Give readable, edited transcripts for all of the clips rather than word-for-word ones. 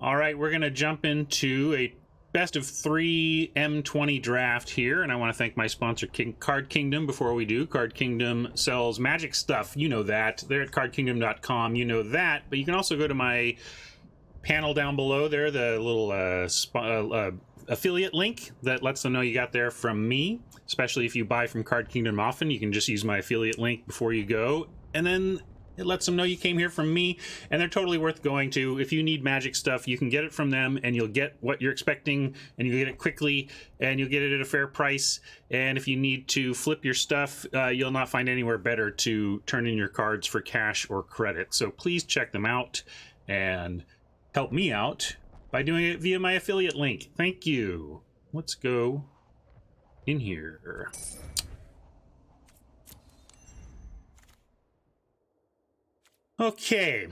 All right, we're going to jump into a best of 3 M20 draft here, and I want to thank my sponsor, Card Kingdom. Before we do, Card Kingdom sells Magic stuff. You know that. They're at cardkingdom.com. You know that. But you can also go to my panel down below there, the little affiliate link that lets them know you got there from me. Especially if you buy from Card Kingdom often, you can just use my affiliate link before you go. And then it lets them know you came here from me, and they're totally worth going to. If you need Magic stuff, you can get it from them, and you'll get what you're expecting, and you'll get it quickly, and you'll get it at a fair price. And if you need to flip your stuff, you'll not find anywhere better to turn in your cards for cash or credit. So please check them out and help me out by doing it via my affiliate link. Thank you. Let's go in here. Okay.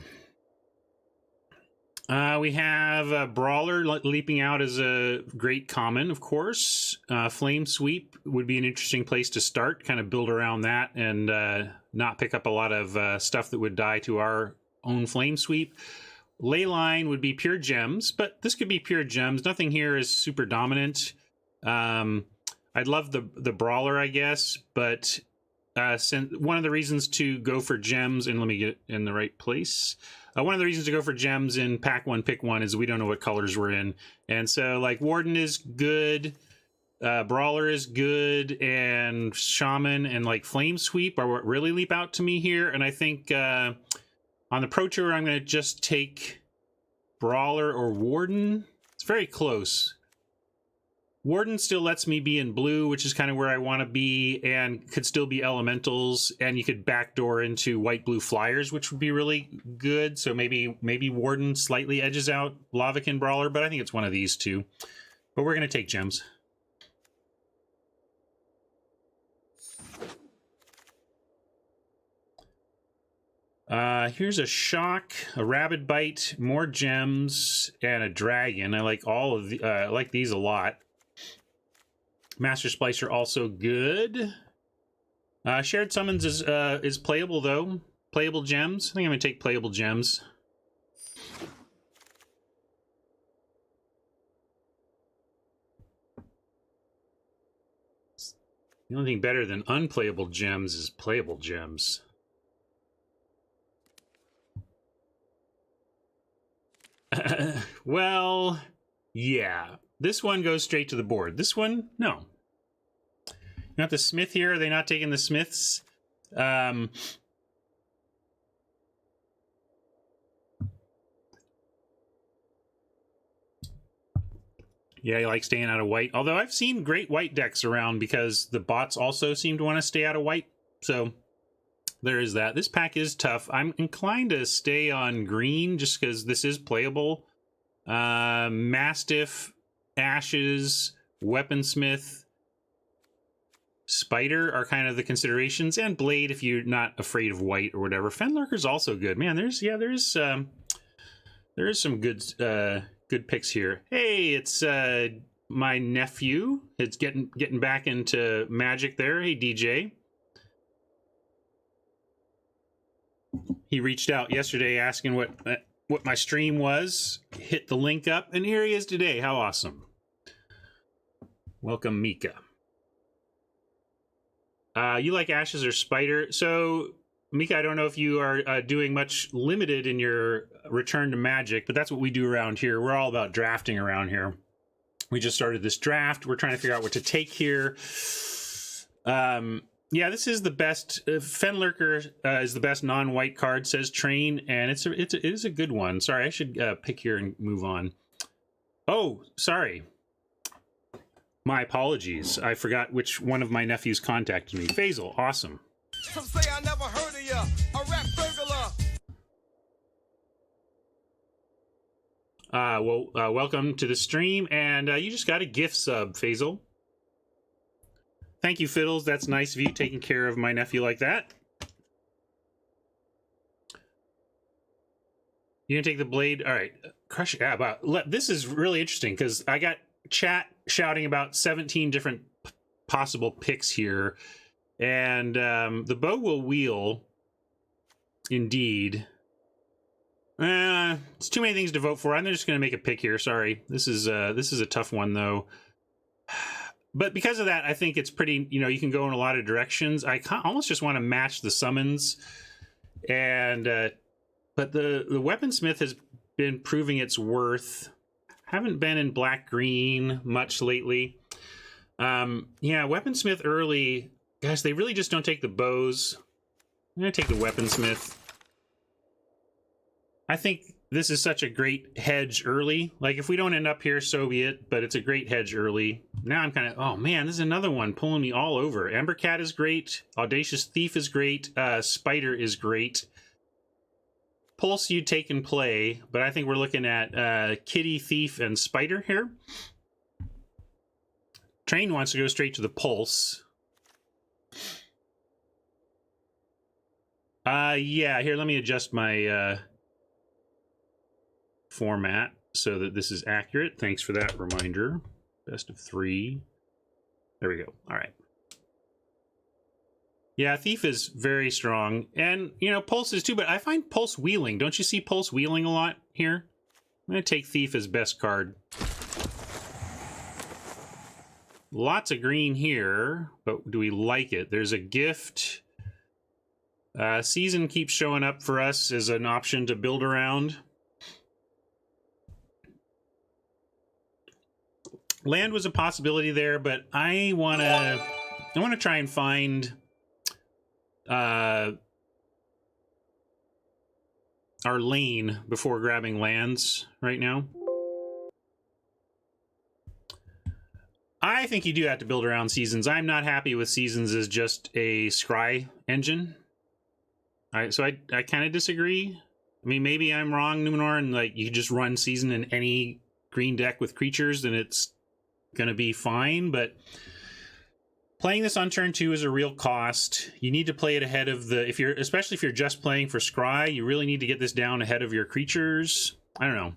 We have Brawler leaping out as a great common, of course. Flame Sweep would be an interesting place to start, kind of build around that and not pick up a lot of stuff that would die to our own Flame Sweep. Leyline would be pure gems, but this could be pure gems. Nothing here is super dominant. I'd love the Brawler, I guess, but one of the reasons to go for gems, and let me get in the right place. One of the reasons to go for gems in pack one, pick one is we don't know what colors we're in. And so, like, Warden is good, Brawler is good, and Shaman and, like, Flame Sweep are what really leap out to me here. And I think on the Pro Tour, I'm going to just take Brawler or Warden. It's very close. Warden still lets me be in blue, which is kind of where I want to be, and could still be elementals, and you could backdoor into white-blue flyers, which would be really good. So maybe Warden slightly edges out Lavakin Brawler, but I think it's one of these two. But we're going to take gems. Here's a Shock, a Rabid Bite, more gems, and a Dragon. I like all of the, I like these a lot. Master Splicer also good. Shared Summons is playable though. Playable gems. I think I'm gonna take playable gems. The only thing better than unplayable gems is playable gems. Well, yeah. This one goes straight to the board. This one, no. Not the Smith here. Are they not taking the Smiths? Yeah, I like staying out of white. Although I've seen great white decks around because the bots also seem to want to stay out of white. So there is that. This pack is tough. I'm inclined to stay on green just because this is playable. Mastiff, Ashes, Weaponsmith, Spider are kind of the considerations, and Blade if you're not afraid of white or whatever. Fenlurker's also good. Man, there is some good picks here. Hey, it's my nephew. It's getting back into Magic there. Hey, DJ. He reached out yesterday asking what my stream was. Hit the link up, and here he is today. How awesome. Welcome, Mika. You like Ashes or Spider? So, Mika, I don't know if you are doing much limited in your return to Magic, but that's what we do around here. We're all about drafting around here. We just started this draft. We're trying to figure out what to take here. Yeah, this is the best. Fenlurker is the best non-white card, says Train, and it is a good one. Sorry, I should pick here and move on. Oh, sorry. My apologies. I forgot which one of my nephews contacted me. Faisal, awesome. Some say I never heard of ya, a rap burglar. Welcome to the stream, and you just got a gift sub, Faisal. Thank you, Fiddles. That's nice of you, taking care of my nephew like that. You gonna take the Blade? All right, crush. Yeah, but this is really interesting because I got chat shouting about 17 different possible picks here, and the bow will wheel indeed. It's too many things to vote for. I'm just going to make a pick here. Sorry. This is a tough one, though. But because of that, I think it's pretty, you can go in a lot of directions. I almost just want to match the summons. And, but the Weaponsmith has been proving its worth. Haven't been in black-green much lately. Yeah, Weaponsmith early. Guys, they really just don't take the bows. I'm going to take the Weaponsmith. I think this is such a great hedge early. Like, if we don't end up here, so be it, but it's a great hedge early. Now I'm kind of, oh man, this is another one pulling me all over. Embercat is great. Audacious Thief is great. Spider is great. Pulse you take and play, but I think we're looking at Kitty, Thief, and Spider here. Train wants to go straight to the Pulse. Yeah, here, let me adjust my format so that this is accurate. Thanks for that reminder. Best of 3. There we go. All right. Yeah, Thief is very strong. And, Pulse is too, but I find Pulse wheeling. Don't you see Pulse wheeling a lot here? I'm going to take Thief as best card. Lots of green here, but do we like it? There's a gift. Season keeps showing up for us as an option to build around. Land was a possibility there, but I want to try and find our lane before grabbing lands right now. I think you do have to build around Seasons. I'm not happy with Seasons as just a scry engine. So I kind of disagree. I mean, maybe I'm wrong, Numenor, and like you just run Season in any green deck with creatures, then it's gonna be fine. But playing this on turn 2 is a real cost. You need to play it ahead of the especially if you're just playing for scry. You really need to get this down ahead of your creatures. I don't know.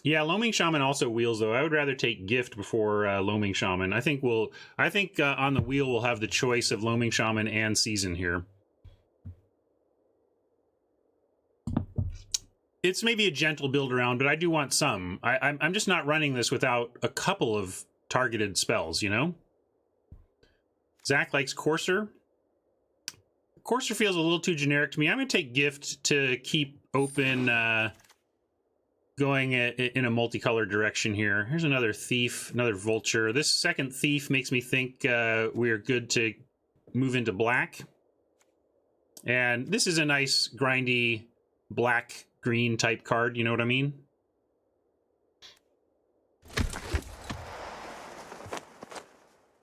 Yeah, Loaming Shaman also wheels, though. I would rather take Gift before Loaming Shaman. I think on the wheel we'll have the choice of Loaming Shaman and Season here. It's maybe a gentle build around, but I do want some. I'm just not running this without a couple of targeted spells, Zach likes Courser. Courser feels a little too generic to me. I'm going to take Gift to keep open... going in a multicolored direction here. Here's another Thief, another Vulture. This second Thief makes me think we're good to move into black. And this is a nice, grindy, black-green type card, you know what I mean?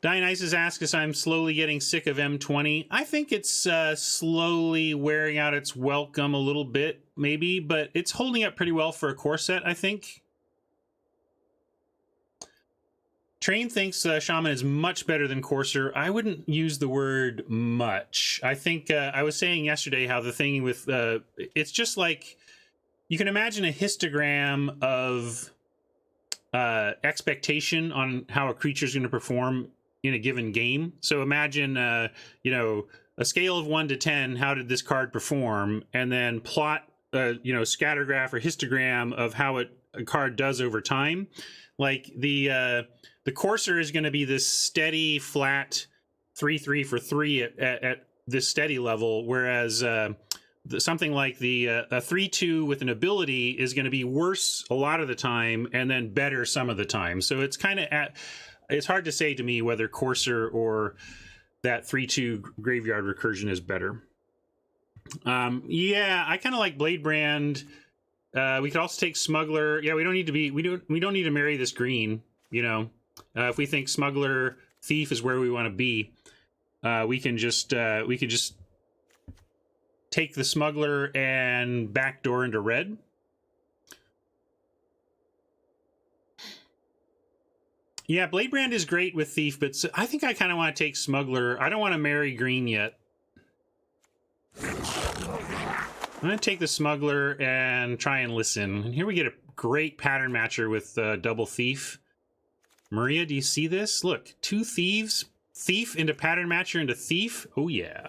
Dionysus asks us, I'm slowly getting sick of M20. I think it's slowly wearing out its welcome a little bit, maybe, but it's holding up pretty well for a core set, I think. Train thinks Shaman is much better than Courser. I wouldn't use the word much. I think I was saying yesterday how the thing with... it's just like... You can imagine a histogram of expectation on how a creature is going to perform in a given game. So imagine, a scale of 1 to 10, how did this card perform? And then plot, scattergraph or histogram of how a card does over time. Like the Courser is going to be this steady, flat 3/3 for 3 at this steady level, whereas something like the a 3/2 with an ability is going to be worse a lot of the time and then better some of the time. So it's kind of it's hard to say to me whether Courser or that 3/2 Graveyard Recursion is better. Yeah, I kind of like Bladebrand. We could also take Smuggler. Yeah, we don't need to marry this green. If we think Smuggler Thief is where we want to be, we can just take the Smuggler and backdoor into red. Yeah, Bladebrand is great with Thief, but I think I kind of want to take Smuggler. I don't want to marry green yet. I'm going to take the Smuggler and try and listen. And here we get a great pattern matcher with double Thief. Maria, do you see this? Look, 2 thieves. Thief into pattern matcher into Thief. Oh, yeah.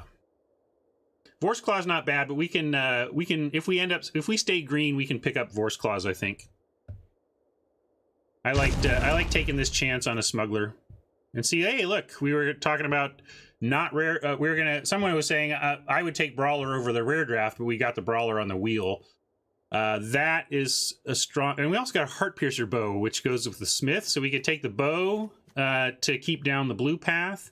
Vorse Claw's not bad, but we can if we stay green, we can pick up Vorse Claws, I think. I like taking this chance on a smuggler. And see, hey, look, we were talking about not rare. Someone was saying I would take Brawler over the rare draft, but we got the Brawler on the wheel. That is a strong, and we also got a Heart Piercer bow, which goes with the Smith, so we could take the bow to keep down the blue path.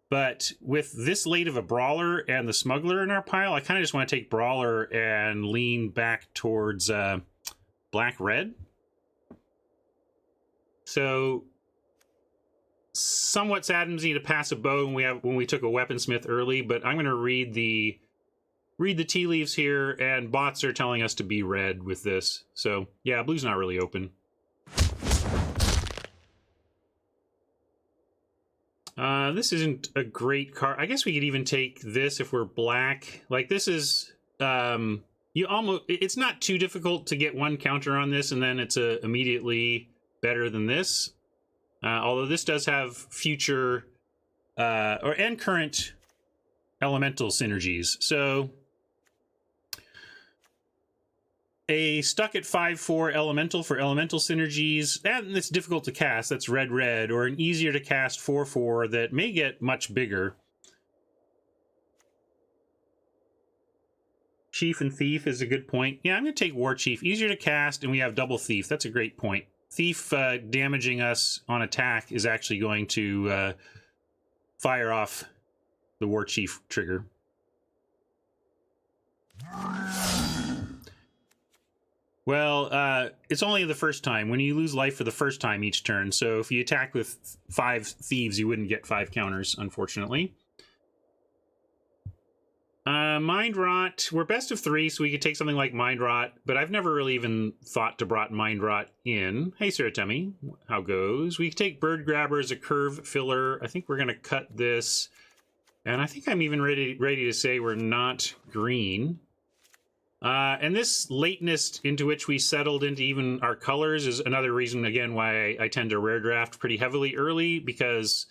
But with this late of a Brawler and the Smuggler in our pile, I kind of just want to take Brawler and lean back towards black-red. So somewhat saddens me to pass a bow when we took a weaponsmith early, but I'm going to read the tea leaves here, and bots are telling us to be red with this. So yeah, blue's not really open. This isn't a great card. I guess we could even take this if we're black. Like this is it's not too difficult to get one counter on this, and then it's immediately better than this. Although this does have future and current elemental synergies. So a stuck at 5/4 elemental for elemental synergies, and it's difficult to cast. That's red, or an easier to cast 4/4 that may get much bigger. Chief and Thief is a good point. Yeah, I'm going to take War Chief. Easier to cast, and we have double Thief. That's a great point. Thief damaging us on attack is actually going to fire off the War Chief trigger. Well, it's only the first time. When you lose life for the first time each turn, so if you attack with 5 thieves, you wouldn't get 5 counters, unfortunately. Mind Rot, we're best of 3, so we could take something like Mind Rot, but I've never really even thought to brought Mind Rot in. Hey, Saratemi, how goes? We could take Bird Grabber as a curve filler. I think we're going to cut this, and I think I'm even ready to say we're not green. And this lateness into which we settled into even our colors is another reason, again, why I tend to rare draft pretty heavily early, because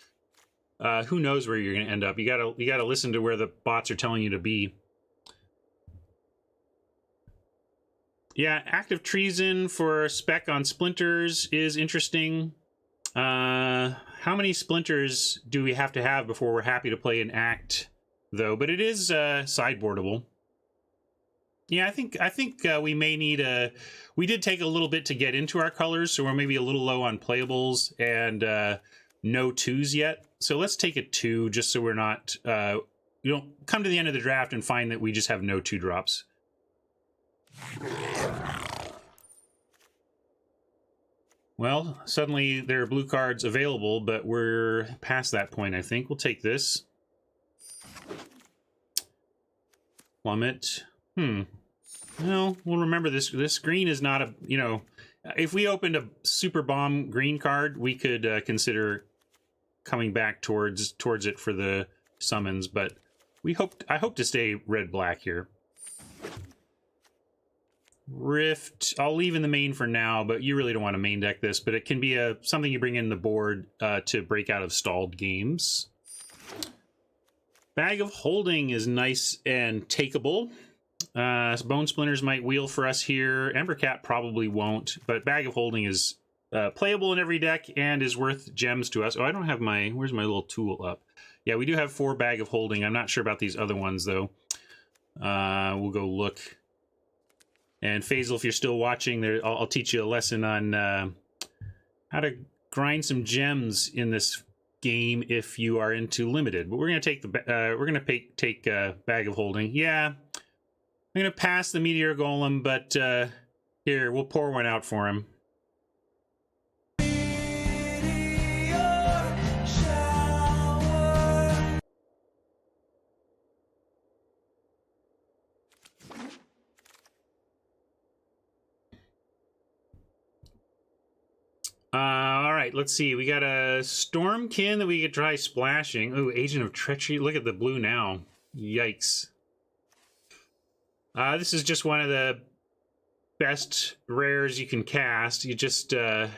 who knows where you're going to end up. You gotta listen to where the bots are telling you to be. Yeah, active treason for spec on splinters is interesting. How many splinters do we have to have before we're happy to play an act, though? But it is sideboardable. Yeah, I think we may need a. We did take a little bit to get into our colors, so we're maybe a little low on playables and no 2s yet. So let's take a 2 just so we're not. You don't come to the end of the draft and find that we just have no 2 drops. Well, suddenly there are blue cards available, but we're past that point, I think. We'll take this. Plummet. Well, we'll remember this. This green is not a, if we opened a super bomb green card, we could consider coming back towards it for the summons, but I hope to stay red-black here. Rift, I'll leave in the main for now, but you really don't want to main deck this, but it can be something you bring in the board to break out of stalled games. Bag of Holding is nice and takeable. Bone Splinters might wheel for us here. Embercat probably won't, but Bag of Holding is playable in every deck and is worth gems to us. Oh, I don't have where's my little tool up? Yeah, we do have 4 Bag of Holding. I'm not sure about these other ones, though. We'll go look. And Faisal, if you're still watching, I'll teach you a lesson on how to grind some gems in this game if you are into limited. But we're gonna take take Bag of Holding. Yeah, I'm gonna pass the Meteor Golem, but here we'll pour one out for him. All right, let's see. We got a Stormkin that we could try splashing. Ooh, Agent of Treachery. Look at the blue now. Yikes. This is just one of the best rares you can cast. You just, oh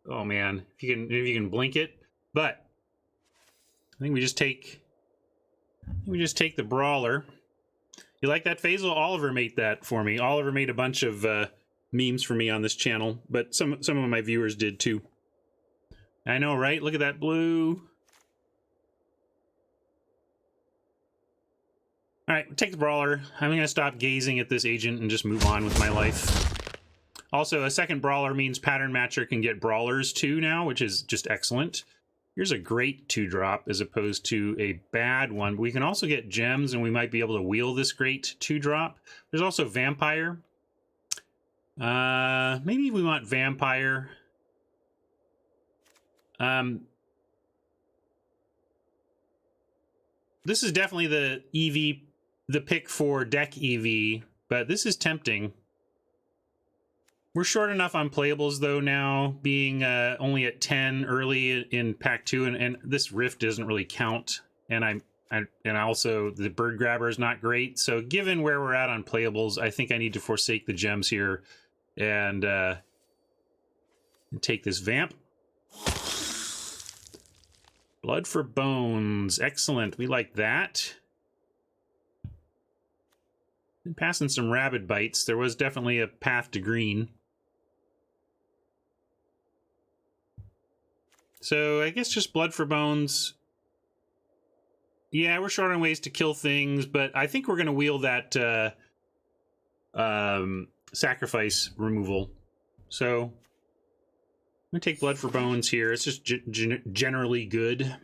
man, if you can blink it. But I think we just take the Brawler. You like that, Faisal? Oliver made that for me. Oliver made a bunch of memes for me on this channel, but some of my viewers did too. I know, right? Look at that blue. All right, take the brawler. I'm going to stop gazing at this agent and just move on with my life. Also, a second brawler means Pattern Matcher can get brawlers too now, which is just excellent. Here's a great 2-drop as opposed to a bad one. But we can also get gems, and we might be able to wheel this great 2-drop. There's also Vampire. Maybe we want Vampire. This is definitely the EV, the pick for deck EV, but this is tempting. We're short enough on playables, though, now, being only at 10 early in Pack 2, and this Rift doesn't really count, and also the Bird Grabber is not great, so given where we're at on playables, I think I need to forsake the gems here and take this Vamp. Blood for Bones. Excellent. We like that. Been passing some Rabid Bites. There was definitely a path to green. So I guess just Blood for Bones. Yeah, we're short on ways to kill things, but I think we're going to wheel that sacrifice removal. So I'm going to take Blood for Bones here. It's just generally good.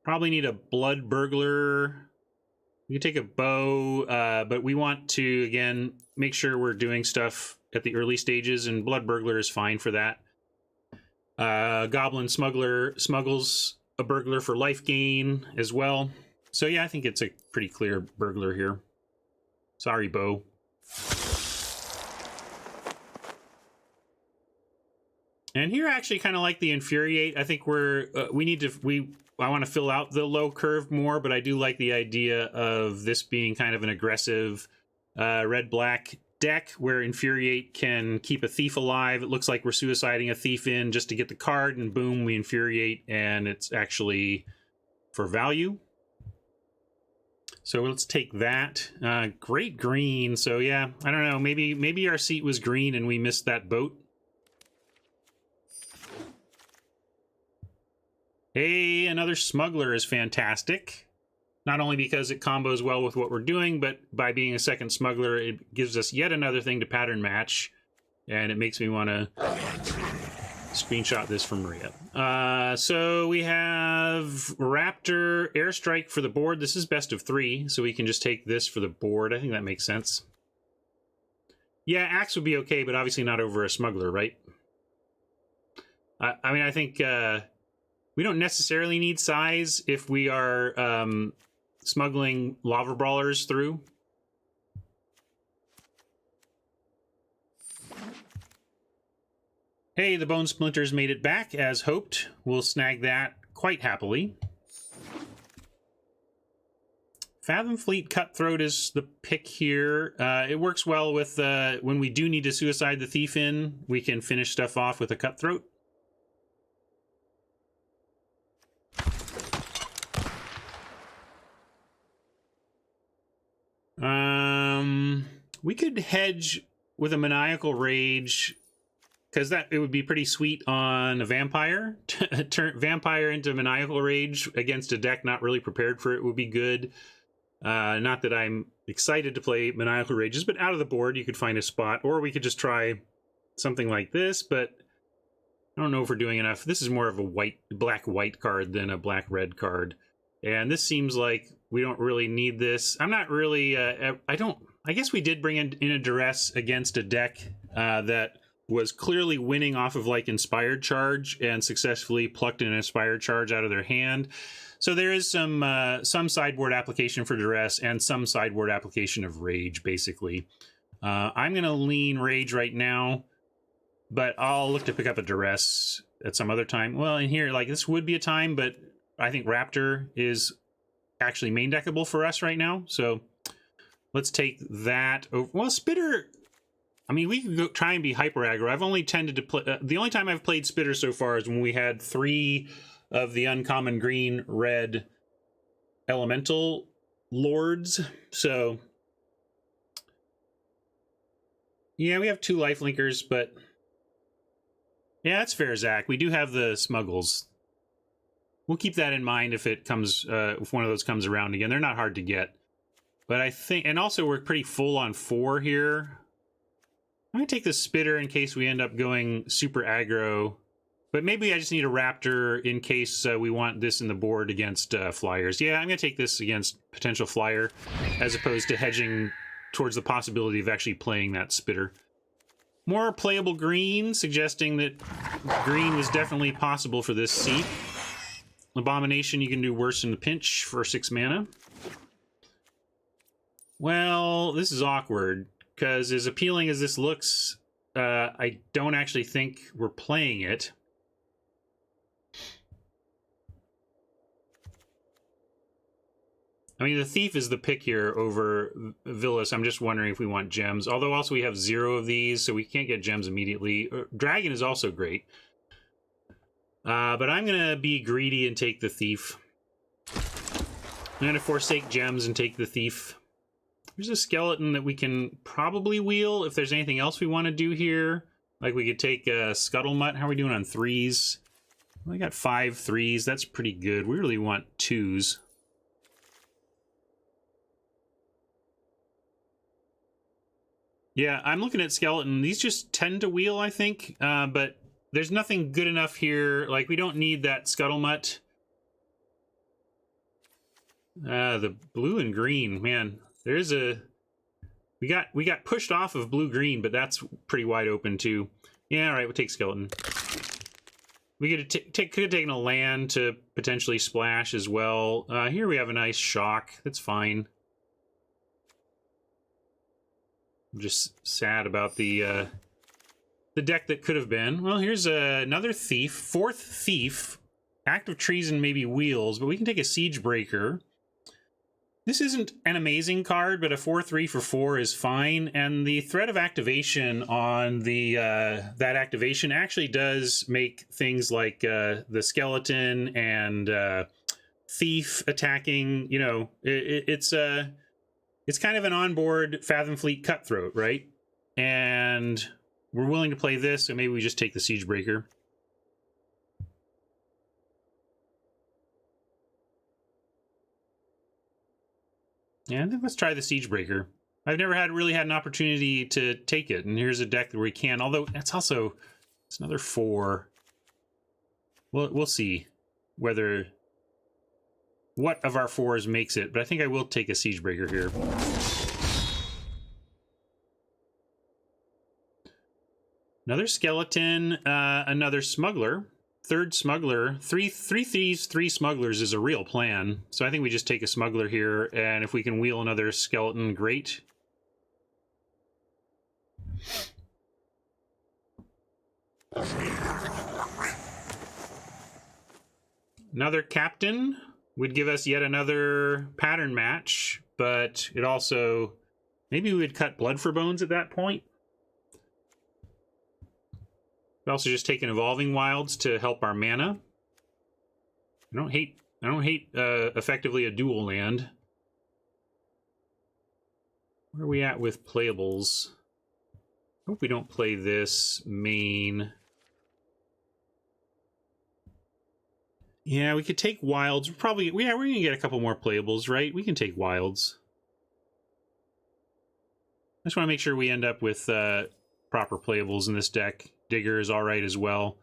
Probably need a Blood Burglar. We can take a bow, but we want to, again, make sure we're doing stuff at the early stages, and Blood Burglar is fine for that. Goblin Smuggler smuggles a burglar for life gain as well. So yeah, I think it's a pretty clear burglar here. Sorry, Bo. And here I actually kind of like the Infuriate. I think I want to fill out the low curve more, but I do like the idea of this being kind of an aggressive red-black deck where Infuriate can keep a thief alive. It looks like we're suiciding a thief in just to get the card, and boom, we Infuriate, and it's actually for value. So let's take that. Great green. So yeah, I don't know. Maybe our seat was green and we missed that boat. Hey, another Smuggler is fantastic. Not only because it combos well with what we're doing, but by being a second Smuggler, it gives us yet another thing to pattern match. And it makes me want to screenshot this from Maria. So we have Raptor, Airstrike for the board. This is best of 3, so we can just take this for the board. I think that makes sense. Yeah, Axe would be okay, but obviously not over a Smuggler, right? I mean, I think we don't necessarily need size if we are smuggling Lava Brawlers through. Hey, the Bone Splinters made it back as hoped. We'll snag that quite happily. Fathom Fleet Cutthroat is the pick here. It works well with when we do need to suicide the thief in, we can finish stuff off with a Cutthroat. We could hedge with a Maniacal Rage, because it would be pretty sweet on a Vampire. Turn Vampire into Maniacal Rage against a deck not really prepared for it would be good. Not that I'm excited to play Maniacal Rages, but out of the board you could find a spot, or we could just try something like this, but I don't know if we're doing enough. This is more of a black-white card than a black-red card. And this seems like we don't really need this. I'm not really, I guess we did bring in a duress against a deck that was clearly winning off of like Inspired Charge and successfully plucked an Inspired Charge out of their hand. So there is some sideboard application for duress and some sideboard application of Rage, basically. I'm going to lean Rage right now, but I'll look to pick up a duress at some other time. Well, in here, like this would be a time, but I think Raptor is actually main deckable for us right now. So let's take that over. Well, Spitter, I mean, we could go try and be hyper aggro. I've only tended to play, the only time I've played Spitter so far is when we had 3 of the uncommon green red elemental lords. So Yeah, we have 2 life linkers, but yeah, that's fair, Zach. We do have the smuggles. We'll keep that in mind if it comes, if one of those comes around again. They're not hard to get, but I think, and also we're pretty full on 4 here. I'm gonna take the Spitter in case we end up going super aggro, but maybe I just need a Raptor in case we want this in the board against Flyers. Yeah, I'm gonna take this against potential Flyer as opposed to hedging towards the possibility of actually playing that Spitter. More playable green, suggesting that green was definitely possible for this seat. Abomination, you can do worse in the pinch for 6 mana. Well, this is awkward, because as appealing as this looks, I don't actually think we're playing it. I mean, the Thief is the pick here over Villas. I'm just wondering if we want gems. Although also we have 0 of these, so we can't get gems immediately. Dragon is also great. But I'm going to be greedy and take the Thief. I'm going to forsake gems and take the Thief. There's a skeleton that we can probably wheel if there's anything else we want to do here. Like we could take Scuttlemutt. How are we doing on 3s? We got 5 3s. That's pretty good. We really want 2s. Yeah, I'm looking at skeleton. These just tend to wheel, I think. But there's nothing good enough here. Like, we don't need that Scuttlemutt. The blue and green, man. There's a... We got pushed off of blue-green, but that's pretty wide open, too. Yeah, all right, we'll take skeleton. We could have taken a land to potentially splash as well. Here we have a nice shock. That's fine. I'm just sad about the deck that could have been. Well, here's another Thief. 4th Thief. Active Treason, maybe wheels, but we can take a Siege Breaker. This isn't an amazing card, but a 4/3 for 4 is fine. And the threat of activation on the that activation actually does make things like the skeleton and Thief attacking. You know, it's kind of an onboard Fathom Fleet Cutthroat, right? And we're willing to play this, so maybe we just take the Siege Breaker. Yeah, I think let's try the Siege Breaker. I've never really had an opportunity to take it, and here's a deck where we can. Although it's another 4. We'll see whether what of our 4s makes it, but I think I will take a Siege Breaker here. Another skeleton, another smuggler. 3rd smuggler. 3 thieves, 3 smugglers is a real plan. So I think we just take a smuggler here, and if we can wheel another skeleton, great. Another captain would give us yet another pattern match, but it also... Maybe we would cut Blood for Bones at that point. We also just take an Evolving Wilds to help our mana. I don't hate effectively a dual land. Where are we at with playables? Hope we don't play this main. Yeah, we could take Wilds. Probably, yeah, we're gonna get a couple more playables, right? We can take Wilds. I just want to make sure we end up with proper playables in this deck. Digger is all right as well.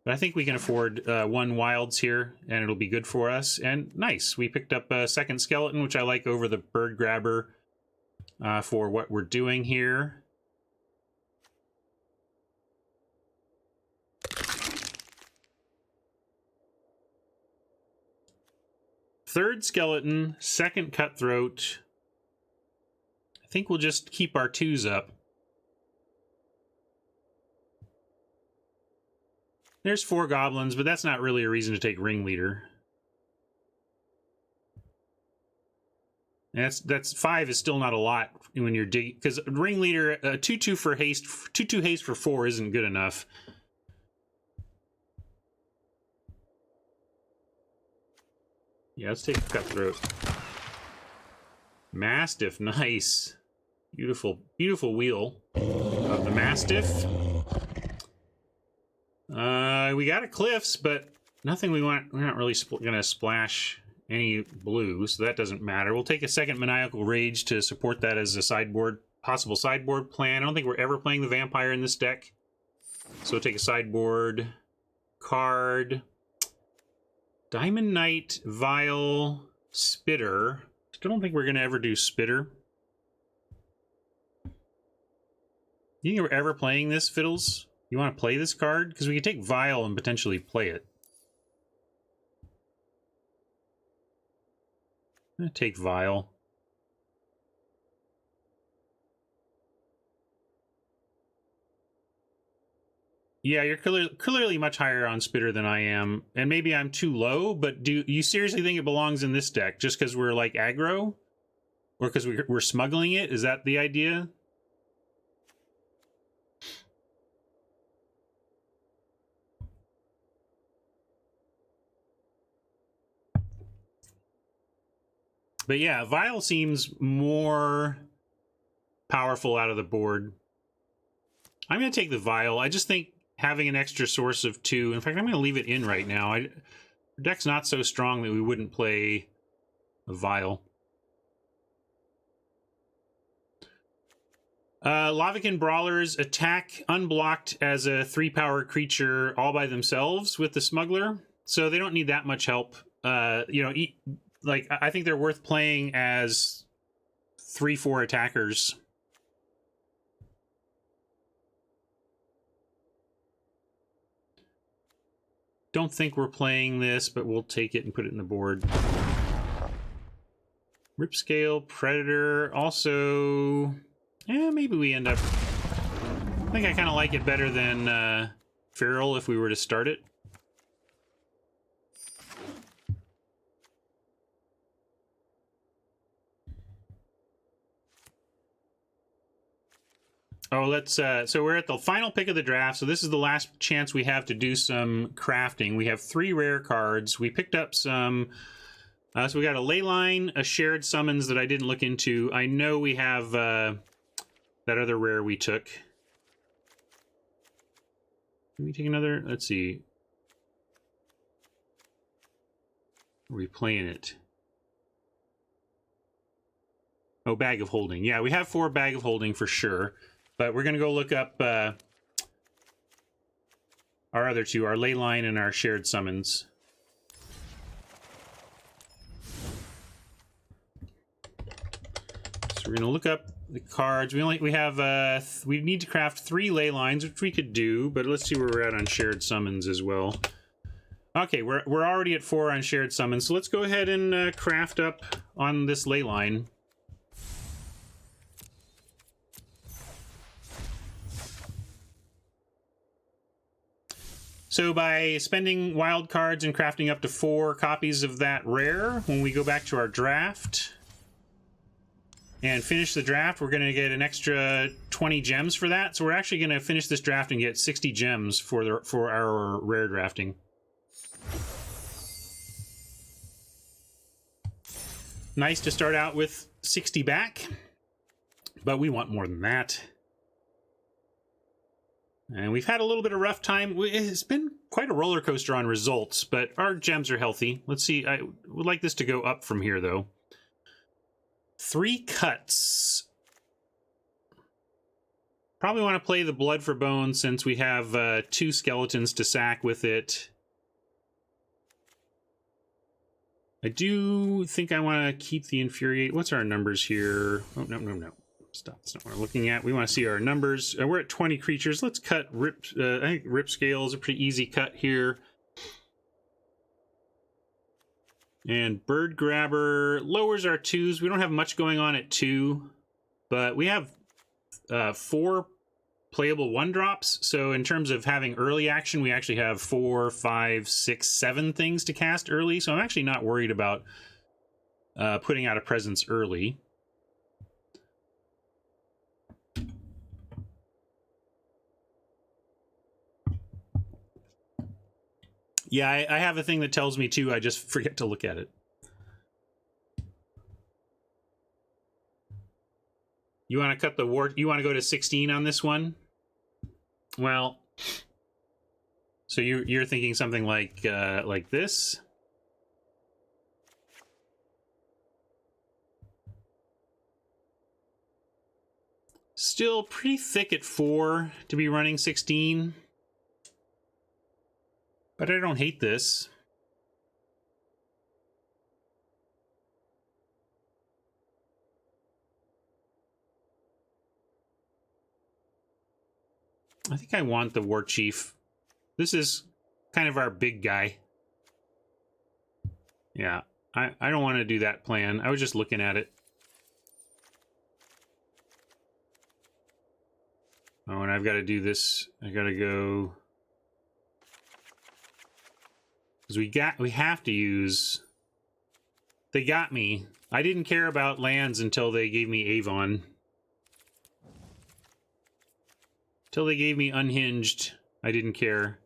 But I think we can afford 1 Wilds here, and it'll be good for us. And nice, we picked up a 2nd Skeleton, which I like over the Bird Grabber for what we're doing here. Third Skeleton, 2nd Cutthroat. I think we'll just keep our 2s up. There's 4 goblins, but that's not really a reason to take Ringleader. And that's 5 is still not a lot when you're digging, because Ringleader 2/2 for haste, 2/2 haste for 4 isn't good enough. Yeah, let's take a Cutthroat. Mastiff, nice, beautiful, beautiful wheel. of the Mastiff. We got a Cliffs, but nothing we want. We're not really going to splash any blue, so that doesn't matter. We'll take a second Maniacal Rage to support that as a sideboard, possible sideboard plan. I don't think we're ever playing the Vampire in this deck. So we'll take a sideboard card. Diamond Knight, Vial, Spitter. Still don't think we're going to ever do Spitter. You think we're ever playing this, Fiddles? You want to play this card? Because we could take Vial and potentially play it. I'm going to take Vial. Yeah, you're clearly much higher on Spitter than I am. And maybe I'm too low, but do you seriously think it belongs in this deck just because we're like aggro? Or because we're smuggling it? Is that the idea? But yeah, Vial seems more powerful out of the board. I'm going to take the Vial. I just think having an extra source of 2... In fact, I'm going to leave it in right now. Our deck's not so strong that we wouldn't play a Vial. Lavican Brawlers attack unblocked as a 3-power creature all by themselves with the Smuggler. So they don't need that much help. You know, like, I think they're worth playing as 3-4 attackers. Don't think we're playing this, but we'll take it and put it in the board. Ripscale, Predator, also... Yeah, maybe we end up... I think I kind of like it better than Feral if we were to start it. Oh, let's, so we're at the final pick of the draft, so this is the last chance we have to do some crafting. We have 3 rare cards. We picked up some, so we got a Leyline, a Shared Summons that I didn't look into. I know we have, that other rare we took. Can we take another? Let's see. Are we playing it? Oh, Bag of Holding. Yeah, we have 4 Bag of Holding for sure. But we're going to go look up our other 2, our Leyline and our Shared Summons. So we're going to look up the cards. We need to craft 3 Leylines, which we could do, but let's see where we're at on Shared Summons as well. Okay, we're already at 4 on Shared Summons, so let's go ahead and craft up on this Leyline. So by spending wild cards and crafting up to 4 copies of that rare, when we go back to our draft and finish the draft, we're going to get an extra 20 gems for that. So we're actually going to finish this draft and get 60 gems for our rare drafting. Nice to start out with 60 back, but we want more than that. And we've had a little bit of rough time. It's been quite a roller coaster on results, but our gems are healthy. Let's see. I would like this to go up from here, though. 3 cuts. Probably want to play the Blood for Bone since we have 2 skeletons to sack with it. I do think I want to keep the Infuriate. What's our numbers here? Oh, no. Stop. That's not what we're looking at. We want to see our numbers. We're at 20 creatures. Let's cut Rip. I think Ripscale is a pretty easy cut here. And Bird Grabber lowers our 2s. We don't have much going on at 2, but we have 4 playable 1-drops. So in terms of having early action, we actually have 4, 5, 6, 7 things to cast early. So I'm actually not worried about putting out a presence early. Yeah, I have a thing that tells me too. I just forget to look at it. You want to cut the war? You want to go to 16 on this one? Well, so you're thinking something like this. Still pretty thick at 4 to be running 16. But I don't hate this. I think I want the War Chief. This is kind of our big guy. Yeah, I don't want to do that plan. I was just looking at it. Oh, and I've got to do this. I got to go... Because we have to use... They got me. I didn't care about lands until they gave me Avon. Till they gave me Unhinged, I didn't care.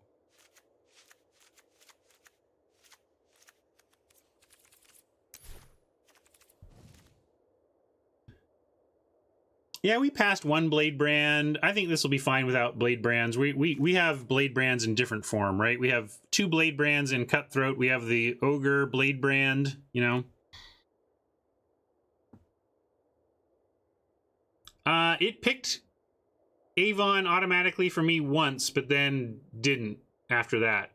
Yeah, we passed one Blade Brand. I think this will be fine without Blade Brands. We have Blade Brands in different form, right? We have 2 Blade Brands in Cutthroat. We have the Ogre Blade Brand, you know. It picked Avon automatically for me once, but then didn't after that.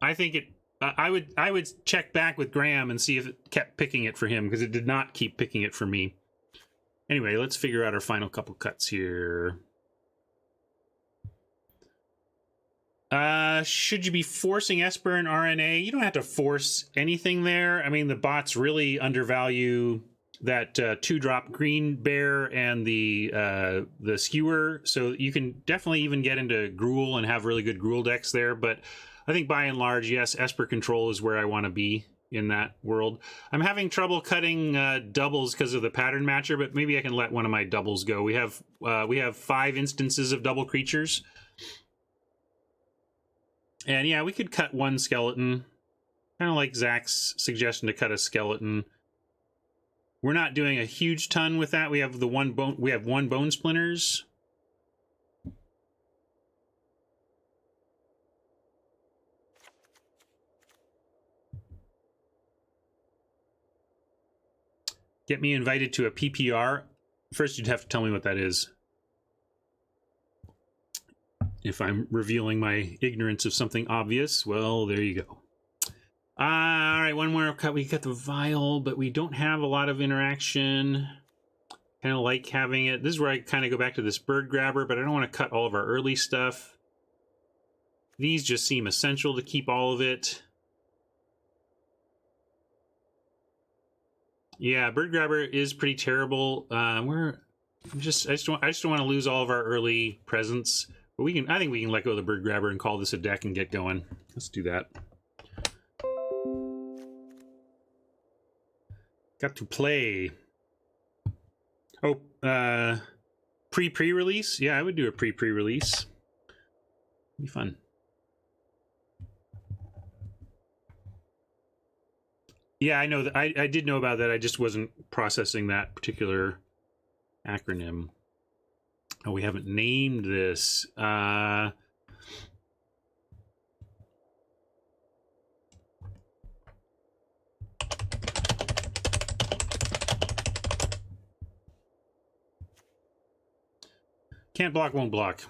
I think it... I would check back with Graham and see if it kept picking it for him, because it did not keep picking it for me. Anyway, let's figure out our final couple cuts here. Should you be forcing Esper and RNA? You don't have to force anything there. I mean, the bots really undervalue that 2-drop green bear and the skewer, so you can definitely even get into Gruul and have really good Gruul decks there. But I think by and large, yes, Esper control is where I want to be in that world. I'm having trouble cutting doubles because of the pattern matcher, but maybe I can let one of my doubles go. We have 5 instances of double creatures, and yeah, we could cut one skeleton, kind of like Zach's suggestion to cut a skeleton. We're not doing a huge ton with that. We have the one bone. We have 1 bone splinters. Get me invited to a PPR. First, you'd have to tell me what that is. If I'm revealing my ignorance of something obvious, well, there you go. All right, one more cut. We got the vial, but we don't have a lot of interaction. Kind of like having it. This is where I kind of go back to this bird grabber, but I don't want to cut all of our early stuff. These just seem essential to keep all of it. Yeah, bird grabber is pretty terrible. I just don't want to lose all of our early presence. But we can. I think we can let go of the bird grabber and call this a deck and get going. Let's do that. Got to play. Oh, pre-release? Yeah, I would do a pre-release. Be fun. Yeah, I know that. I did know about that. I just wasn't processing that particular acronym. Oh, we haven't named this. Can't block, won't block.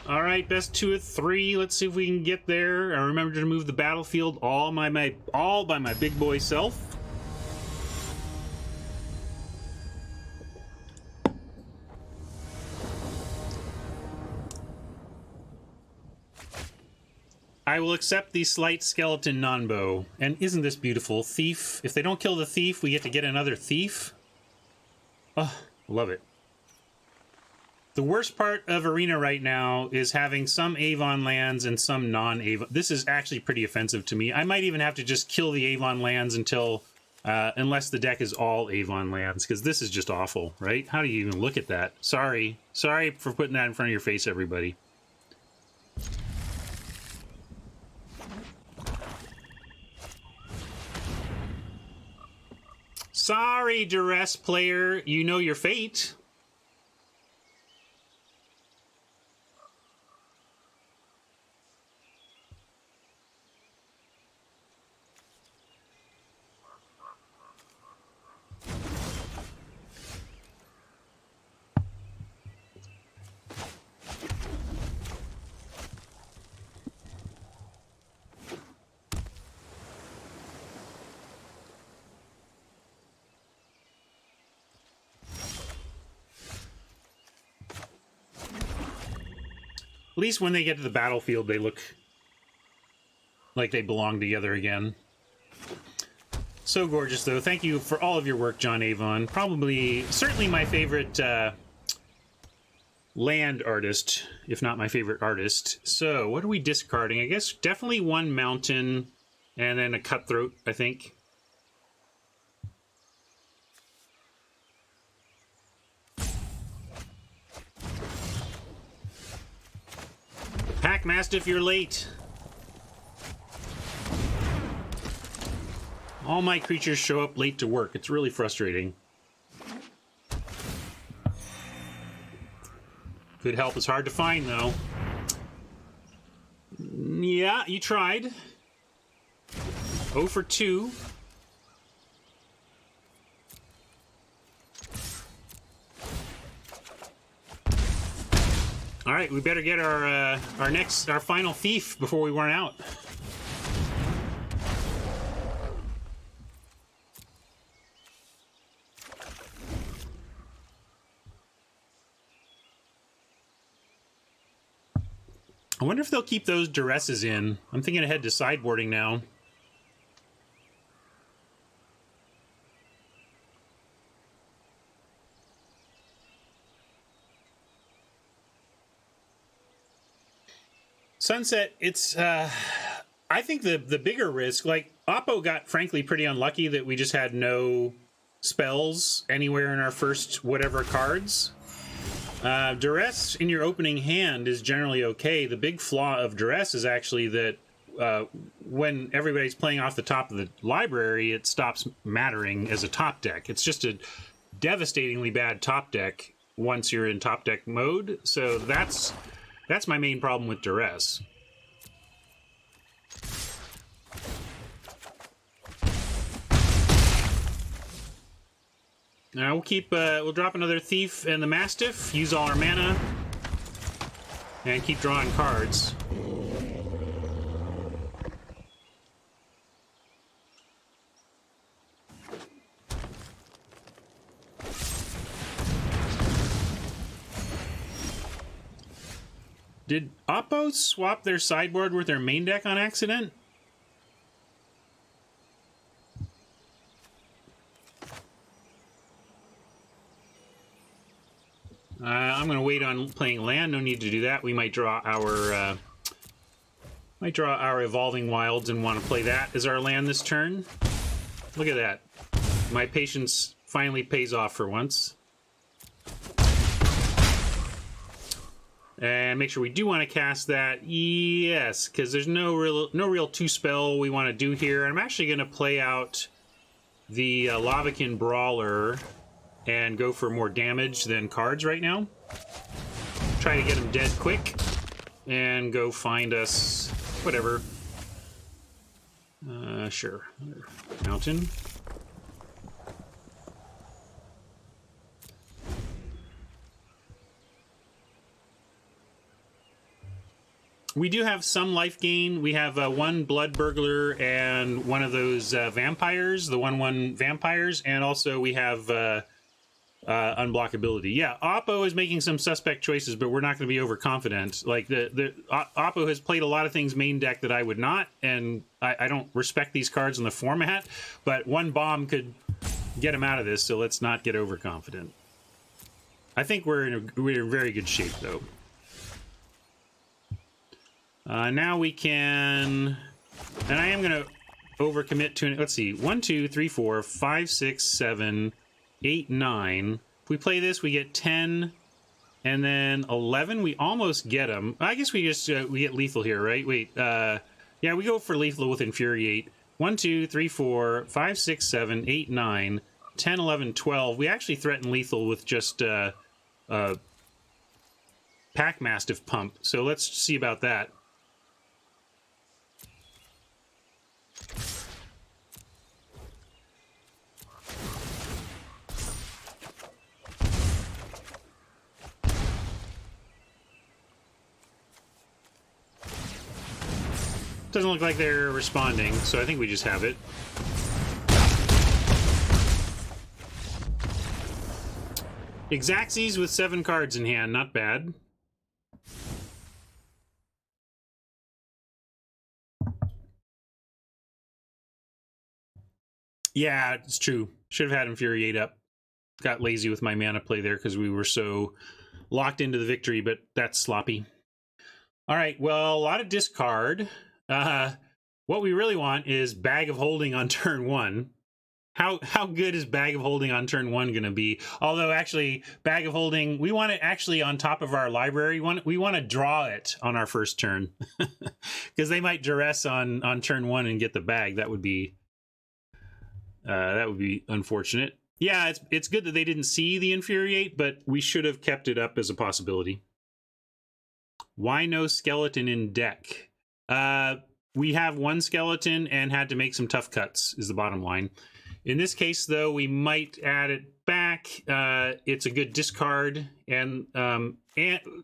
All right, best 2 of 3. Let's see if we can get there. I remember to move the battlefield all by my big boy self. I will accept the slight skeleton non-bow. And isn't this beautiful? Thief. If they don't kill the thief, we get to get another thief. Oh, love it. The worst part of Arena right now is having some Avon lands and some non-Avon. This is actually pretty offensive to me. I might even have to just kill the Avon lands until, unless the deck is all Avon lands, because this is just awful, right? How do you even look at that? Sorry for putting that in front of your face, everybody. Sorry, Duress player. You know your fate. At least when they get to the battlefield, they look like they belong together again. So gorgeous, though. Thank you for all of your work, John Avon. Certainly my favorite land artist, if not my favorite artist. So, what are we discarding? I guess definitely one mountain and then a cutthroat, I think. Pack Mastiff, you're late. All my creatures show up late to work. It's really frustrating. Good help is hard to find, though. Yeah, you tried. 0 for 2. All right, we better get our final thief before we run out. I wonder if they'll keep those duresses in. I'm thinking ahead to sideboarding now. Sunset, it's, I think the bigger risk, like, Oppo got, frankly, pretty unlucky that we just had no spells anywhere in our first whatever cards. Duress in your opening hand is generally okay. The big flaw of Duress is actually that when everybody's playing off the top of the library, it stops mattering as a top deck. It's just a devastatingly bad top deck once you're in top deck mode. So that's my main problem with Duress. Now we'll drop another Thief and the Mastiff, use all our mana, and keep drawing cards. Did Oppo swap their sideboard with their main deck on accident? I'm going to wait on playing land. No need to do that. We might draw our Evolving Wilds and want to play that as our land this turn. Look at that. My patience finally pays off for once. And make sure we do want to cast that. Yes, because there's no real two-spell we want to do here. I'm actually going to play out the Lavakin Brawler and go for more damage than cards right now. Try to get him dead quick and go find us whatever. Sure. Mountain. We do have some life gain. We have one Blood Burglar and one of those vampires, the 1/1 vampires, and also we have unblockability. Yeah, Oppo is making some suspect choices, but we're not going to be overconfident. Like Oppo has played a lot of things main deck that I would not, and I don't respect these cards in the format. But one bomb could get him out of this, so let's not get overconfident. I think we're in very good shape, though. Now we can, and I am going to overcommit to, let's see, 1, 2, 3, 4, 5, 6, 7, 8, 9. If we play this, we get 10 And then 11, we almost get him. I guess we just we get lethal here, right? Wait, yeah, we go for lethal with Infuriate. 1, 2, 3, 4, 5, 6, 7, 8, 9, 10, 11, 12. We actually threaten lethal with just Pack Mastiff Pump. So let's see about that. Doesn't look like they're responding, so I think we just have it. Exaxes with 7 cards in hand, not bad. Yeah, it's true. Should have had Infuriate up. Got lazy with my mana play there because we were so locked into the victory, but that's sloppy. All right, well, a lot of discard. What we really want is Bag of Holding on turn 1. How good is Bag of Holding on turn 1 going to be? Although, actually, Bag of Holding, we want it actually on top of our library. We want to draw it on our first turn. Because they might duress on turn 1 and get the bag. That would be unfortunate. Yeah, it's good that they didn't see the Infuriate, but we should have kept it up as a possibility. Why no skeleton in deck? We have 1 skeleton and had to make some tough cuts, is the bottom line. In this case, though, we might add it back. It's a good discard, and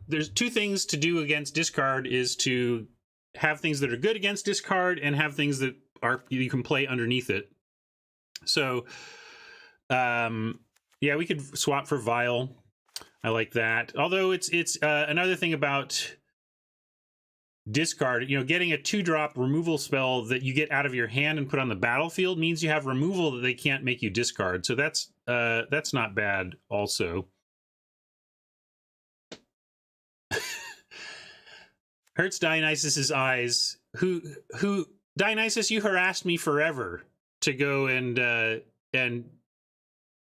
there's 2 things to do against discard: is to have things that are good against discard and have things that are you can play underneath it. So, yeah, we could swap for Vile. I like that. Although it's another thing about discard, getting a 2-drop removal spell that you get out of your hand and put on the battlefield means you have removal that they can't make you discard. So that's not bad also. Hurts Dionysus's eyes. Who Dionysus, you harassed me forever to go and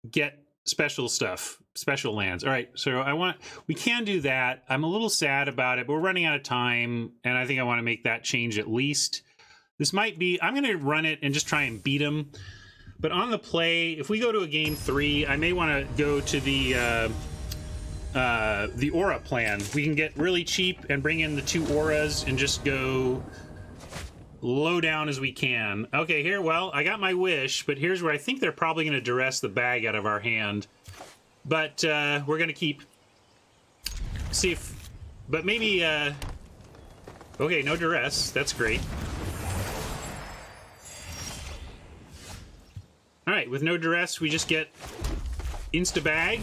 get special stuff, special lands. All right, so we can do that. I'm a little sad about it, but we're running out of time, and I think I want to make that change at least. This might be, I'm going to run it and just try and beat him. But on the play, if we go to a game 3, I may want to go to the aura plan. We can get really cheap and bring in the 2 auras and just go low down as we can. Okay, here, well, I got my wish, but here's where I think they're probably going to duress the bag out of our hand. But we're going to see if, but maybe, okay, no duress. That's great. All right, with no duress, we just get insta-bag,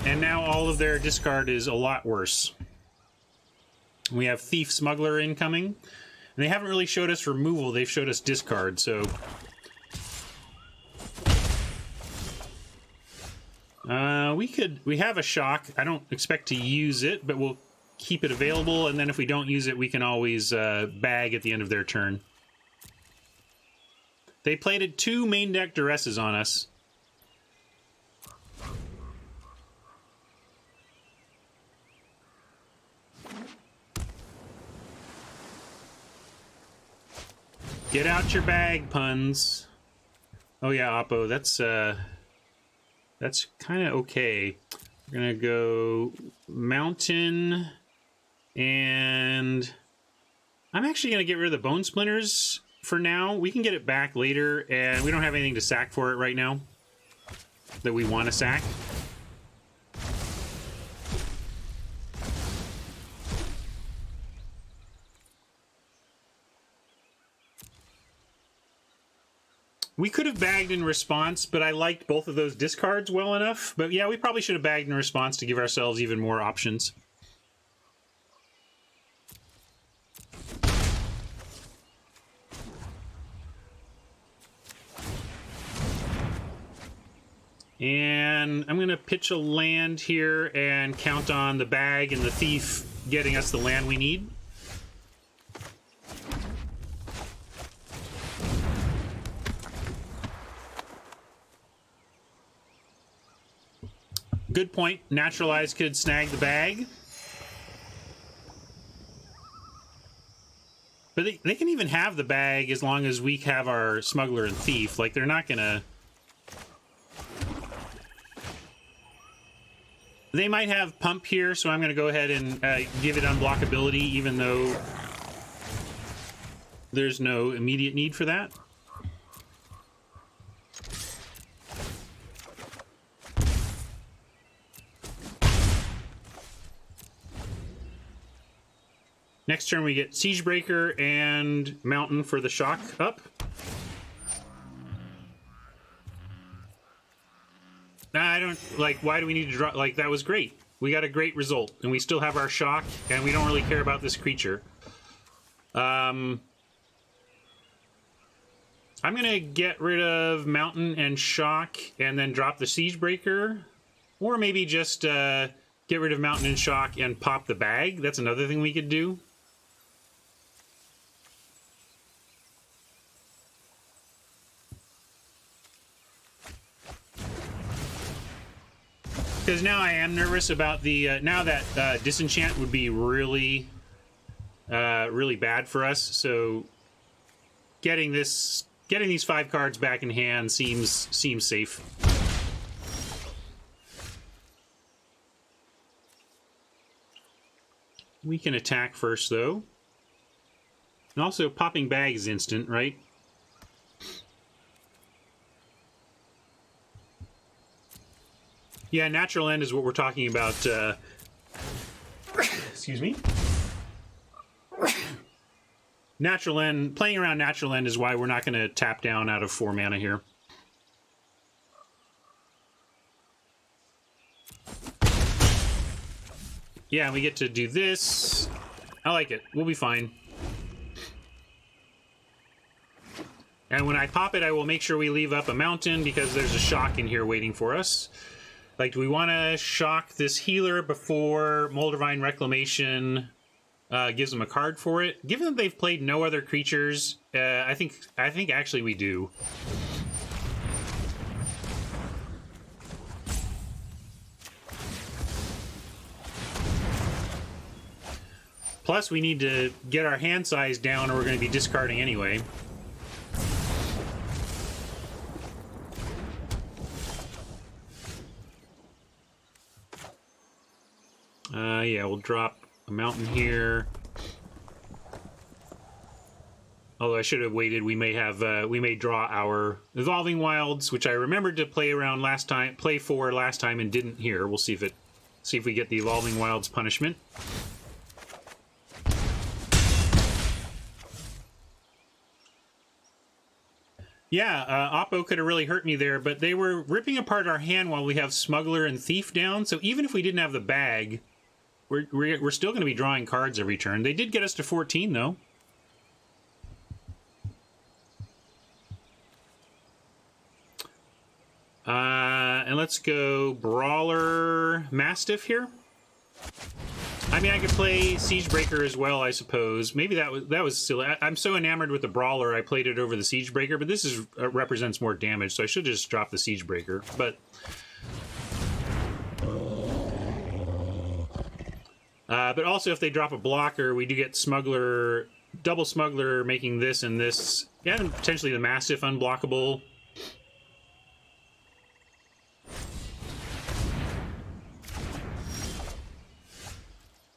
and now all of their discard is a lot worse. We have Thief Smuggler incoming. And they haven't really showed us removal, they've showed us discard, so... we have a shock. I don't expect to use it, but we'll keep it available, and then if we don't use it, we can always bag at the end of their turn. They played 2 main deck duresses on us. Get out your bag, puns. Oh yeah, Oppo, that's kind of okay. We're gonna go mountain, and I'm actually gonna get rid of the bone splinters for now. We can get it back later, and we don't have anything to sack for it right now that we want to sack. We could have bagged in response, but I liked both of those discards well enough. But yeah, we probably should have bagged in response to give ourselves even more options. And I'm going to pitch a land here and count on the bag and the thief getting us the land we need. Good point. Naturalize could snag the bag. But they can even have the bag as long as we have our smuggler and thief. Like, they're not gonna... They might have pump here, so I'm gonna go ahead and give it unblockability, even though there's no immediate need for that. Next turn we get Siegebreaker and Mountain for the shock up. I don't, like, why do we need to draw? Like, that was great. We got a great result, and we still have our shock, and we don't really care about this creature. I'm gonna get rid of Mountain and Shock, and then drop the Siegebreaker. Or maybe just get rid of Mountain and Shock and pop the bag. That's another thing we could do. Because now I am nervous about the... now that Disenchant would be really, really bad for us. So getting these 5 cards back in hand seems safe. We can attack first, though. And also, popping bag is instant, right? Yeah, Natural End is what we're talking about. Excuse me. Natural End, playing around Natural End is why we're not going to tap down out of 4 mana here. Yeah, we get to do this. I like it. We'll be fine. And when I pop it, I will make sure we leave up a Mountain because there's a shock in here waiting for us. Like, do we want to shock this healer before Moldavine Reclamation gives them a card for it? Given that they've played no other creatures, I think actually we do. Plus, we need to get our hand size down or we're going to be discarding anyway. Yeah, we'll drop a Mountain here. Although I should have waited. We may draw our Evolving Wilds, which I remembered to play for last time and didn't here. We'll see if we get the Evolving Wilds punishment. Yeah, Oppo could have really hurt me there, but they were ripping apart our hand while we have Smuggler and Thief down, so even if we didn't have the bag, we're still going to be drawing cards every turn. They did get us to 14, though. And let's go Brawler Mastiff here. I mean, I could play Siegebreaker as well, I suppose. Maybe that was silly. I'm so enamored with the Brawler, I played it over the Siegebreaker, but this represents more damage, so I should just drop the Siegebreaker. But also, if they drop a blocker, we do get Smuggler, double Smuggler, making this and this, and potentially the Mastiff unblockable.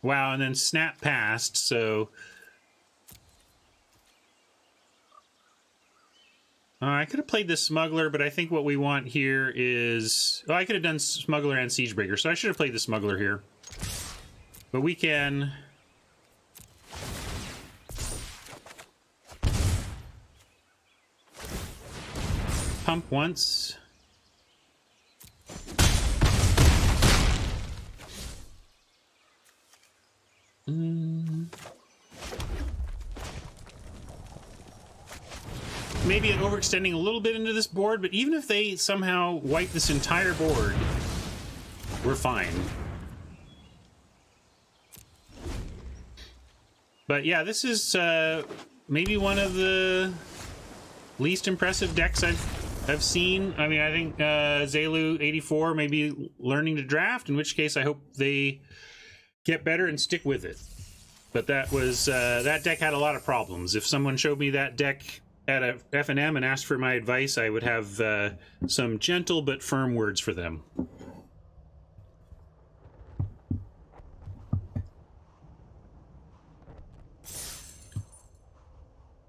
Wow, and then Snap passed, so... I could have played this Smuggler, but I think what we want here is... Oh, I could have done Smuggler and Siegebreaker, so I should have played the Smuggler here. But we can... Pump once... Maybe overextending a little bit into this board, but even if they somehow wipe this entire board, we're fine. But yeah, this is maybe one of the least impressive decks I've I've seen. I mean, I think Zelu84 may be learning to draft, in which case I hope they get better and stick with it. But that was that deck had a lot of problems. If someone showed me that deck at a F&M and asked for my advice, I would have some gentle but firm words for them.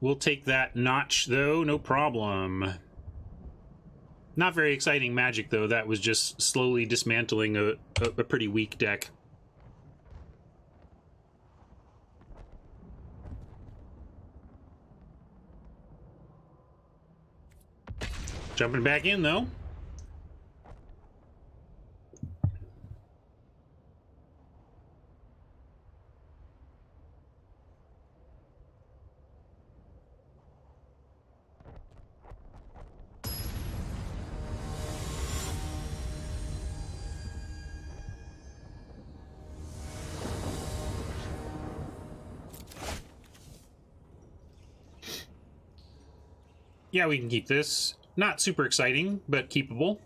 We'll take that notch, though, no problem. Not very exciting magic, though. That was just slowly dismantling a pretty weak deck. Jumping back in, though. Yeah, we can keep this. Not super exciting, but keepable.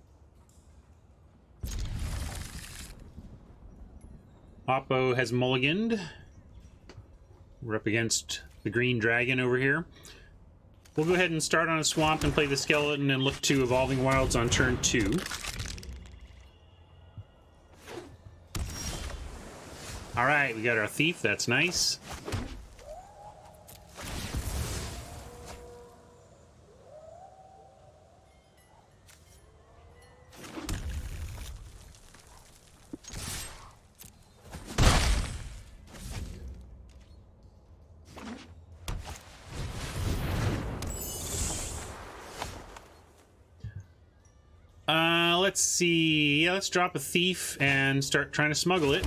Oppo has mulliganed. We're up against the green dragon over here. We'll go ahead and start on a swamp and play the skeleton and look to Evolving Wilds on turn 2. Alright, we got our thief, that's nice. Let's see. Yeah, let's drop a thief and start trying to smuggle it.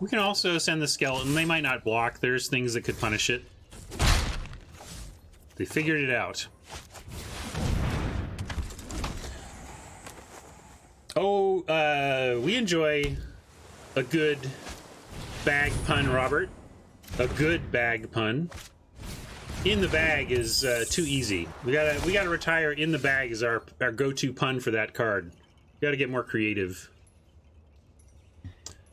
We can also send the skeleton. They might not block. There's things that could punish it. They figured it out. Oh, we enjoy a good bag pun, Robert. A good bag pun. In the bag is too easy. We gotta retire in the bag as our go-to pun for that card. We gotta get more creative.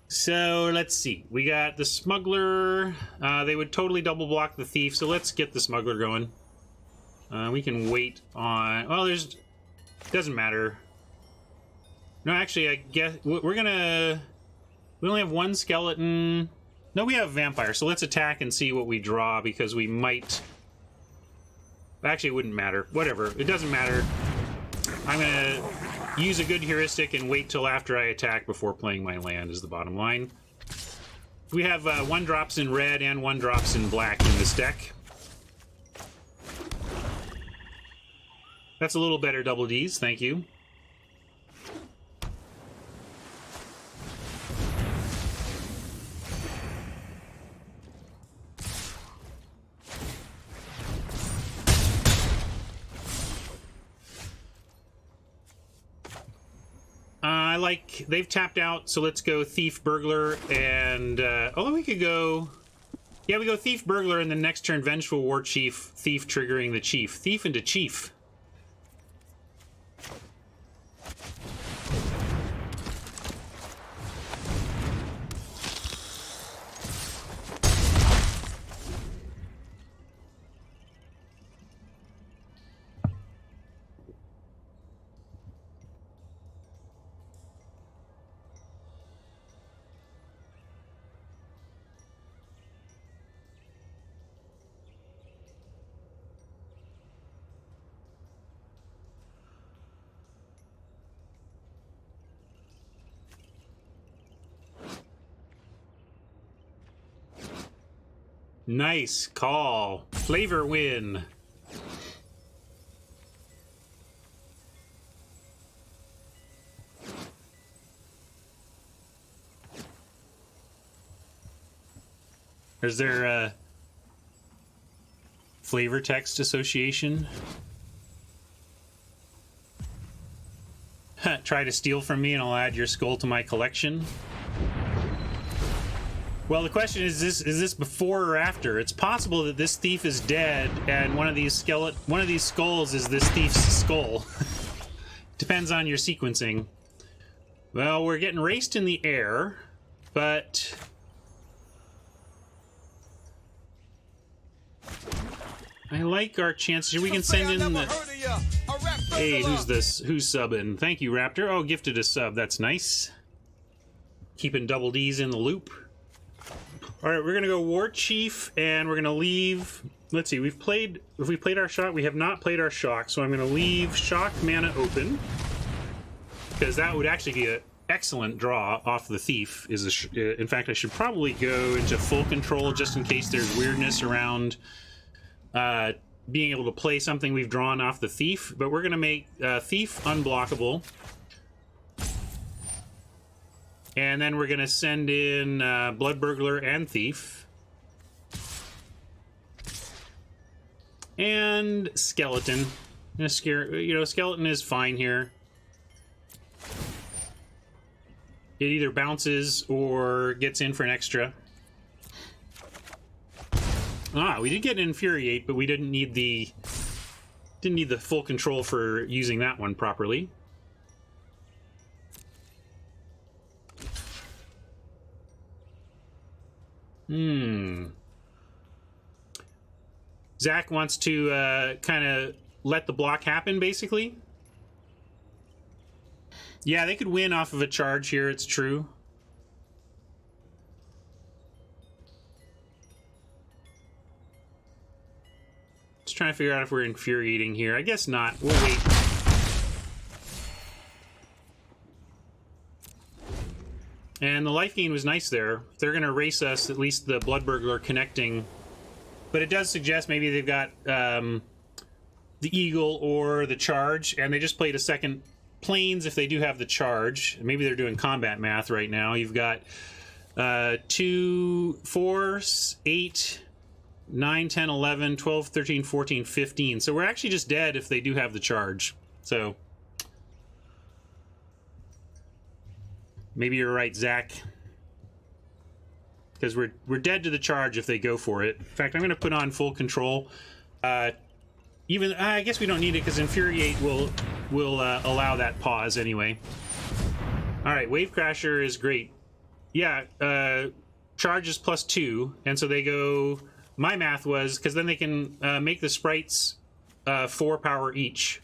So let's see. We got the smuggler. They would totally double block the thief. So let's get the smuggler going. We can wait on. Well, doesn't matter. No, actually, I guess we're gonna. We only have one skeleton. No, we have vampire. So let's attack and see what we draw because we might. Actually, it wouldn't matter. Whatever. It doesn't matter. I'm going to use a good heuristic and wait till after I attack before playing my land is the bottom line. We have 1 drops in red and 1 drops in black in this deck. That's a little better double Ds. Thank you. They've tapped out, so let's go Thief, Burglar, and, although we could go, yeah, we go Thief, Burglar, and then next turn Vengeful War Chief, Thief triggering the Chief. Thief into Chief. Nice call. Flavor win. Is there a flavor text association? Try to steal from me and I'll add your skull to my collection. Well, the question is this before or after? It's possible that this thief is dead, and one of these skulls is this thief's skull. Depends on your sequencing. Well, we're getting raced in the air, but I like our chances. We can send in the... Hey, who's this? Who's subbing? Thank you, Raptor. Oh, gifted a sub. That's nice. Keeping double D's in the loop. All right, we're gonna go War Chief, and we're gonna leave. Let's see. If we played our shock, we have not played our shock. So I'm gonna leave shock mana open because that would actually be an excellent draw off the thief. In fact, I should probably go into full control just in case there's weirdness around being able to play something we've drawn off the thief. But we're gonna make thief unblockable. And then we're going to send in Blood Burglar and Thief. And Skeleton. Skeleton is fine here. It either bounces or gets in for an extra. Ah, we did get Infuriate, but we didn't need the full control for using that one properly. Zach wants to kind of let the block happen, basically. Yeah, they could win off of a charge here, it's true. Just trying to figure out if we're infuriating here. I guess not. We'll wait. And the life gain was nice there. If they're going to race us, at least the Blood Burglar connecting. But it does suggest maybe they've got the Eagle or the Charge, and they just played a second Plains if they do have the Charge. Maybe they're doing combat math right now. You've got 2, 4, 8, 9, 10, 11, 12, 13, 14, 15. So we're actually just dead if they do have the Charge. So... maybe you're right, Zach. Because we're dead to the charge if they go for it. In fact, I'm going to put on full control. I guess we don't need it because Infuriate will allow that pause anyway. All right, Wave Crasher is great. Yeah, charge is +2, and so they go... my math was, because then they can make the sprites 4 power each.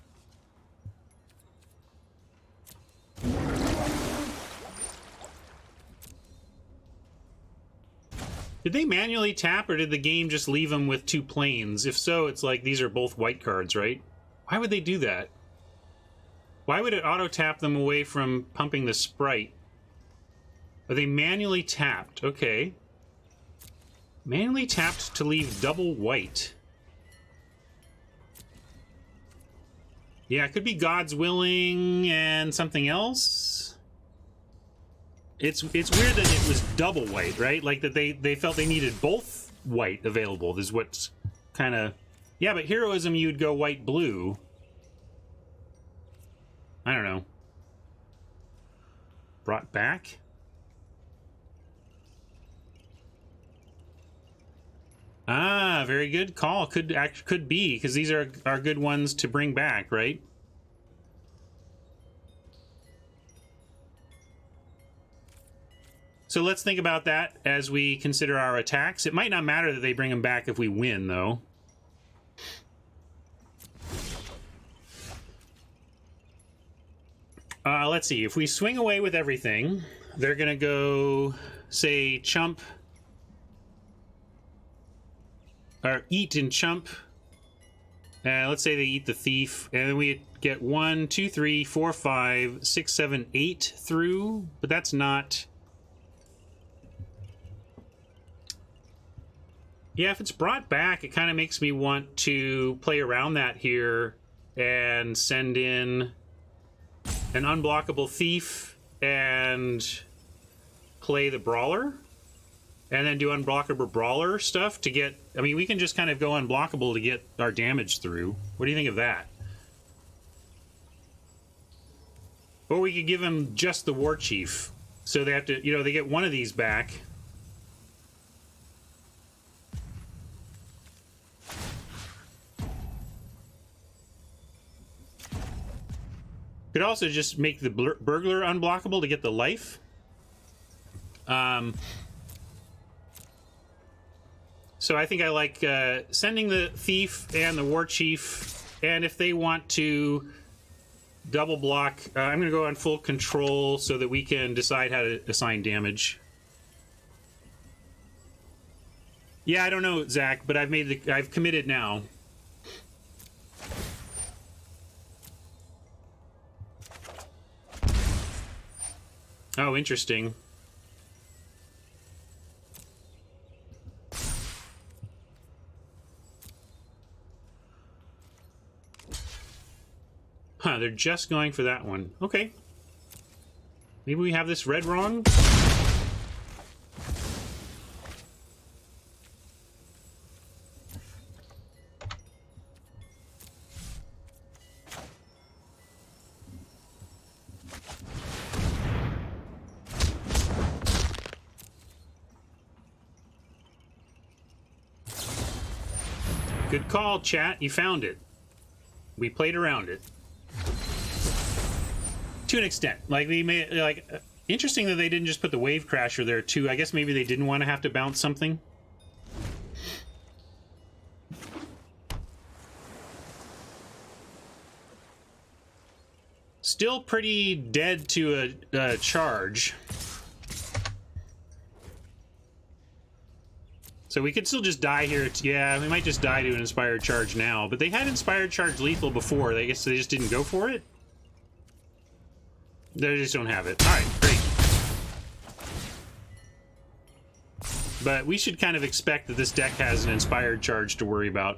Did they manually tap, or did the game just leave them with 2 planes? If so, it's like these are both white cards, right? Why would they do that? Why would it auto-tap them away from pumping the sprite? Are they manually tapped? Okay. Manually tapped to leave double white. Yeah, it could be God's Willing and something else. It's weird that it was double white, right? Like that they felt they needed both white available. This is what's kind of... yeah, but heroism, you'd go white-blue. I don't know. Brought back? Ah, very good call. Could be, because these are good ones to bring back, right? So let's think about that as we consider our attacks. It might not matter that they bring them back if we win, though. Let's see. If we swing away with everything, they're going to go, say, chump. Or eat and chump. Let's say they eat the thief. And then we get 1, 2, 3, 4, 5, 6, 7, 8 through. But that's not... yeah, if it's brought back, it kind of makes me want to play around that here and send in an unblockable thief and play the brawler and then do unblockable brawler stuff to get... I mean, we can just kind of go unblockable to get our damage through. What do you think of that? Or we could give them just the War Chief. So they have to, they get one of these back. Could also just make the burglar unblockable to get the life. So I think I like sending the thief and the war chief, and if they want to double block, I'm going to go on full control so that we can decide how to assign damage. Yeah, I don't know, Zach, but I've committed now. Oh, interesting. Huh, they're just going for that one. Okay. Maybe we have this read wrong? Good call, chat. You found it. We played around it. To an extent. Like, they may, like, interesting that they didn't just put the wave crasher there, too. I guess maybe they didn't want to have to bounce something. Still pretty dead to a charge. So we could still just die here. Yeah, we might just die to an Inspired Charge now. But they had Inspired Charge lethal before. I guess they just didn't go for it? They just don't have it. Alright, great. But we should kind of expect that this deck has an Inspired Charge to worry about.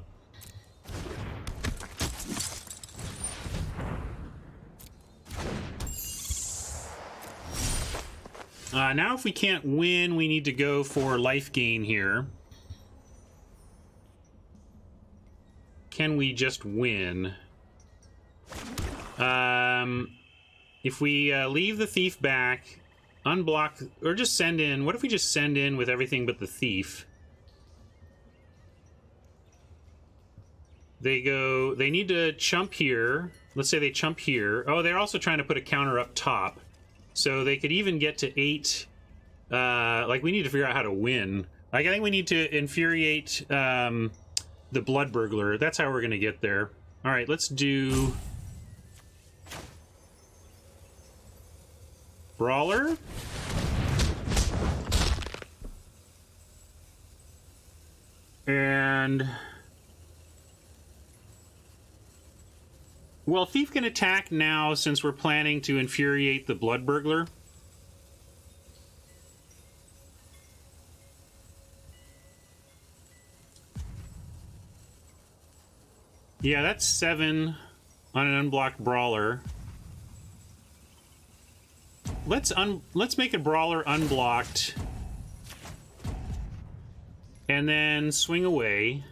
Now if we can't win, we need to go for life gain here. Can we just win? If we leave the thief back, unblock, or just send in... What if we just send in with everything but the thief? They need to chump here. Let's say they chump here. Oh, they're also trying to put a counter up top. So they could even get to 8. Like, we need to figure out how to win. Like, I think we need to infuriate the blood burglar. That's how we're going to get there. All right, let's do brawler. And well, thief can attack now since we're planning to infuriate the blood burglar. Yeah, that's 7 on an unblocked brawler. Let's make a brawler unblocked. And then swing away.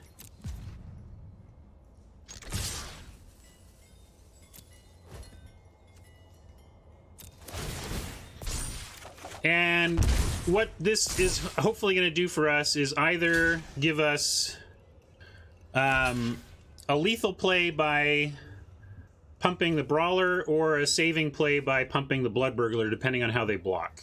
And what this is hopefully going to do for us is either give us a lethal play by pumping the brawler or a saving play by pumping the blood burglar, depending on how they block.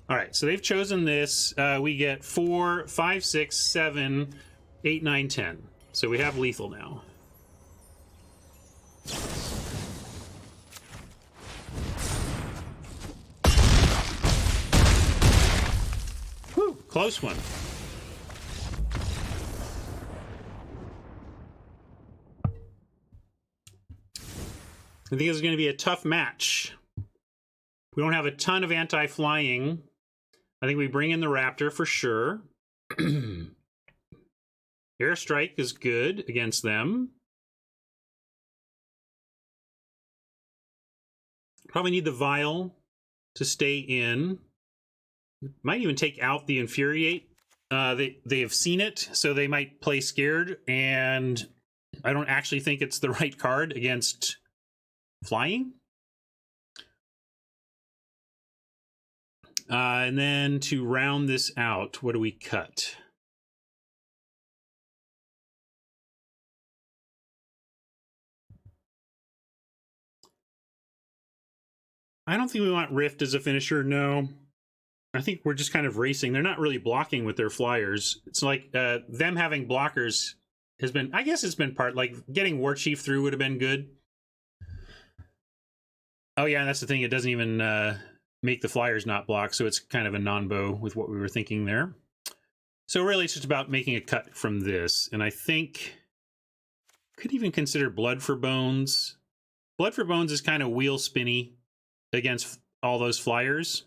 All right, so they've chosen this. We get 4, 5, 6, 7, 8, 9, 10. So we have lethal now. Whew, close one. I think this is going to be a tough match. We don't have a ton of anti-flying. I think we bring in the Raptor for sure. Airstrike is good against them. Probably need the Vial to stay in. Might even take out the Infuriate. They have seen it, so they might play scared, and I don't actually think it's the right card against flying. And then to round this out, what do we cut? I don't think we want Rift as a finisher, no. I think we're just kind of racing. They're not really blocking with their flyers. It's like them having blockers has been, I guess it's been part, like getting War Chief through would have been good. Oh yeah, that's the thing. It doesn't even make the flyers not block, so it's kind of a non-bow with what we were thinking there. So really it's just about making a cut from this. And I think could even consider Blood for Bones. Blood for Bones is kind of wheel spinny against all those flyers.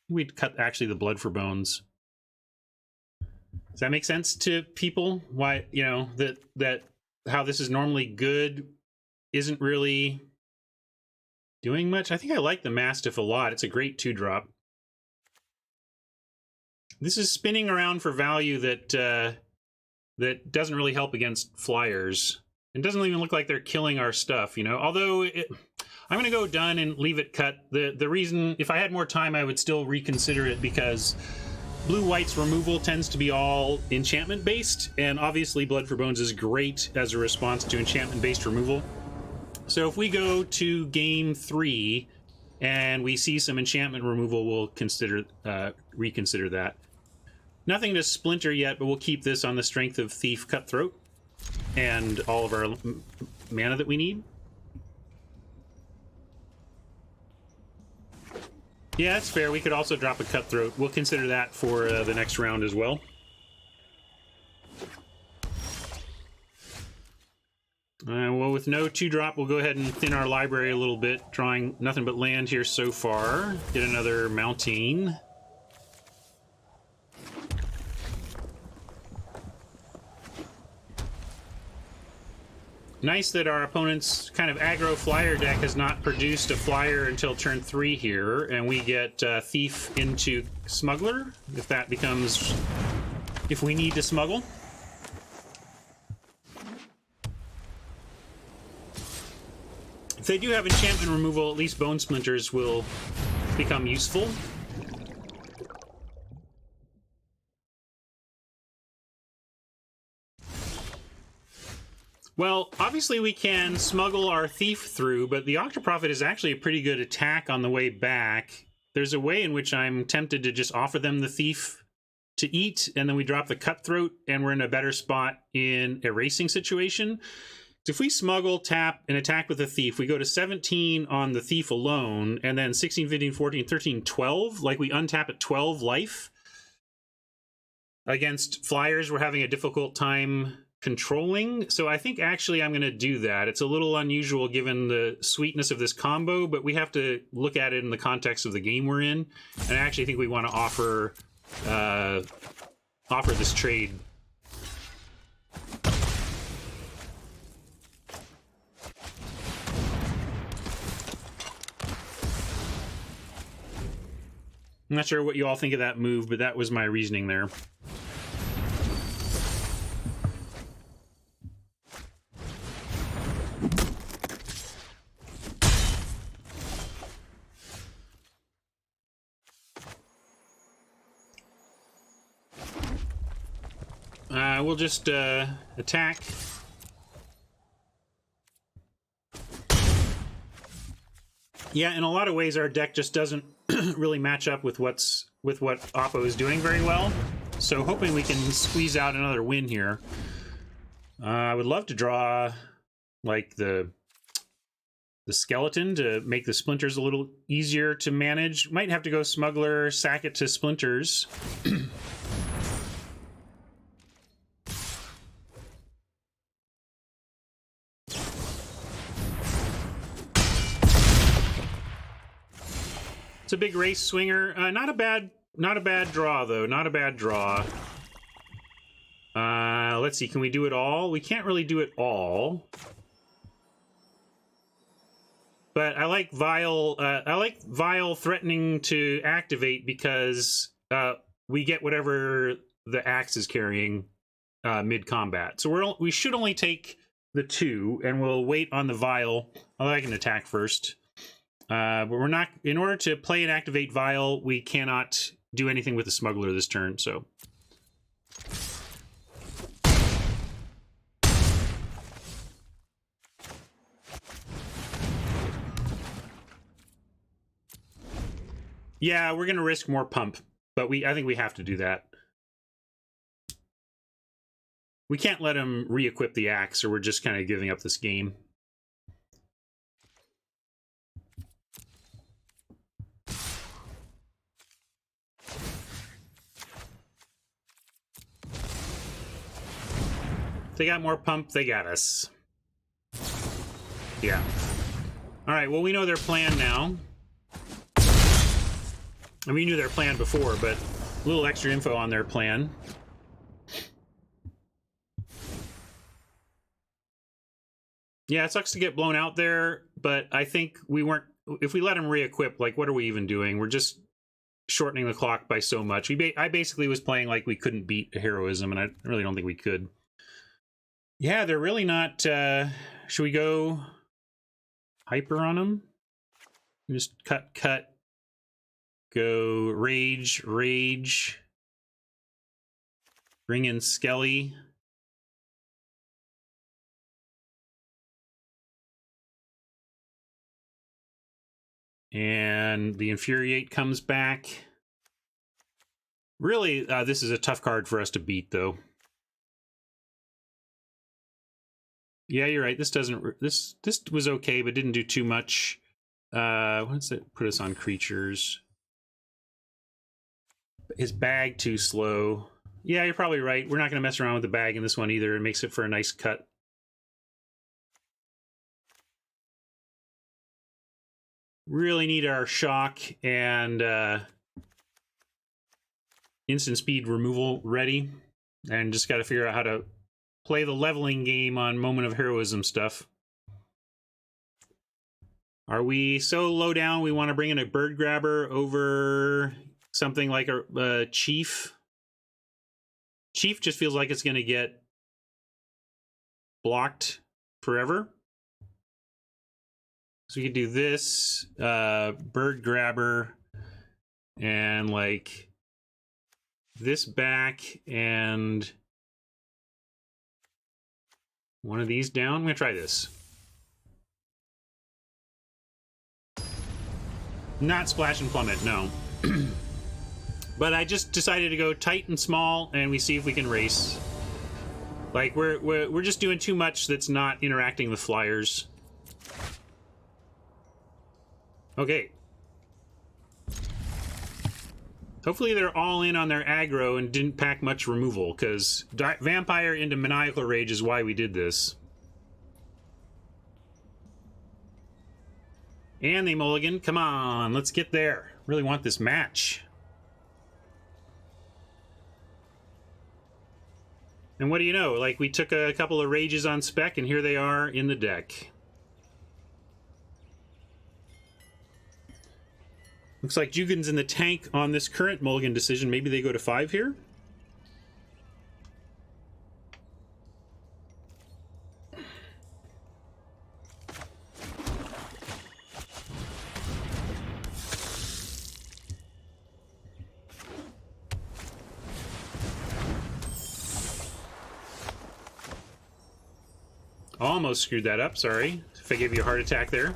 We'd cut actually the Blood for Bones. Does that make sense to people? Why, you know, that how this is normally good isn't really doing much? I think I like the Mastiff a lot. It's a great 2-drop. This is spinning around for value that that doesn't really help against flyers. It doesn't even look like they're killing our stuff, you know? Although I'm going to go done and leave it cut. The reason, if I had more time, I would still reconsider it because blue-white's removal tends to be all enchantment-based, and obviously Blood for Bones is great as a response to enchantment-based removal. So if we go to game 3 and we see some enchantment removal, we'll consider reconsider that. Nothing to splinter yet, but we'll keep this on the strength of Thief Cutthroat and all of our mana that we need. Yeah, that's fair. We could also drop a Cutthroat. We'll consider that for the next round as well. Well, with no 2-drop, we'll go ahead and thin our library a little bit, drawing nothing but land here so far. Get another Mountain. Nice that our opponent's kind of aggro flyer deck has not produced a flyer until turn 3 here, and we get Thief into Smuggler, if that becomes... if we need to smuggle. If they do have enchantment removal, at least Bone Splinters will become useful. Well, obviously we can smuggle our Thief through, but the Octoprophet is actually a pretty good attack on the way back. There's a way in which I'm tempted to just offer them the Thief to eat, and then we drop the Cutthroat, and we're in a better spot in a racing situation. So if we smuggle, tap, and attack with the Thief, we go to 17 on the Thief alone, and then 16, 15, 14, 13, 12, like we untap at 12 life. Against flyers, we're having a difficult time controlling, so I think actually I'm going to do that. It's a little unusual given the sweetness of this combo, but we have to look at it in the context of the game we're in, and I actually think we want to offer this trade. I'm not sure what you all think of that move, but that was my reasoning there. We'll just attack. Yeah, in a lot of ways, our deck just doesn't really match up with what Oppo is doing very well. So hoping we can squeeze out another win here. I would love to draw like the skeleton to make the splinters a little easier to manage. Might have to go Smuggler, sack it to splinters. It's a big race swinger. Not a bad draw though. Not a bad draw. Let's see. Can we do it all? We can't really do it all. But I like Vile. I like Vile threatening to activate because we get whatever the axe is carrying mid combat. So we should only take the 2, and we'll wait on the Vile. Although I can attack first. But we're not, in order to play and activate Vile, we cannot do anything with the Smuggler this turn, so. Yeah, we're gonna risk more pump, but I think we have to do that. We can't let him re-equip the axe, or we're just kind of giving up this game. If they got more pump, they got us. Yeah. All right, well, we know their plan now. And we knew their plan before, but a little extra info on their plan. Yeah, it sucks to get blown out there, but I think we weren't... If we let them re-equip, like, what are we even doing? We're just shortening the clock by so much. I basically was playing like we couldn't beat a heroism, and I really don't think we could. Yeah, they're really not... should we go hyper on them? Just cut. Go rage. Bring in Skelly. And the Infuriate comes back. Really, this is a tough card for us to beat, though. Yeah, you're right. This doesn't... This was okay, but didn't do too much. What's it put us on creatures? His bag too slow. Yeah, you're probably right. We're not going to mess around with the bag in this one either. It makes it for a nice cut. Really need our shock and instant speed removal ready. And just got to figure out how to play the leveling game on Moment of Heroism stuff. Are we so low down we want to bring in a bird grabber over something like a chief? Chief just feels like it's going to get blocked forever. So we could do this, bird grabber, and like this back, and one of these down. I'm going to try this. Not splash and plummet, no. But I just decided to go tight and small, and we see if we can race. Like, we're just doing too much that's not interacting with flyers. Okay. Hopefully they're all in on their aggro and didn't pack much removal, because Vampire into Maniacal Rage is why we did this. And they mulligan. Come on, let's get there. Really want this match. And what do you know? Like, we took a couple of rages on spec, and here they are in the deck. Looks like Jugin's in the tank on this current mulligan decision. Maybe they go to 5 here? Almost screwed that up, sorry. If I gave you a heart attack there.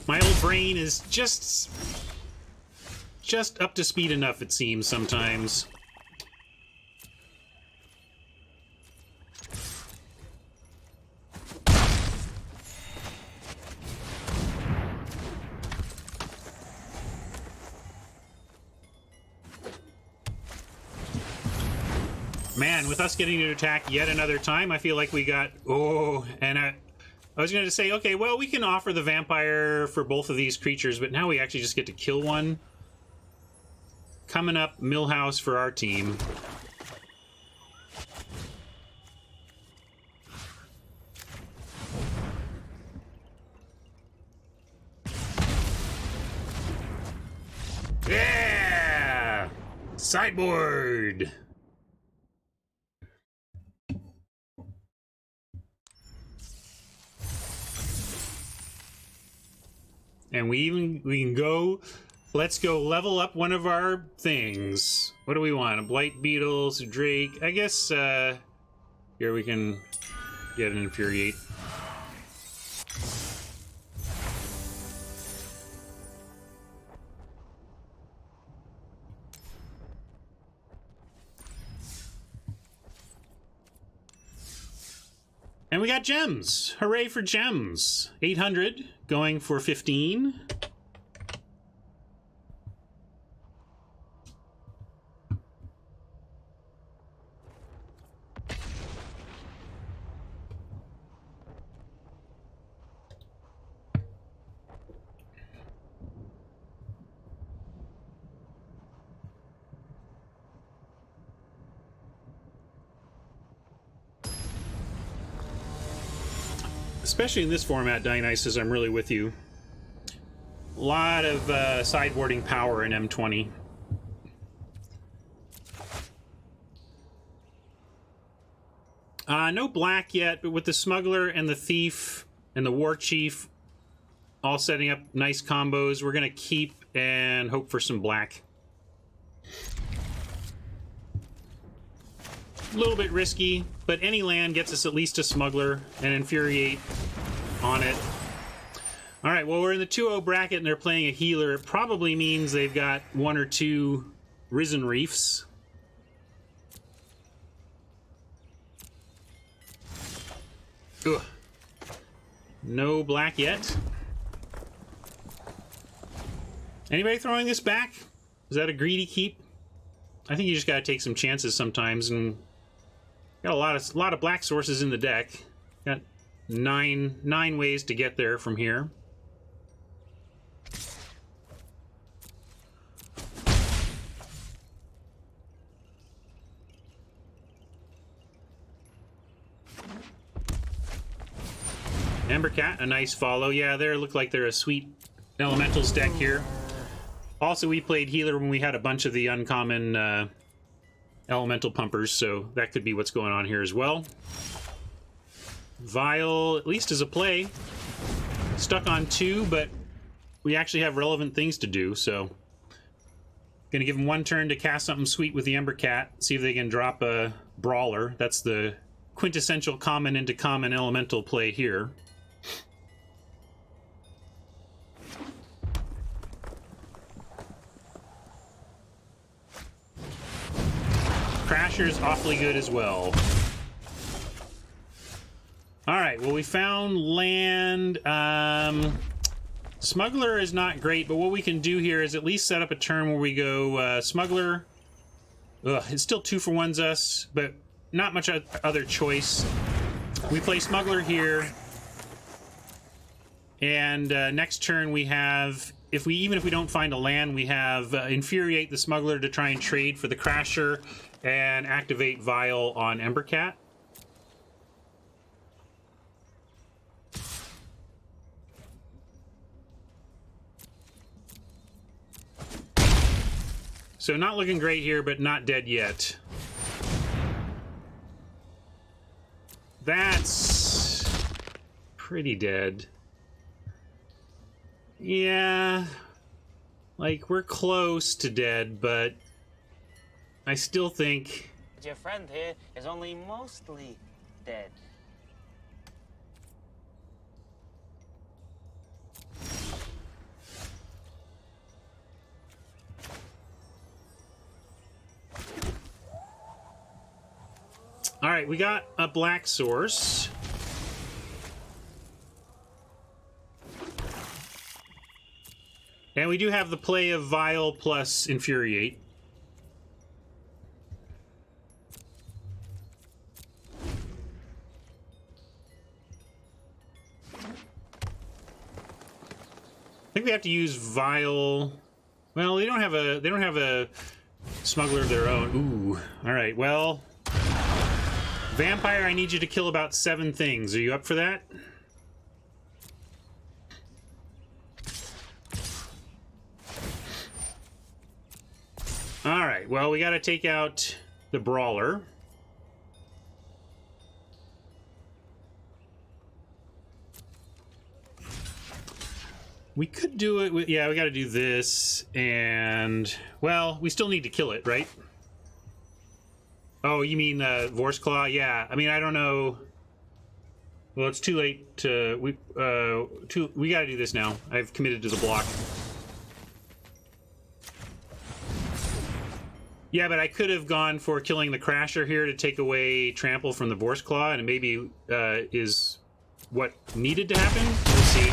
My old brain is just up to speed enough, it seems, sometimes. Man, with us getting to attack yet another time, I feel like we got... Oh, and I was going to say, okay, well, we can offer the vampire for both of these creatures, but now we actually just get to kill one. Coming up, Millhouse for our team. Yeah! Sideboard! And we can go Let's go level up one of our things. What do we want? A Blight Beetle, a Drake. I guess, here we can get an Infuriate. And we got gems! Hooray for gems! 800, going for 15. Especially in this format, Dionysus, I'm really with you. A lot of sideboarding power in M20. No black yet, but with the Smuggler and the Thief and the War Chief all setting up nice combos, we're going to keep and hope for some black. A little bit risky, but any land gets us at least a Smuggler and Infuriate on it. Alright, well, we're in the 2-0 bracket and they're playing a healer. It probably means they've got 1 or 2 Risen Reefs. Ugh. No black yet. Anybody throwing this back? Is that a greedy keep? I think you just gotta take some chances sometimes, and got a lot of black sources in the deck. Got nine ways to get there from here. Embercat, a nice follow. Yeah, they look like they're a sweet elementals deck here. Also, we played healer when we had a bunch of the uncommon elemental pumpers, so that could be what's going on here as well. Vial, at least as a play. Stuck on 2, but we actually have relevant things to do, so... Gonna give them 1 turn to cast something sweet with the Embercat, see if they can drop a Brawler. That's the quintessential common into common elemental play here. Crasher's awfully good as well. Alright, well, we found land. Smuggler is not great, but what we can do here is at least set up a turn where we go Smuggler. Ugh, it still 2-for-1s us, but not much other choice. We play Smuggler here, and next turn we have, even if we don't find a land, we have Infuriate the Smuggler to try and trade for the Crasher, and activate Vial on Embercat. So not looking great here, but not dead yet. That's pretty dead. Yeah, like we're close to dead, but I still think your friend here is only mostly dead. All right, we got a black source. And we do have the play of Vial plus Infuriate. I think we have to use Vial. Well, they don't have a Smuggler of their own. Ooh. All right. Well, Vampire, I need you to kill about 7 things. Are you up for that? All right. Well, we got to take out the Brawler. We could do it with... Yeah, we got to do this, and... Well, we still need to kill it, right? Oh, you mean Vorse Claw? Yeah, I mean, I don't know... Well, it's too late to... We got to do this now. I've committed to the block. Yeah, but I could have gone for killing the Crasher here to take away Trample from the Vorse Claw, and it maybe is what needed to happen. Let's see.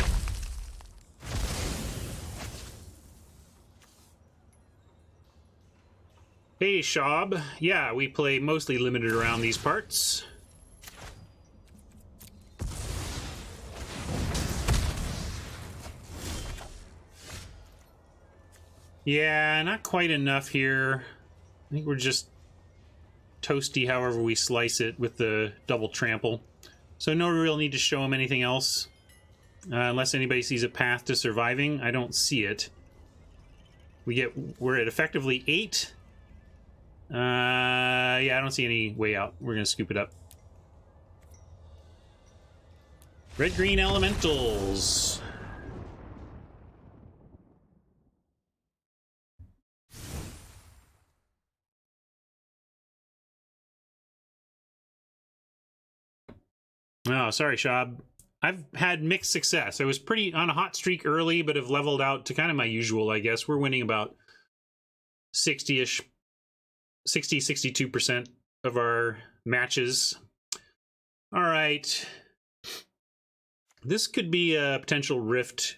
Hey, Shab. Yeah, we play mostly limited around these parts. Yeah, not quite enough here. I think we're just toasty however we slice it with the double trample. So no real need to show him anything else. Unless anybody sees a path to surviving. I don't see it. We're at effectively 8. Yeah, I don't see any way out. We're gonna scoop it up. Red-green elementals. Oh, sorry, Shab. I've had mixed success. I was pretty on a hot streak early, but have leveled out to kind of my usual, I guess. We're winning about 60-ish, 60, 62% of our matches. All right. This could be a potential Rift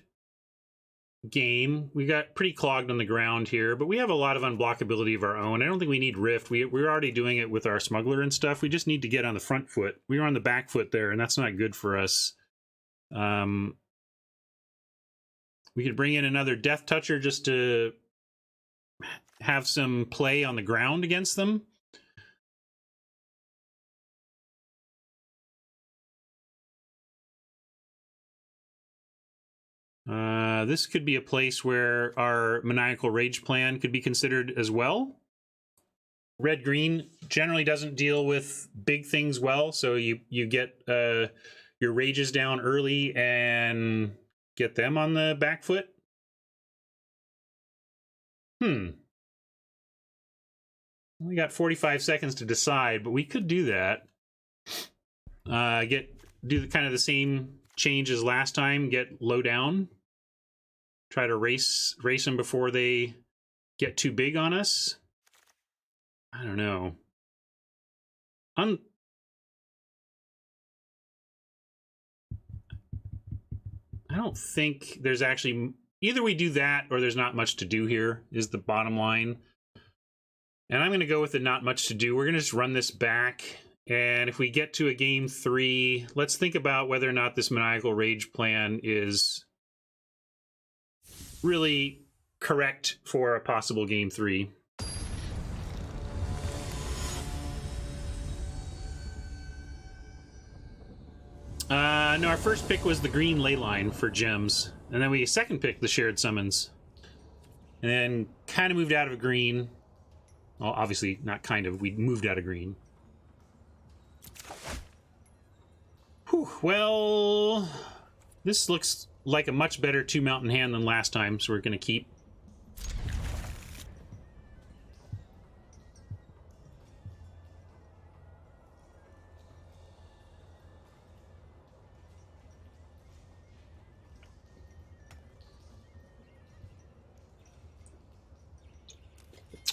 game. We got pretty clogged on the ground here, but we have a lot of unblockability of our own. I don't think we need Rift. We're already doing it with our smuggler and stuff. We just need to get on the front foot. We were on the back foot there, and that's not good for us. We could bring in another Death Toucher just to have some play on the ground against them. This could be a place where our Maniacal Rage plan could be considered as well. Red-green generally doesn't deal with big things well, so you get your rages down early and get them on the back foot. We got 45 seconds to decide, but we could do that. Do kind of the same change as last time. Get low down. Try to race them before they get too big on us. I don't know. I don't think there's actually... Either we do that or there's not much to do here, is the bottom line. And I'm going to go with the not much to do. We're going to just run this back. And if we get to a game 3, let's think about whether or not this Maniacal Rage plan is really correct for a possible game 3. No, our first pick was the green ley line for gems. And then we second picked the shared summons. And then kind of moved out of green. Well, obviously not kind of. We moved out of green. Whew, well, this looks like a much better 2 mountain hand than last time, so we're going to keep.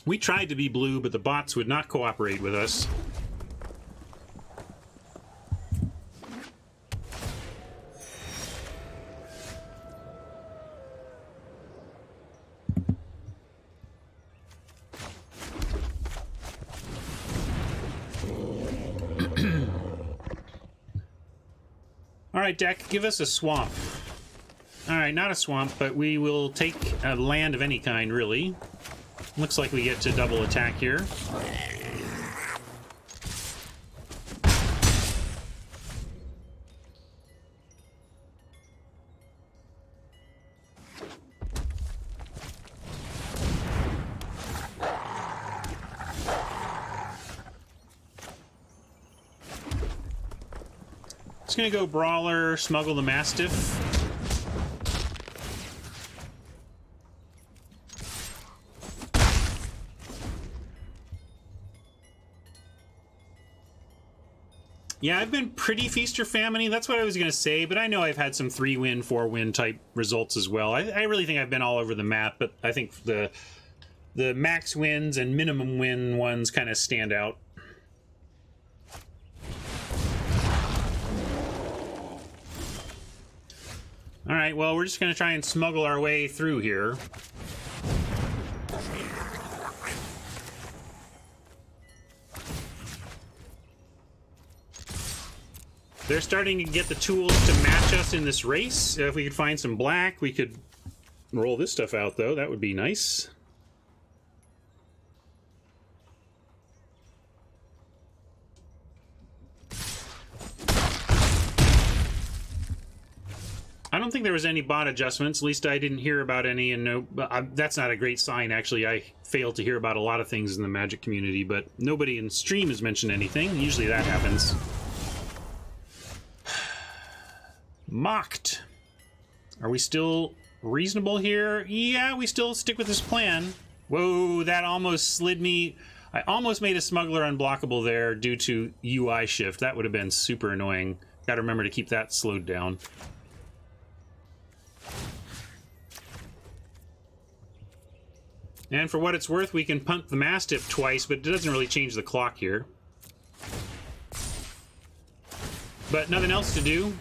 We tried to be blue, but the bots would not cooperate with us. All right, deck, give us a swamp. All right, not a swamp, but we will take a land of any kind, really. Looks like we get to double attack here. It's gonna go Brawler, smuggle the Mastiff. Yeah, I've been pretty feast or famine. That's what I was going to say, but I know I've had some 3-win, 4-win type results as well. I really think I've been all over the map, but I think the max wins and minimum win ones kind of stand out. All right, well, we're just going to try and smuggle our way through here. They're starting to get the tools to match us in this race. If we could find some black, we could roll this stuff out, though. That would be nice. I don't think there was any bot adjustments. At least I didn't hear about any, and no, that's not a great sign, actually. I failed to hear about a lot of things in the Magic community, but nobody in stream has mentioned anything. Usually that happens. Mocked. Are we still reasonable here? Yeah, we still stick with this plan. Whoa, that almost slid me. I almost made a smuggler unblockable there due to UI shift. That would have been super annoying. Got to remember to keep that slowed down. And for what it's worth, we can punt the Mastiff twice, but it doesn't really change the clock here. But nothing else to do.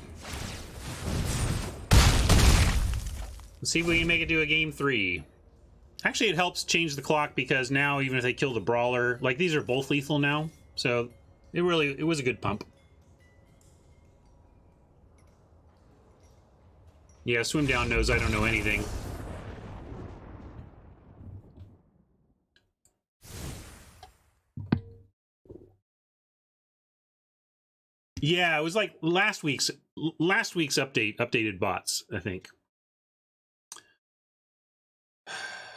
Let's see if we can make it to a game 3. Actually, it helps change the clock because now, even if they kill the Brawler, like, these are both lethal now. So, it was a good pump. Yeah, Swim Down knows I don't know anything. Yeah, it was like last week's updated bots, I think.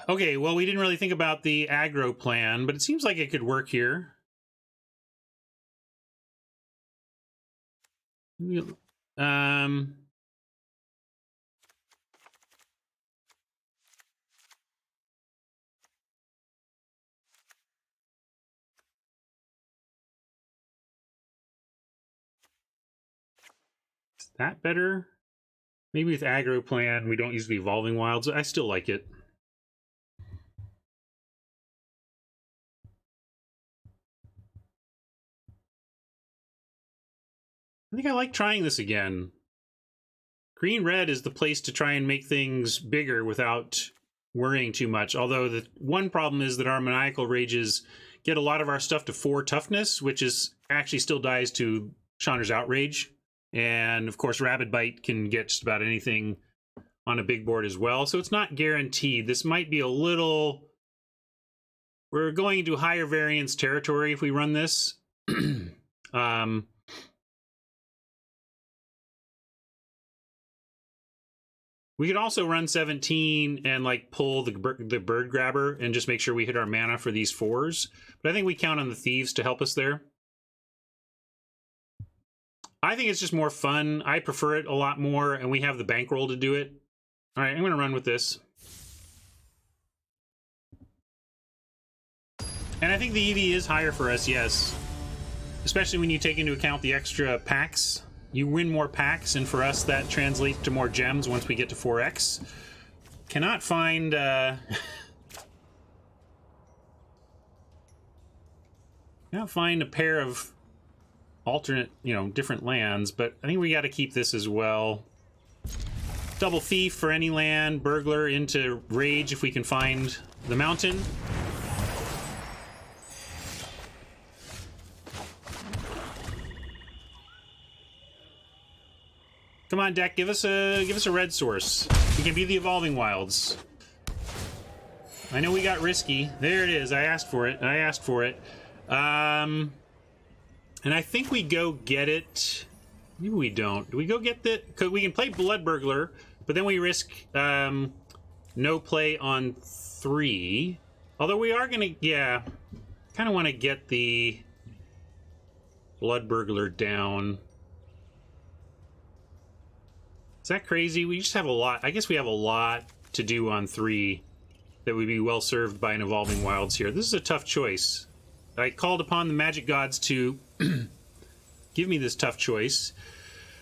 Okay, well, we didn't really think about the aggro plan, but it seems like it could work here. Is that better? Maybe with aggro plan, we don't use the Evolving Wilds. I still like it. I think I like trying this again. Green-red is the place to try and make things bigger without worrying too much. Although the one problem is that our Maniacal Rages get a lot of our stuff to 4 toughness, which is actually still dies to Chandra's Outrage. And, of course, Rabid Bite can get just about anything on a big board as well. So it's not guaranteed. This might be a little... We're going into higher variance territory if we run this. We could also run 17 and like pull the bird grabber and just make sure we hit our mana for these 4s. But I think we count on the thieves to help us there. I think it's just more fun. I prefer it a lot more, and we have the bankroll to do it. All right, I'm going to run with this. And I think the EV is higher for us, yes. Especially when you take into account the extra packs. You win more packs, and for us, that translates to more gems once we get to 4x. Cannot find... Cannot find a pair of alternate, different lands, but I think we got to keep this as well. Double Thief for any land, Burglar into Rage if we can find the mountain. Come on, deck, give us a red source. We can be the Evolving Wilds. I know we got risky. There it is. I asked for it. And I think we go get it. Maybe we don't. Do we go get the... Cause we can play Blood Burglar, but then we risk no play on 3. Although we are gonna... Yeah. Kind of want to get the Blood Burglar down. Is that crazy? We just have a lot. I guess we have a lot to do on 3 that would be well served by an Evolving Wilds here. This is a tough choice. I called upon the Magic Gods to give me this tough choice.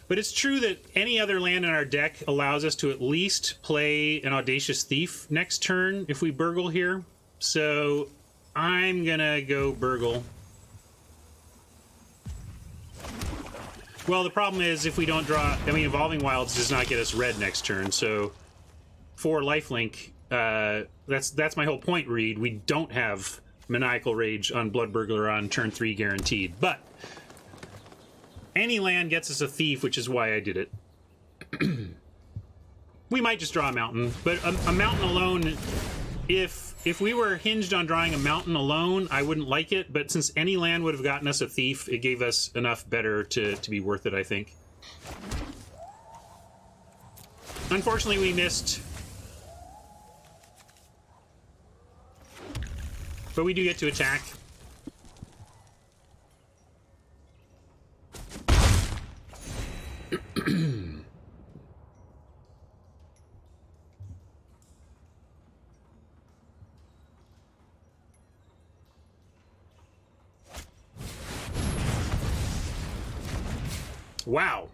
But it's true that any other land in our deck allows us to at least play an Audacious Thief next turn if we burgle here. So I'm gonna go burgle. Well, the problem is if we don't draw... I mean, Evolving Wilds does not get us red next turn, so... For lifelink, that's my whole point, Reed. We don't have Maniacal Rage on Blood Burglar on turn 3 guaranteed. But any land gets us a Thief, which is why I did it. We might just draw a mountain, but a mountain alone... If we were hinged on drawing a mountain alone, I wouldn't like it, but since any land would have gotten us a Thief, it gave us enough better to be worth it, I think. Unfortunately, we missed. But we do get to attack. Wow.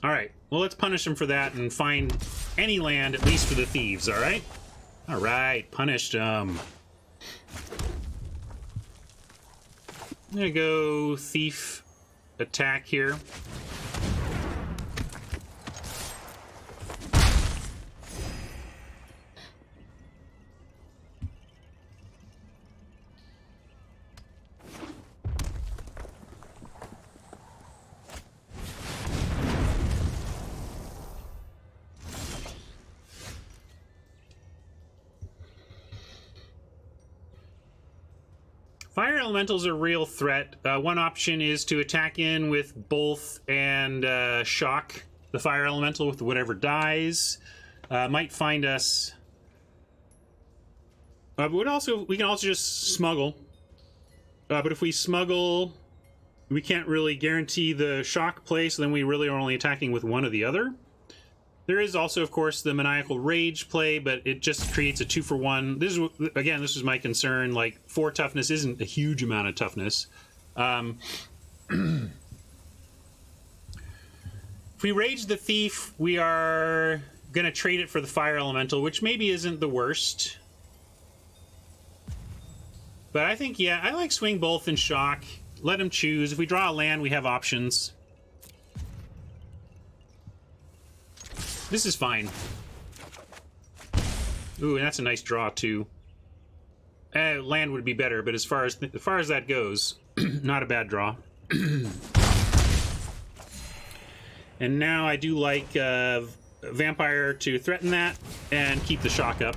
All right. Well, let's punish him for that and find any land, at least for the thieves, all right? All right. Punished him. I'm going to go thief attack here. Fire elementals are a real threat. One option is to attack in with both and shock the fire elemental with whatever dies. Might find us. But we can also just smuggle. But if we smuggle, we can't really guarantee the shock play, so then we really are only attacking with one or the other. There is also, of course, the Maniacal Rage play, but it just creates a 2-for-1. This is my concern. Like, 4 toughness isn't a huge amount of toughness. If we Rage the Thief, we are going to trade it for the Fire Elemental, which maybe isn't the worst. But I think, yeah, I like swing both and shock. Let him choose. If we draw a land, we have options. This is fine. Ooh, and that's a nice draw, too. Land would be better, but as far as that goes, not a bad draw. And now I do like Vampire to threaten that and keep the shock up.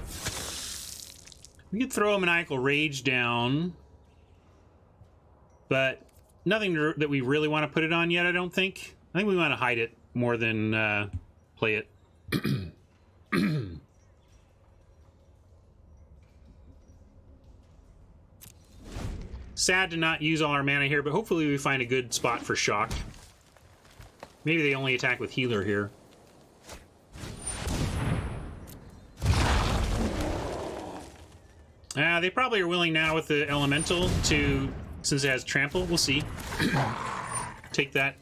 We could throw a Maniacal Rage down, but nothing that we really want to put it on yet, I don't think. I think we want to hide it more than play it. Sad to not use all our mana here, but hopefully we find a good spot for shock. Maybe they only attack with healer here. They probably are willing now with the elemental to, since it has trample. We'll see. Take that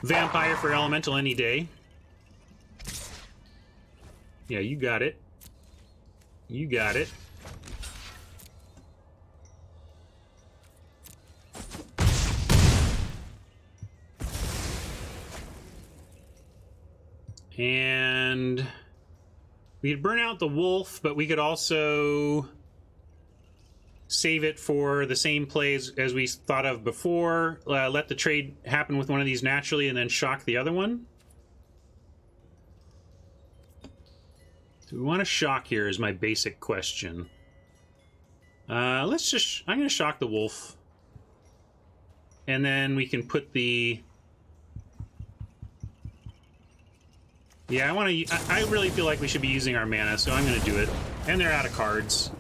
vampire for elemental any day. Yeah, you got it. You got it. And we could burn out the wolf, but we could also save it for the same plays as we thought of before. Let the trade happen with one of these naturally and then shock the other one. Do we want to shock here is my basic question. I'm going to shock the wolf. And then we can put the... Yeah, I really feel like we should be using our mana, so I'm going to do it. And they're out of cards.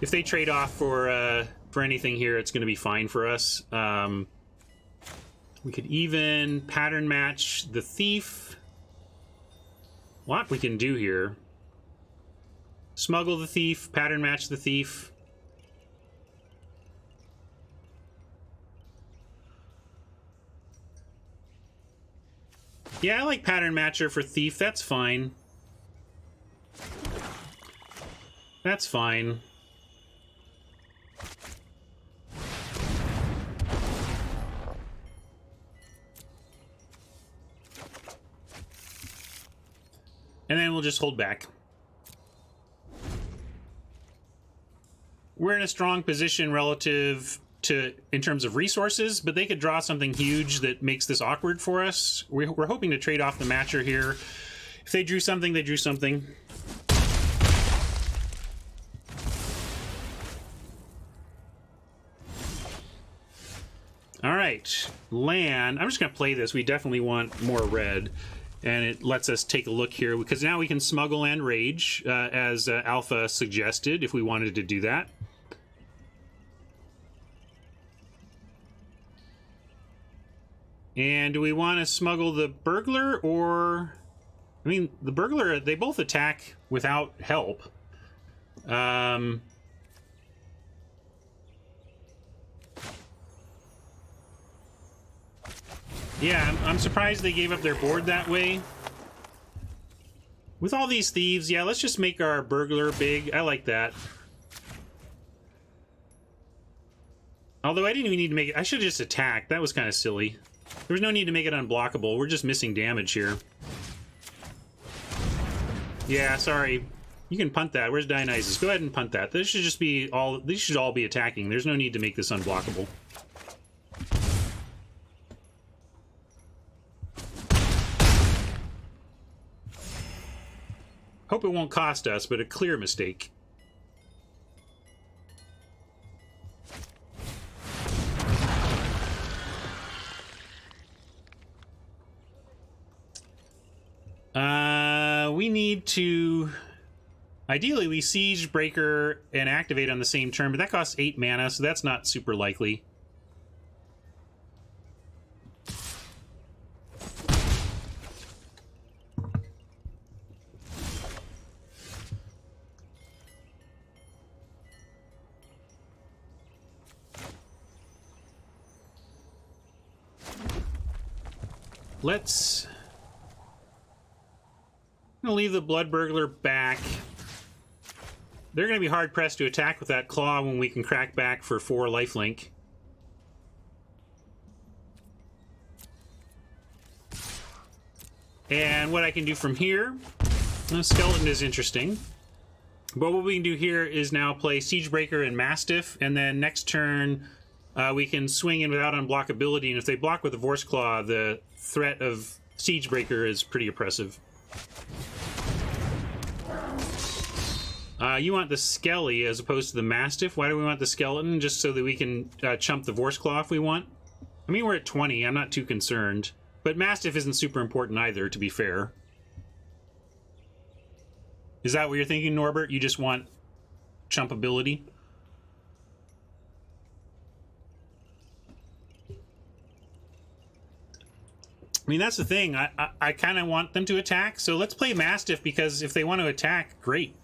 If they trade off for anything here, it's going to be fine for us. We could even pattern match the thief. A lot we can do here. Smuggle the thief, pattern match the thief. Yeah, I like Pattern Matcher for Thief. That's fine. That's fine. And then we'll just hold back. We're in a strong position relative to in terms of resources, but they could draw something huge that makes this awkward for us. We're hoping to trade off the matcher here. If they drew something, they drew something. All right, land. I'm just going to play this. We definitely want more red. And it lets us take a look here, because now we can smuggle and rage, as Alpha suggested, if we wanted to do that. And do we want to smuggle the burglar, or... I mean, the burglar, they both attack without help. Yeah, I'm surprised they gave up their board that way. With all these thieves, yeah, let's just make our burglar big. I like that. Although I didn't even need to make it... I should have just attacked. That was kind of silly. There was no need to make it unblockable. We're just missing damage here. Yeah, sorry. You can punt that. Where's Dionysus? Go ahead and punt that. This should just be all... These should all be attacking. There's no need to make this unblockable. Hope it won't cost us, but a clear mistake. We need to... Ideally, we Siege Breaker and activate on the same turn, but that costs 8 mana, so that's not super likely. Let's... I'm gonna leave the Blood Burglar back. They're gonna be hard pressed to attack with that claw when we can crack back for 4 lifelink. And what I can do from here, the skeleton is interesting. But what we can do here is now play Siegebreaker and Mastiff, and then next turn we can swing in without unblockability, and if they block with the Vorse Claw, the threat of Siegebreaker is pretty oppressive. You want the Skelly as opposed to the Mastiff. Why do we want the Skeleton? Just so that we can chump the Vorse Claw if we want? I mean, we're at 20. I'm not too concerned. But Mastiff isn't super important either, to be fair. Is that what you're thinking, Norbert? You just want chumpability? I mean, that's the thing. I kind of want them to attack, so let's play Mastiff, because if they want to attack, great.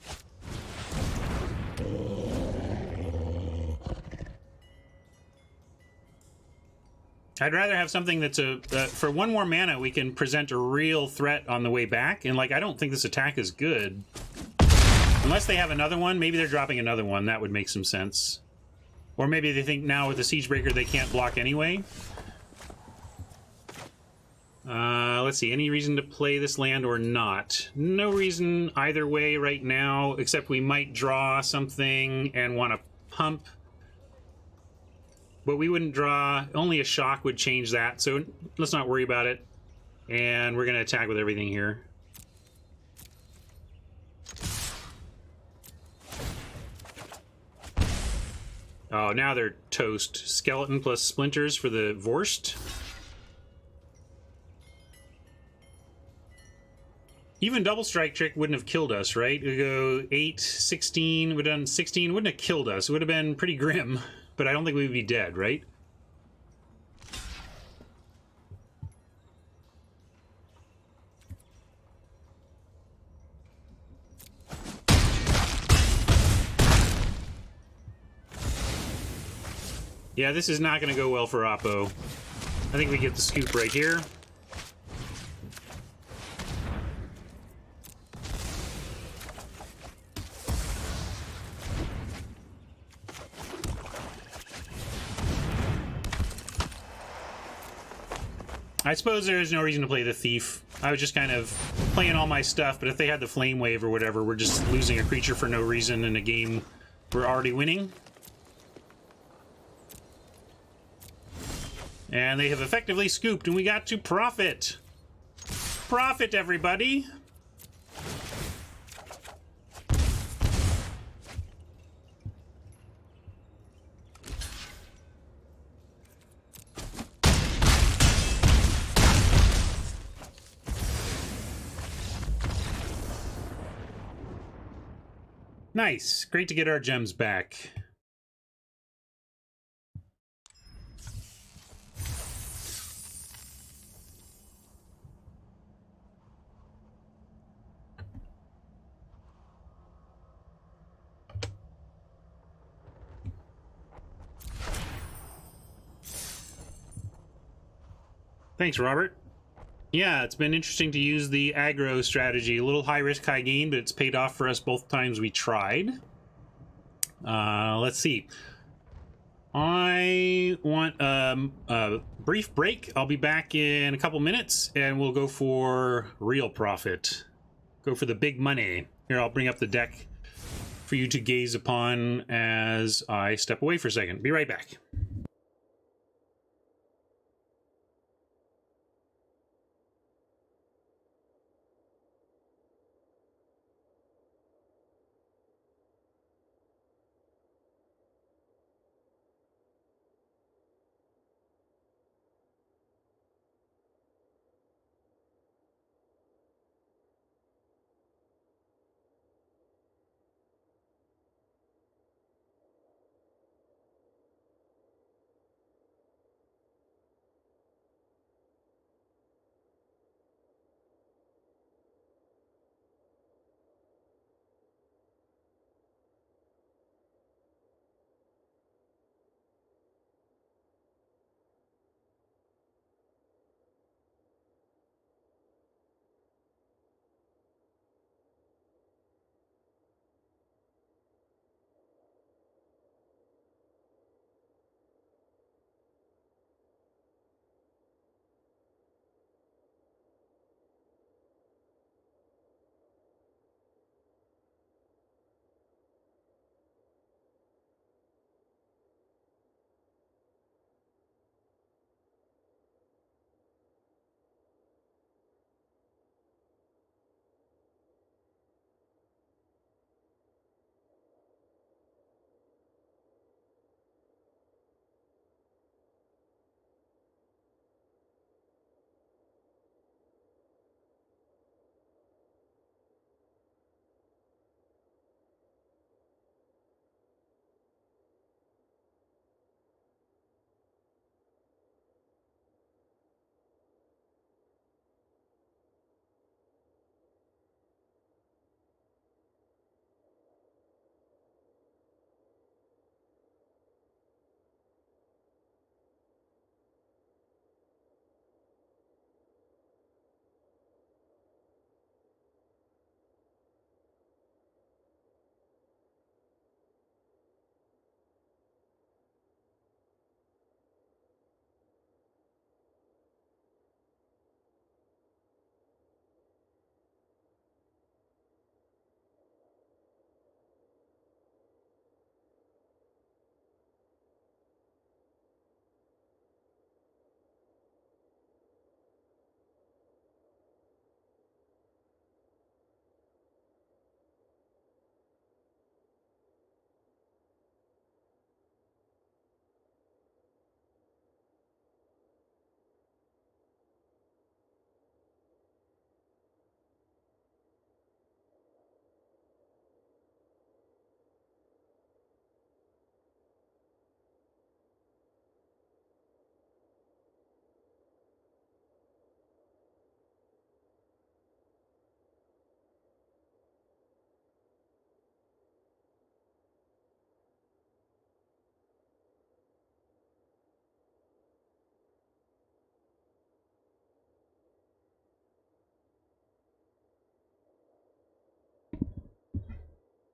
I'd rather have something that's a... for 1 more mana, we can present a real threat on the way back, and, like, I don't think this attack is good. Unless they have another one, maybe they're dropping another one. That would make some sense. Or maybe they think now with the Siegebreaker they can't block anyway. Let's see, any reason to play this land or not? No reason either way right now, except we might draw something and want to pump. But we wouldn't draw, only a shock would change that, so let's not worry about it. And we're going to attack with everything here. Oh, now they're toast. Skeleton plus Splinters for the Vorst. Even Double Strike Trick wouldn't have killed us, right? We go 8, 16, we'd done 16, wouldn't have killed us. It would have been pretty grim, but I don't think we'd be dead, right? Yeah, this is not going to go well for Oppo. I think we get the scoop right here. I suppose there is no reason to play the thief. I was just kind of playing all my stuff, but if they had the flame wave or whatever, we're just losing a creature for no reason in a game we're already winning. And they have effectively scooped, and we got to profit. Profit, everybody. Nice. Great to get our gems back. Thanks, Robert. Yeah, it's been interesting to use the aggro strategy. A little high risk, high gain, but it's paid off for us both times we tried. Let's see. I want a brief break. I'll be back in a couple minutes, and we'll go for real profit. Go for the big money. Here, I'll bring up the deck for you to gaze upon as I step away for a second. Be right back.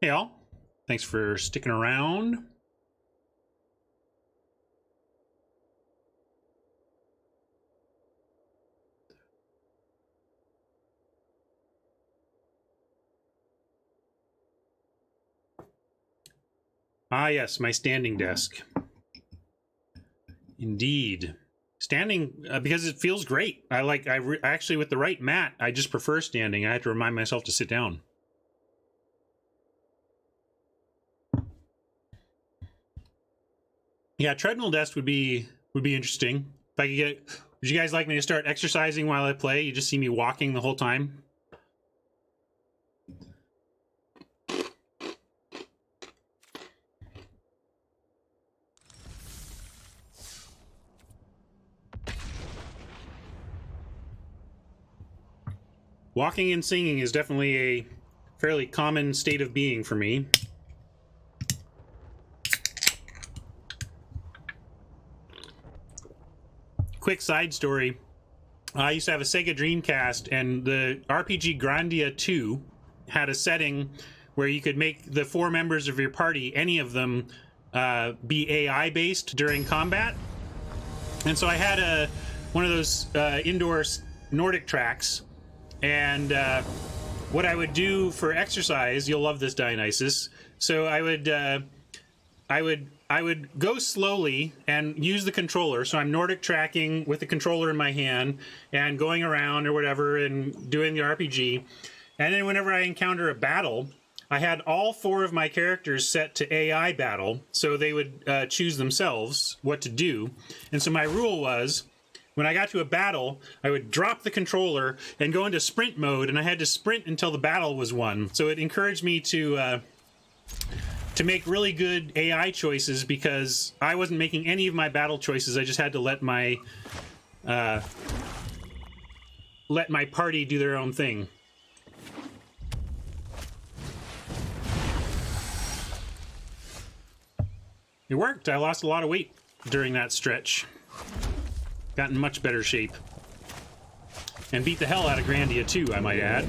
Hey, all. Thanks for sticking around. Ah, yes, my standing desk. Indeed. Standing, because it feels great. Actually, with the right mat, I just prefer standing. I have to remind myself to sit down. Yeah, treadmill desk would be interesting. If I could get, would you guys like me to start exercising while I play? You just see me walking the whole time. Walking and singing is definitely a fairly common state of being for me. Quick side story. I used to have a Sega Dreamcast, and the RPG Grandia 2 had a setting where you could make the 4 members of your party, any of them, be AI based during combat. And so I had one of those indoor Nordic tracks, and what I would do for exercise, you'll love this, Dionysus. So I would go slowly and use the controller. So I'm Nordic tracking with the controller in my hand and going around or whatever and doing the RPG. And then whenever I encounter a battle, I had all 4 of my characters set to AI battle, so they would choose themselves what to do. And so my rule was, when I got to a battle, I would drop the controller and go into sprint mode, and I had to sprint until the battle was won. So it encouraged me to make really good AI choices, because I wasn't making any of my battle choices. I just had to let my party do their own thing. It worked. I lost a lot of weight during that stretch. Got in much better shape. And beat the hell out of Grandia too, I might add.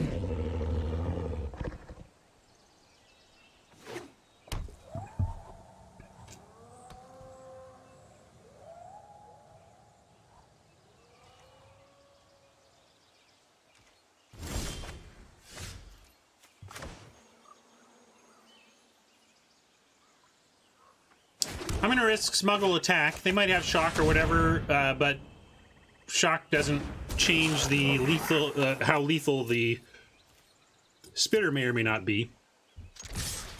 I'm gonna risk smuggle attack. They might have shock or whatever, but shock doesn't change the lethal, how lethal the spitter may or may not be.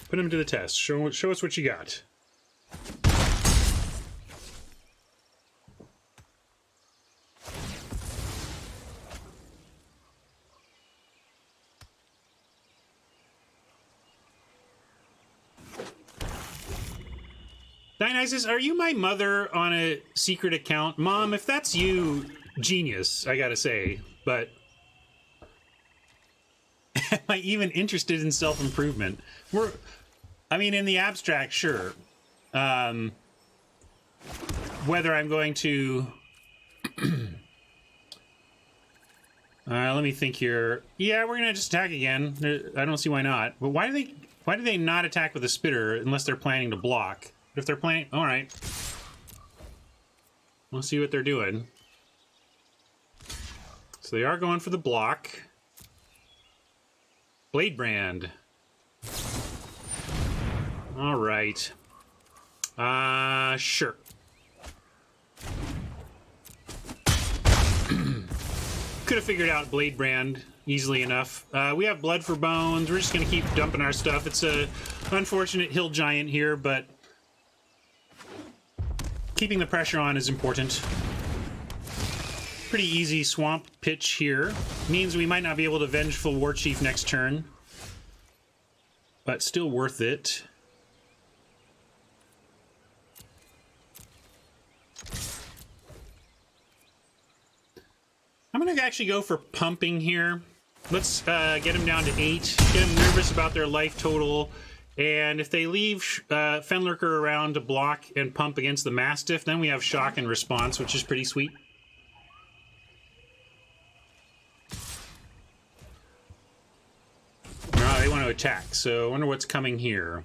Put him to the test. Show us what you got. Dionysus, are you my mother on a secret account? Mom, if that's you, genius, I gotta say. But am I even interested in self-improvement? I mean, in the abstract, sure. Whether I'm going to... let me think here. Yeah, we're gonna just attack again. I don't see why not. But why do they not attack with a spitter unless they're planning to block? If they're playing, all right. We'll see what they're doing. So they are going for the block. Blade Brand. All right. Sure. Could have figured out Blade Brand easily enough. We have Blood for Bones. We're just gonna keep dumping our stuff. It's a unfortunate hill giant here, but keeping the pressure on is important. Pretty easy swamp pitch here. Means we might not be able to Vengeful War Chief next turn, but still worth it. I'm gonna actually go for pumping here. Let's get him down to 8. Get him nervous about their life total. And if they leave Fenlurker around to block and pump against the Mastiff, then we have shock and response, which is pretty sweet. No, they want to attack, so I wonder what's coming here.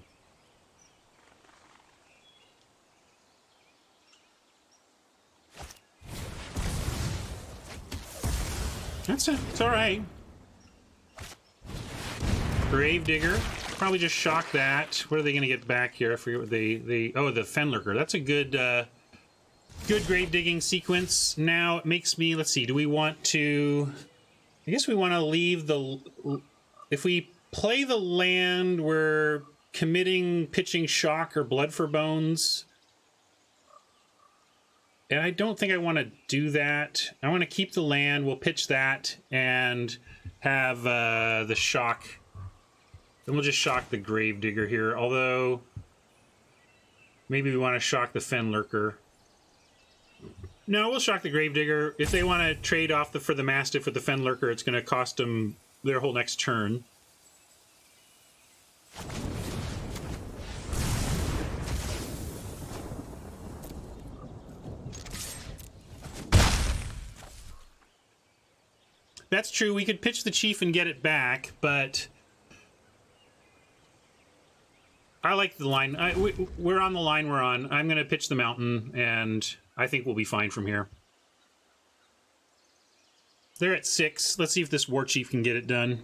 It's all right. Grave Digger. probably just shock that. What are they going to get back here? I forget what they... Oh, the Fenlurker. That's a good good grave digging sequence. Now it makes me... Let's see. Do we want to... I guess we want to leave the... If we play the land, we're committing pitching shock or blood for bones. And I don't think I want to do that. I want to keep the land. We'll pitch that and have the shock. Then we'll just shock the Gravedigger here. Although, maybe we want to shock the Fenlurker. No, we'll shock the Gravedigger. If they want to trade off for the Mastiff with the Fenlurker, it's going to cost them their whole next turn. That's true. We could pitch the Chief and get it back, but I like the line. We're on the line we're on. I'm going to pitch the Mountain, and I think we'll be fine from here. They're at 6. Let's see if this War Chief can get it done.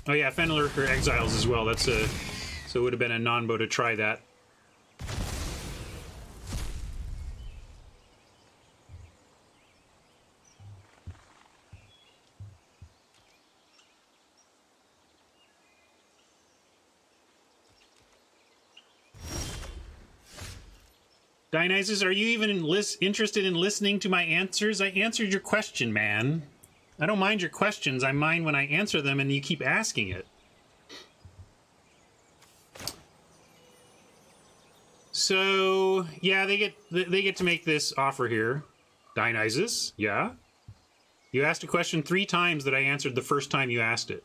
Oh yeah, Fenlurker exiles as well. That's a... So it would have been a non-bow to try that. Dionysus, are you even interested in listening to my answers? I answered your question, man. I don't mind your questions. I mind when I answer them and you keep asking it. So, yeah, they get to make this offer here. Dionysus, yeah? You asked a question 3 times that I answered the first time you asked it.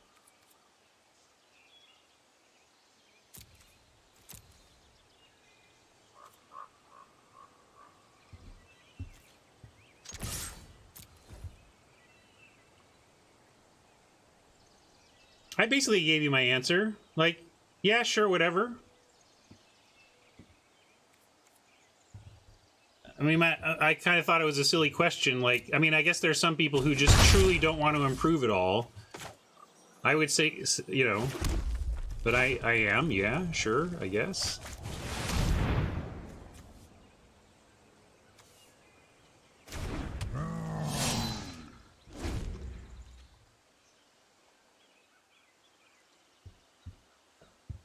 I basically gave you my answer. Like, yeah, sure, whatever. I mean, I kind of thought it was a silly question. Like, I mean, I guess there's some people who just truly don't want to improve at all. I would say, you know, but I am, yeah, sure, I guess.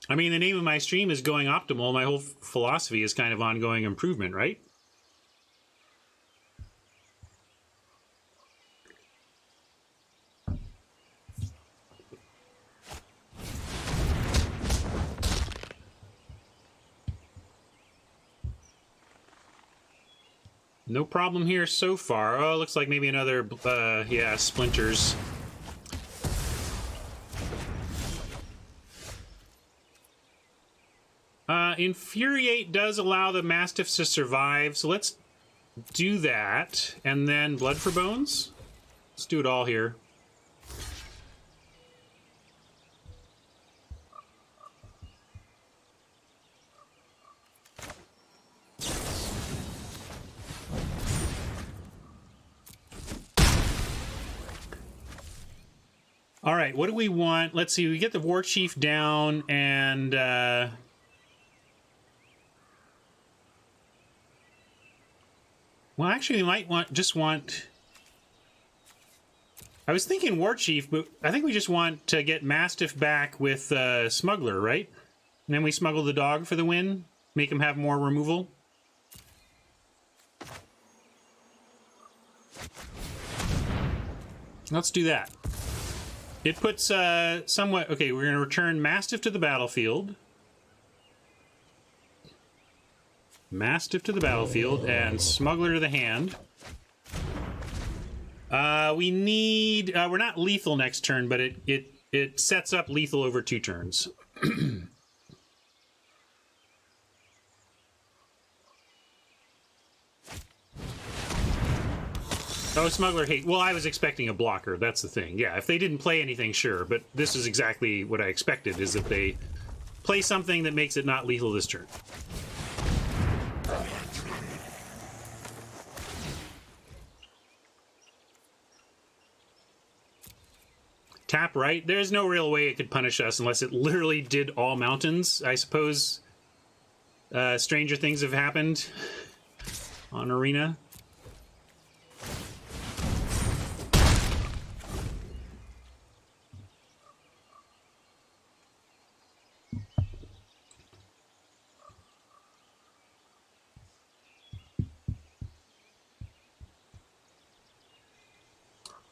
I mean, the name of my stream is Going Optimal. My whole philosophy is kind of ongoing improvement, right? No problem here so far. Oh, looks like maybe another, yeah, splinters. Infuriate does allow the Mastiffs to survive, so let's do that. And then Blood for Bones? Let's do it all here. All right, what do we want? Let's see, we get the War Chief down, and well, actually, we might just want... I was thinking War Chief, but I think we just want to get Mastiff back with Smuggler, right? And then we smuggle the dog for the win? Make him have more removal? Let's do that. It puts somewhat... Okay, we're going to return Mastiff to the battlefield. Mastiff to the battlefield, and Smuggler to the hand. We need... we're not lethal next turn, but it sets up lethal over 2 turns. Oh, Smuggler hate. Well, I was expecting a blocker. That's the thing. Yeah, if they didn't play anything, sure. But this is exactly what I expected, is that they play something that makes it not lethal this turn. Tap right. There's no real way it could punish us unless it literally did all mountains. I suppose stranger things have happened on Arena.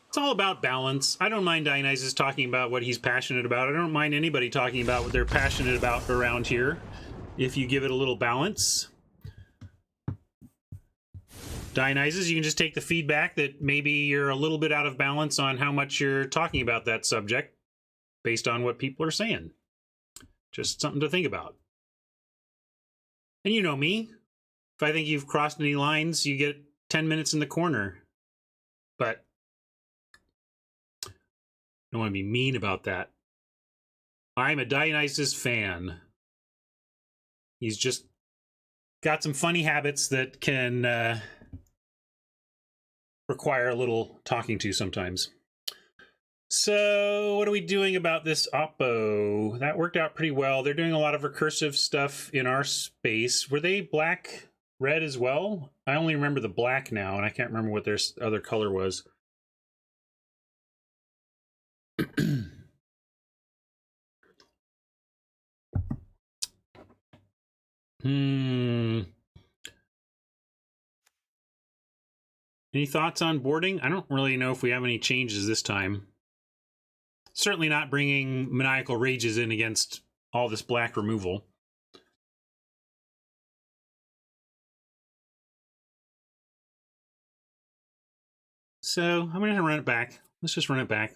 It's all about balance. I don't mind Dionysus talking about what he's passionate about. I don't mind anybody talking about what they're passionate about around here, if you give it a little balance. Dionysus, you can just take the feedback that maybe you're a little bit out of balance on how much you're talking about that subject based on what people are saying. Just something to think about. And you know me. If I think you've crossed any lines, you get 10 minutes in the corner. But I don't want to be mean about that. I'm a Dionysus fan. He's just got some funny habits that can require a little talking to sometimes. So what are we doing about this Oppo? That worked out pretty well. They're doing a lot of recursive stuff in our space. Were they black, red as well? I only remember the black now, and I can't remember what their other color was. Any thoughts on boarding? I don't really know if we have any changes this time. Certainly not bringing Maniacal Rages in against all this black removal. So I'm going to run it back. Let's just run it back.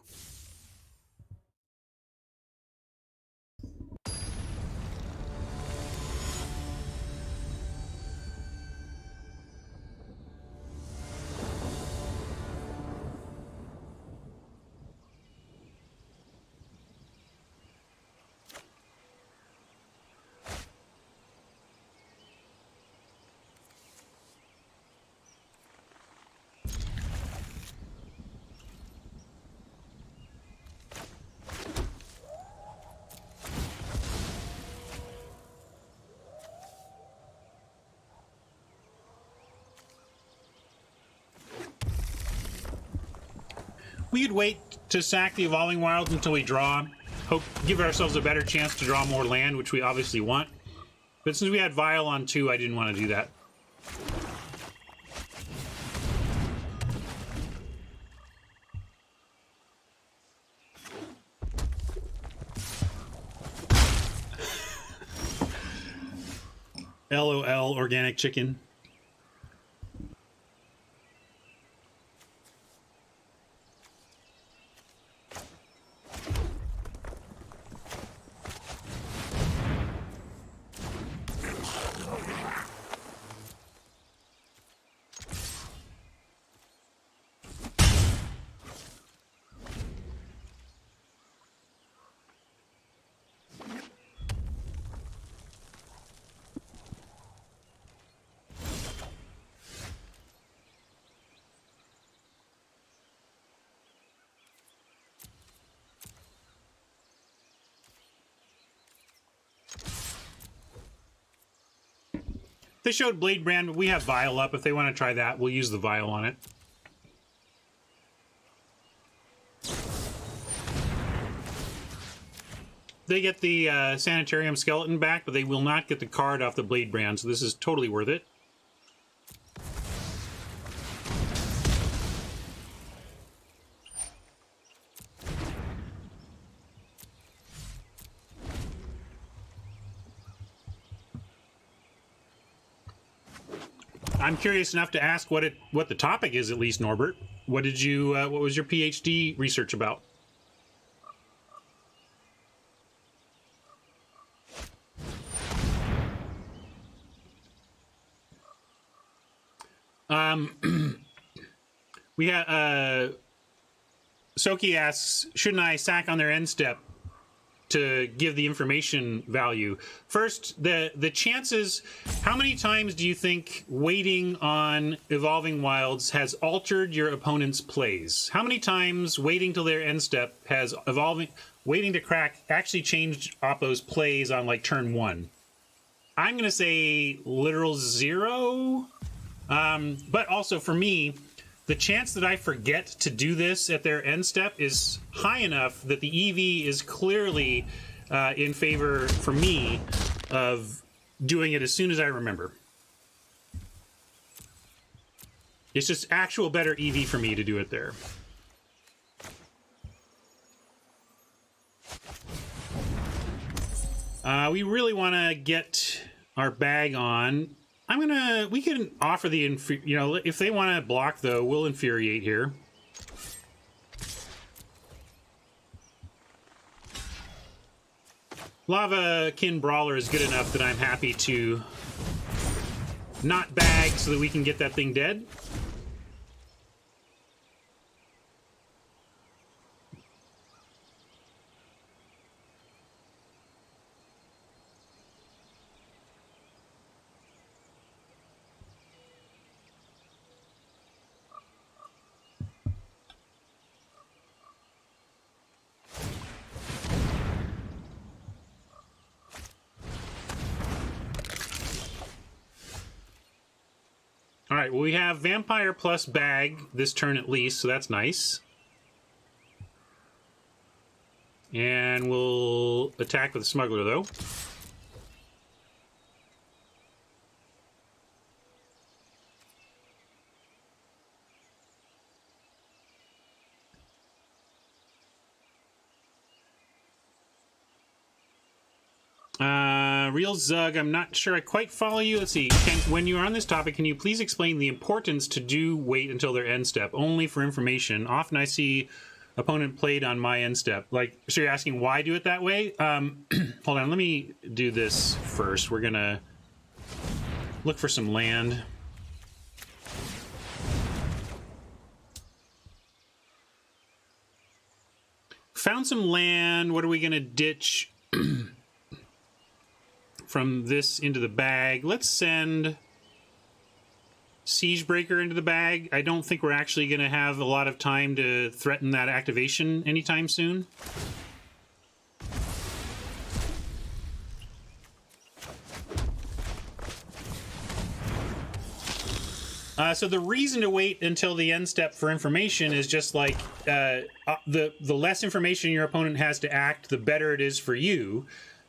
We could wait to sack the Evolving Wilds until we draw. Give ourselves a better chance to draw more land, which we obviously want. But since we had Vial on 2, I didn't want to do that. LOL, organic chicken. They showed Blade Brand, but we have Vial up. If they want to try that, we'll use the Vial on it. They get the Sanitarium Skeleton back, but they will not get the card off the Blade Brand, so this is totally worth it. I'm curious enough to ask what the topic is, at least, Norbert. What did you what was your PhD research about? We had Soki asks, shouldn't I sack on their end step to give the information value. First, the chances, how many times do you think waiting on Evolving Wilds has altered your opponent's plays? How many times waiting till their end step has waiting to crack actually changed Oppo's plays on like turn 1? I'm going to say literal 0. But also for me, the chance that I forget to do this at their end step is high enough that the EV is clearly in favor, for me, of doing it as soon as I remember. It's just actual better EV for me to do it there. We really want to get our bag on. We can offer the, if they want to block, though, we'll infuriate here. Lava Kin Brawler is good enough that I'm happy to not bag so that we can get that thing dead. All right, well, we have Vampire plus Bag this turn at least, so that's nice. And we'll attack with the Smuggler, though. Real Zug, I'm not sure I quite follow you. Let's see. When you are on this topic, can you please explain the importance to do wait until their end step? Only for information. Often I see opponent played on my end step. Like, so you're asking why do it that way? Hold on, let me do this first. We're gonna look for some land. Found some land. What are we gonna ditch? From this into the bag. Let's send Siegebreaker into the bag. I don't think we're actually going to have a lot of time to threaten that activation anytime soon. So the reason to wait until the end step for information is just like the less information your opponent has to act, the better it is for you.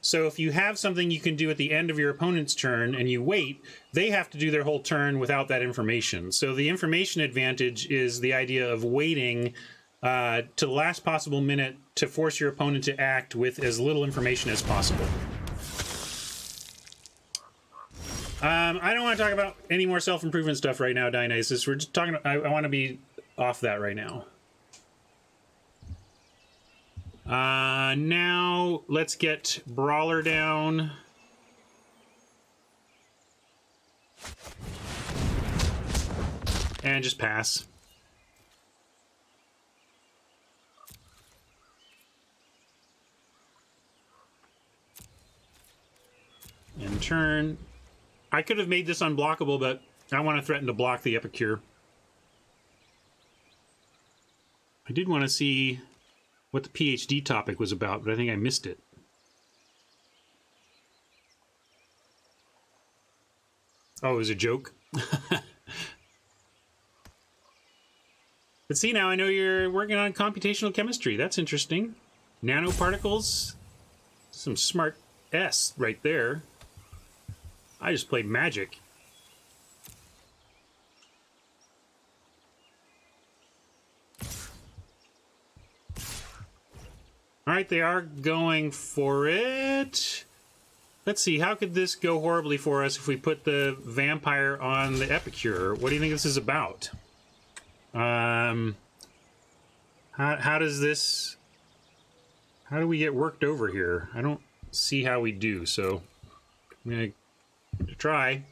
So if you have something you can do at the end of your opponent's turn and you wait, they have to do their whole turn without that information. So the information advantage is the idea of waiting to the last possible minute to force your opponent to act with as little information as possible. I don't want to talk about any more self-improvement stuff right now, Dionysus. We're just talking. I want to be off that right now. Now let's get Brawler down. And just pass. In turn. I could have made this unblockable, but I want to threaten to block the Epicure. I did want to see what the PhD topic was about, but I think I missed it. Oh, it was a joke? But see, now I know you're working on computational chemistry. That's interesting. Nanoparticles. Some smart S right there. I just played Magic. All right, they are going for it. Let's see, how could this go horribly for us if we put the Vampire on the Epicure? What do you think this is about? How does this... How do we get worked over here? I don't see how we do, so I'm going to try.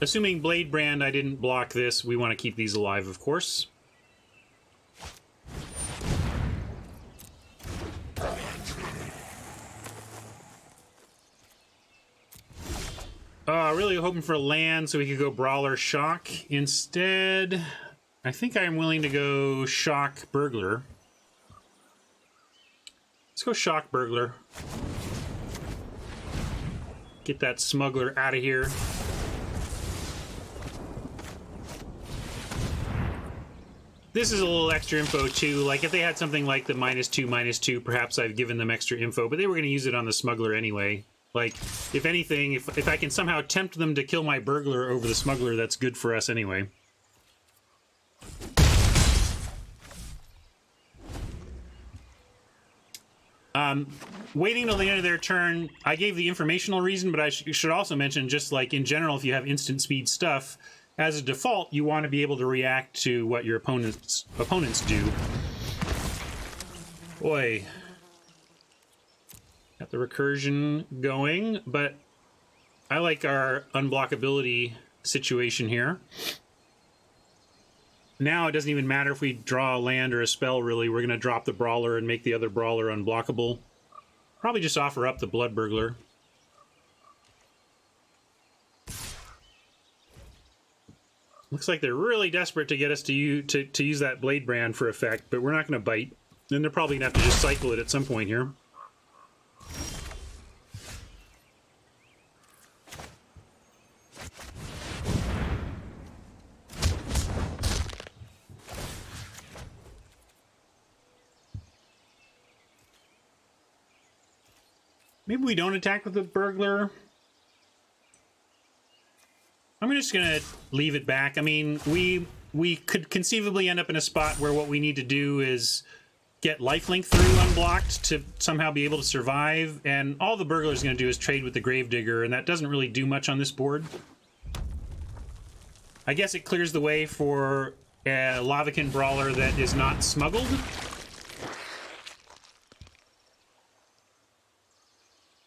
assuming Blade Brand, I didn't block this. We want to keep these alive, of course. Really hoping for land so we could go Brawler Shock. Instead, I think I'm willing to go Shock Burglar. Let's go Shock Burglar. Get that smuggler out of here. This is a little extra info too. Like if they had something like the -2/-2, perhaps I've given them extra info, but they were going to use it on the smuggler anyway. Like, if anything, if I can somehow tempt them to kill my burglar over the smuggler, that's good for us anyway. Waiting till the end of their turn, I gave the informational reason, but I should also mention, just like in general, if you have instant speed stuff, as a default, you want to be able to react to what your opponents do. Boy. Got the recursion going, but I like our unblockability situation here. Now it doesn't even matter if we draw a land or a spell, really. We're going to drop the Brawler and make the other Brawler unblockable. Probably just offer up the Blood Burglar. Looks like they're really desperate to get us to use that Blade Brand for effect, but we're not going to bite. Then they're probably going to have to just cycle it at some point here. Maybe we don't attack with the Burglar. I'm just gonna leave it back. I mean, we could conceivably end up in a spot where what we need to do is get lifelink through unblocked to somehow be able to survive, and all the Burglar's gonna do is trade with the Gravedigger, and that doesn't really do much on this board. I guess it clears the way for a Lavakin Brawler that is not smuggled.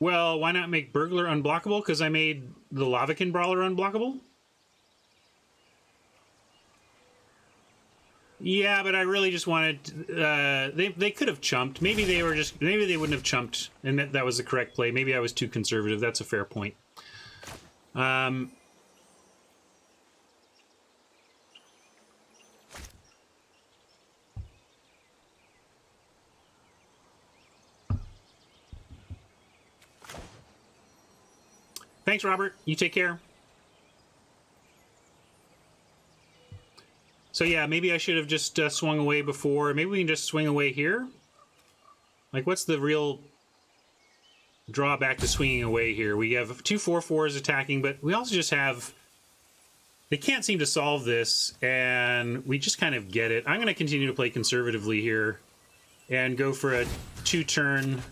Well, why not make Burglar unblockable? Because I made the Lavakin Brawler unblockable? Yeah, but I really just wanted... they could have chumped. Maybe they wouldn't have chumped, and that was the correct play. Maybe I was too conservative. That's a fair point. Thanks, Robert. You take care. So yeah, maybe I should have just swung away before. Maybe we can just swing away here. Like, what's the real drawback to swinging away here? We have two 4/4s attacking, but we also just have... They can't seem to solve this, and we just kind of get it. I'm going to continue to play conservatively here and go for a 2-turn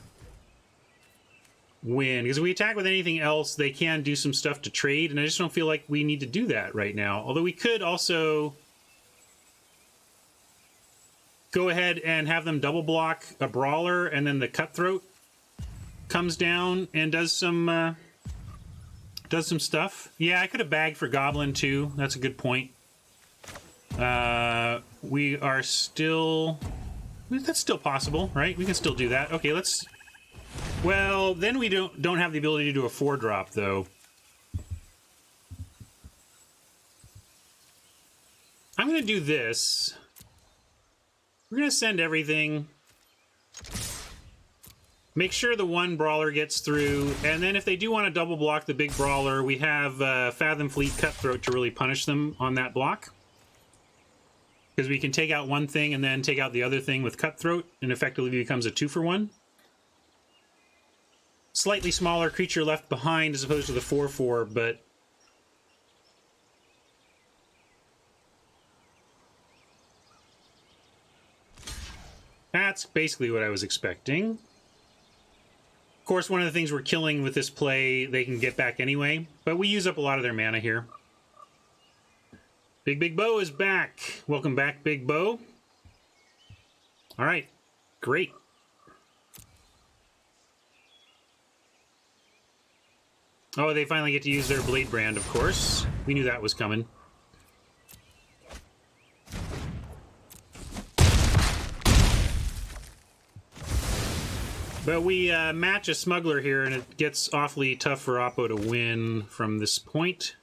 win. Because if we attack with anything else, they can do some stuff to trade, and I just don't feel like we need to do that right now. Although we could also go ahead and have them double block a Brawler, and then the Cutthroat comes down and does some stuff. Yeah, I could have bagged for Goblin too. That's a good point. We are still... That's still possible, right? We can still do that. Okay, let's... Well, then we don't have the ability to do a 4-drop, though. I'm going to do this. We're going to send everything. Make sure the one Brawler gets through, and then if they do want to double block the big Brawler, we have Fathom Fleet Cutthroat to really punish them on that block. Because we can take out one thing and then take out the other thing with Cutthroat, and effectively becomes a 2-for-1. Slightly smaller creature left behind as opposed to the 4/4, but... That's basically what I was expecting. Of course, one of the things we're killing with this play, they can get back anyway, but we use up a lot of their mana here. Big Bo is back. Welcome back, Big Bo. All right, great. Oh, they finally get to use their Blade Brand, of course. We knew that was coming. But we match a smuggler here, and it gets awfully tough for Oppo to win from this point.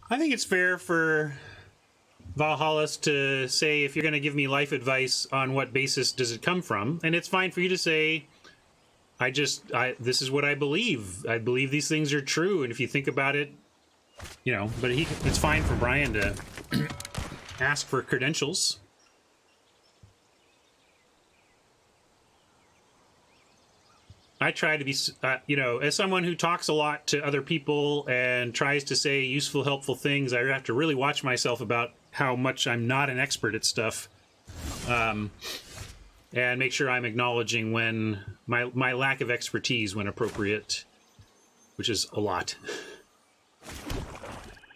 I think it's fair for Valhalla's to say, if you're going to give me life advice, on what basis does it come from? And it's fine for you to say, this is what I believe. I believe these things are true. And if you think about it, you know, but it's fine for Brian to ask for credentials. I try to be, you know, as someone who talks a lot to other people and tries to say useful, helpful things, I have to really watch myself about how much I'm not an expert at stuff, and make sure I'm acknowledging when my lack of expertise when appropriate, which is a lot.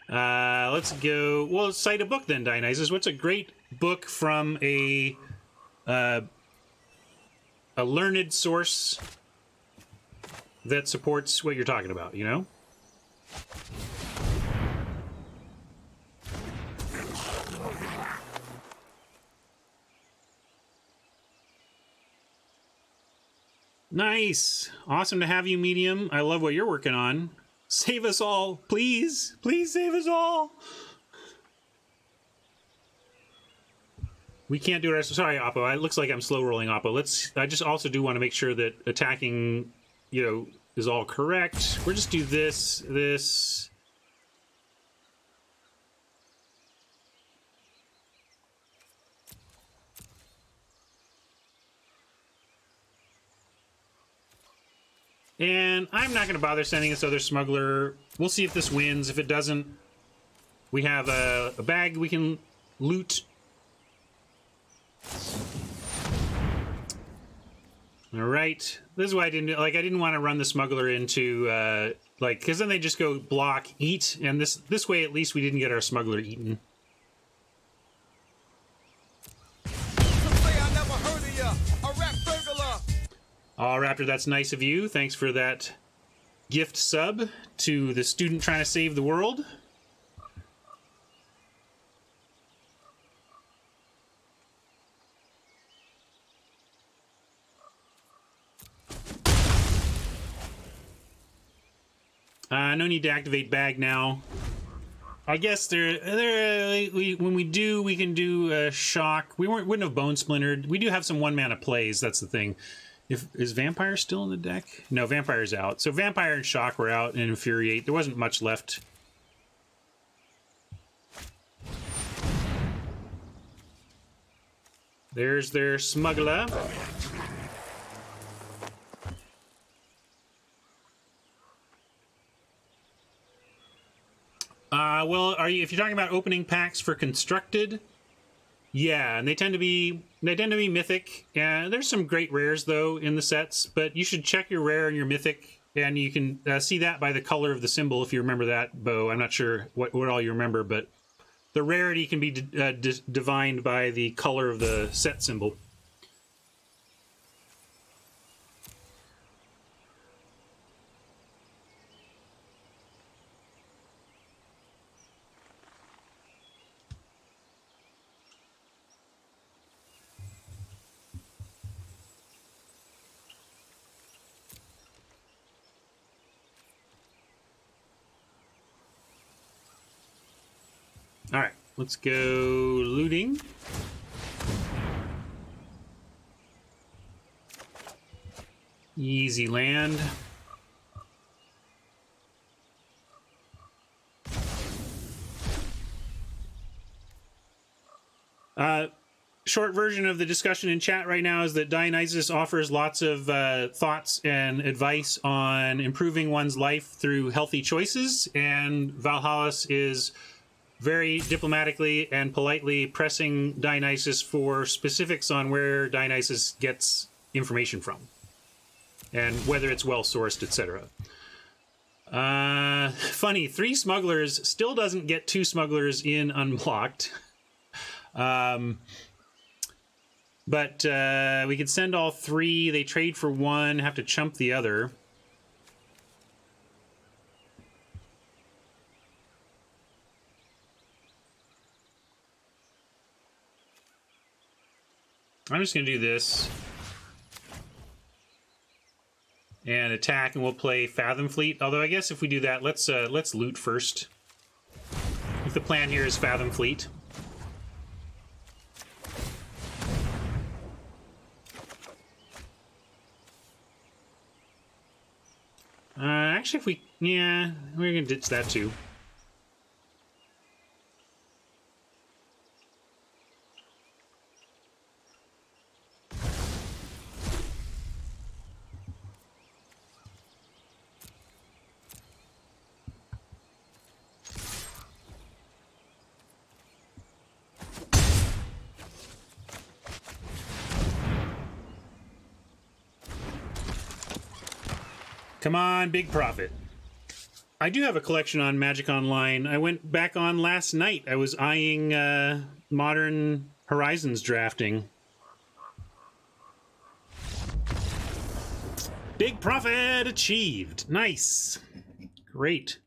Let's go. Well, let's cite a book then, Dionysus. What's a great book from a learned source that supports what you're talking about, you know? Nice. Awesome to have you, Medium. I love what you're working on. Save us all, please. Please save us all. We can't do it. Sorry, Oppo. It looks like I'm slow rolling, Oppo. I just also do want to make sure that attacking, you know, is all correct. We'll just do this. And I'm not going to bother sending this other smuggler. We'll see if this wins. If it doesn't, we have a bag we can loot. All right. This is why I didn't want to run the smuggler into, because then they just go block, eat, and this way at least we didn't get our smuggler eaten. Oh, Raptor, that's nice of you. Thanks for that gift sub to the student trying to save the world. No need to activate bag now. I guess when we do, we can do shock. We wouldn't have bone splintered. We do have some 1-mana plays. That's the thing. Is Vampire still in the deck? No, Vampire's out. So Vampire and Shock were out, and Infuriate. There wasn't much left. There's their smuggler. Well, if you're talking about opening packs for constructed, yeah, and they tend to be mythic. Yeah, there's some great rares though in the sets, but you should check your rare and your mythic, and you can see that by the color of the symbol if you remember that, Bo. I'm not sure what all you remember, but the rarity can be divined by the color of the set symbol. All right, let's go looting. Easy land. short version of the discussion in chat right now is that Dionysus offers lots of thoughts and advice on improving one's life through healthy choices, and Valhallas is very diplomatically and politely pressing Dionysus for specifics on where Dionysus gets information from and whether it's well sourced, etc. Funny, 3 smugglers still doesn't get 2 smugglers in unblocked. But we could send all 3. They trade for 1, have to chump the other. I'm just going to do this. And attack, and we'll play Fathom Fleet. Although I guess if we do that, let's loot first. If the plan here is Fathom Fleet. Actually, if we... Yeah, we're going to ditch that too. Come on, big profit. I do have a collection on Magic Online. I went back on last night. I was eyeing Modern Horizons drafting. Big profit achieved. Nice. Great.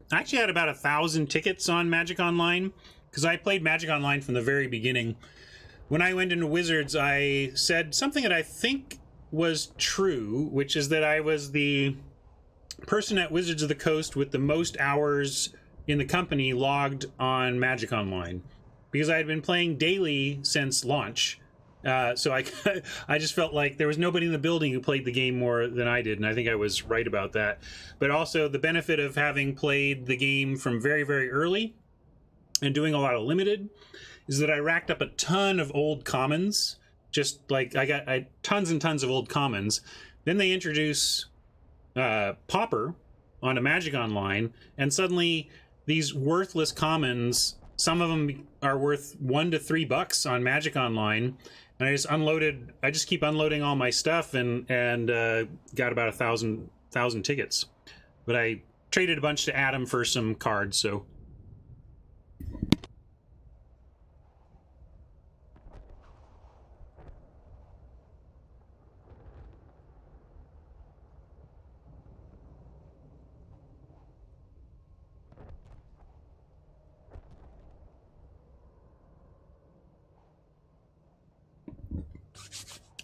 I actually had about 1,000 tickets on Magic Online because I played Magic Online from the very beginning. When I went into Wizards, I said something that I think was true, which is that I was the person at Wizards of the Coast with the most hours in the company logged on Magic Online because I had been playing daily since launch. So I just felt like there was nobody in the building who played the game more than I did, and I think I was right about that. But also the benefit of having played the game from very, very early and doing a lot of limited is that I racked up a ton of old commons. Just like I got tons and tons of old commons. Then they introduce Pauper onto Magic Online, and suddenly these worthless commons, some of them are worth $1 to $3 on Magic Online. And I just keep unloading all my stuff and got about 1,000 tickets. But I traded a bunch to Adam for some cards, so.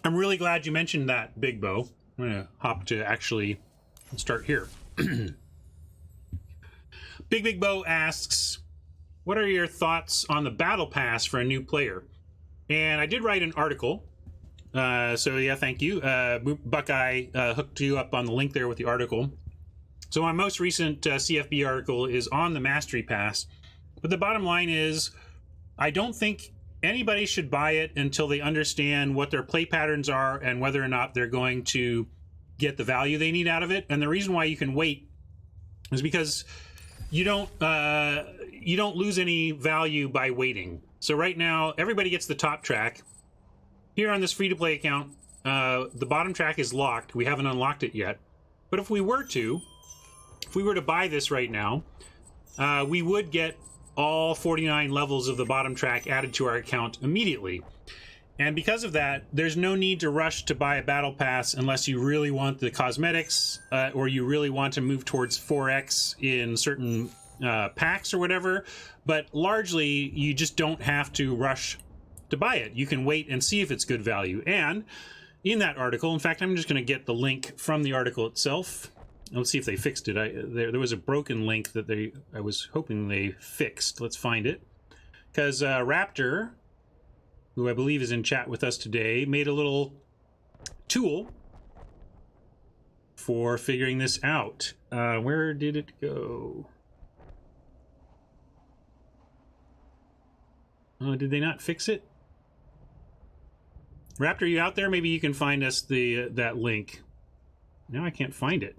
I'm really glad you mentioned that, Big Bo. I'm going to hop to actually start here. Big Bo asks, what are your thoughts on the Battle Pass for a new player? And I did write an article. So yeah, thank you. Buckeye hooked you up on the link there with the article. So my most recent CFB article is on the Mastery Pass. But the bottom line is, I don't think anybody should buy it until they understand what their play patterns are and whether or not they're going to get the value they need out of it. And the reason why you can wait is because you don't lose any value by waiting. So right now, everybody gets the top track. Here on this free-to-play account, the bottom track is locked. We haven't unlocked it yet. But if we were to buy this right now, we would get all 49 levels of the bottom track added to our account immediately. And because of that, there's no need to rush to buy a battle pass unless you really want the cosmetics or you really want to move towards 4x in certain packs or whatever. But largely, you just don't have to rush to buy it. You can wait and see if it's good value. And in that article, in fact, I'm just going to get the link from the article itself. Let's see if they fixed it. There was a broken link that I was hoping they fixed. Let's find it. Because Raptor, who I believe is in chat with us today, made a little tool for figuring this out. Where did it go? Oh, did they not fix it? Raptor, you out there? Maybe you can find us the that link. Now I can't find it.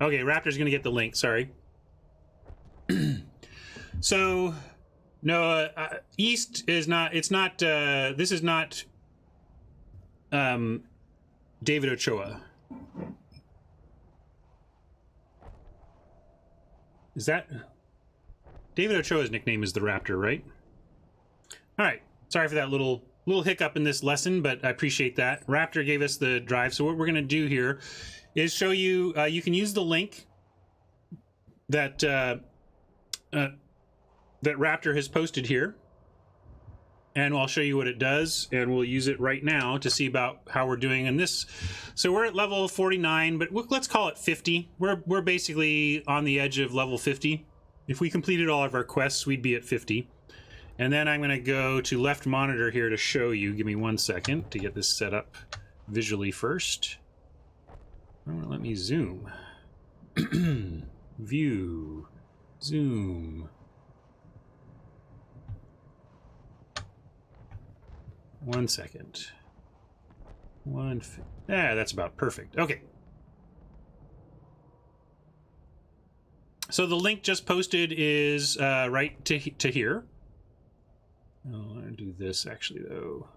Okay, Raptor's gonna get the link. Sorry. So, no, East is not. It's not. This is not. David Ochoa. Is that David Ochoa's nickname? Is the Raptor, right? All right. Sorry for that little hiccup in this lesson, but I appreciate that. Raptor gave us the drive. So what we're gonna do here is show you. You can use the link that that Raptor has posted here, and I'll show you what it does, and we'll use it right now to see about how we're doing in this. So we're at level 49, but let's call it 50. We're basically on the edge of level 50. If we completed all of our quests, we'd be at 50. And then I'm going to go to left monitor here to show you. Give me 1 second to get this set up visually first. Oh, let me zoom. View. Zoom. 1 second. That's about perfect. Okay. So the link just posted is right to here. Oh, I want to do this actually though.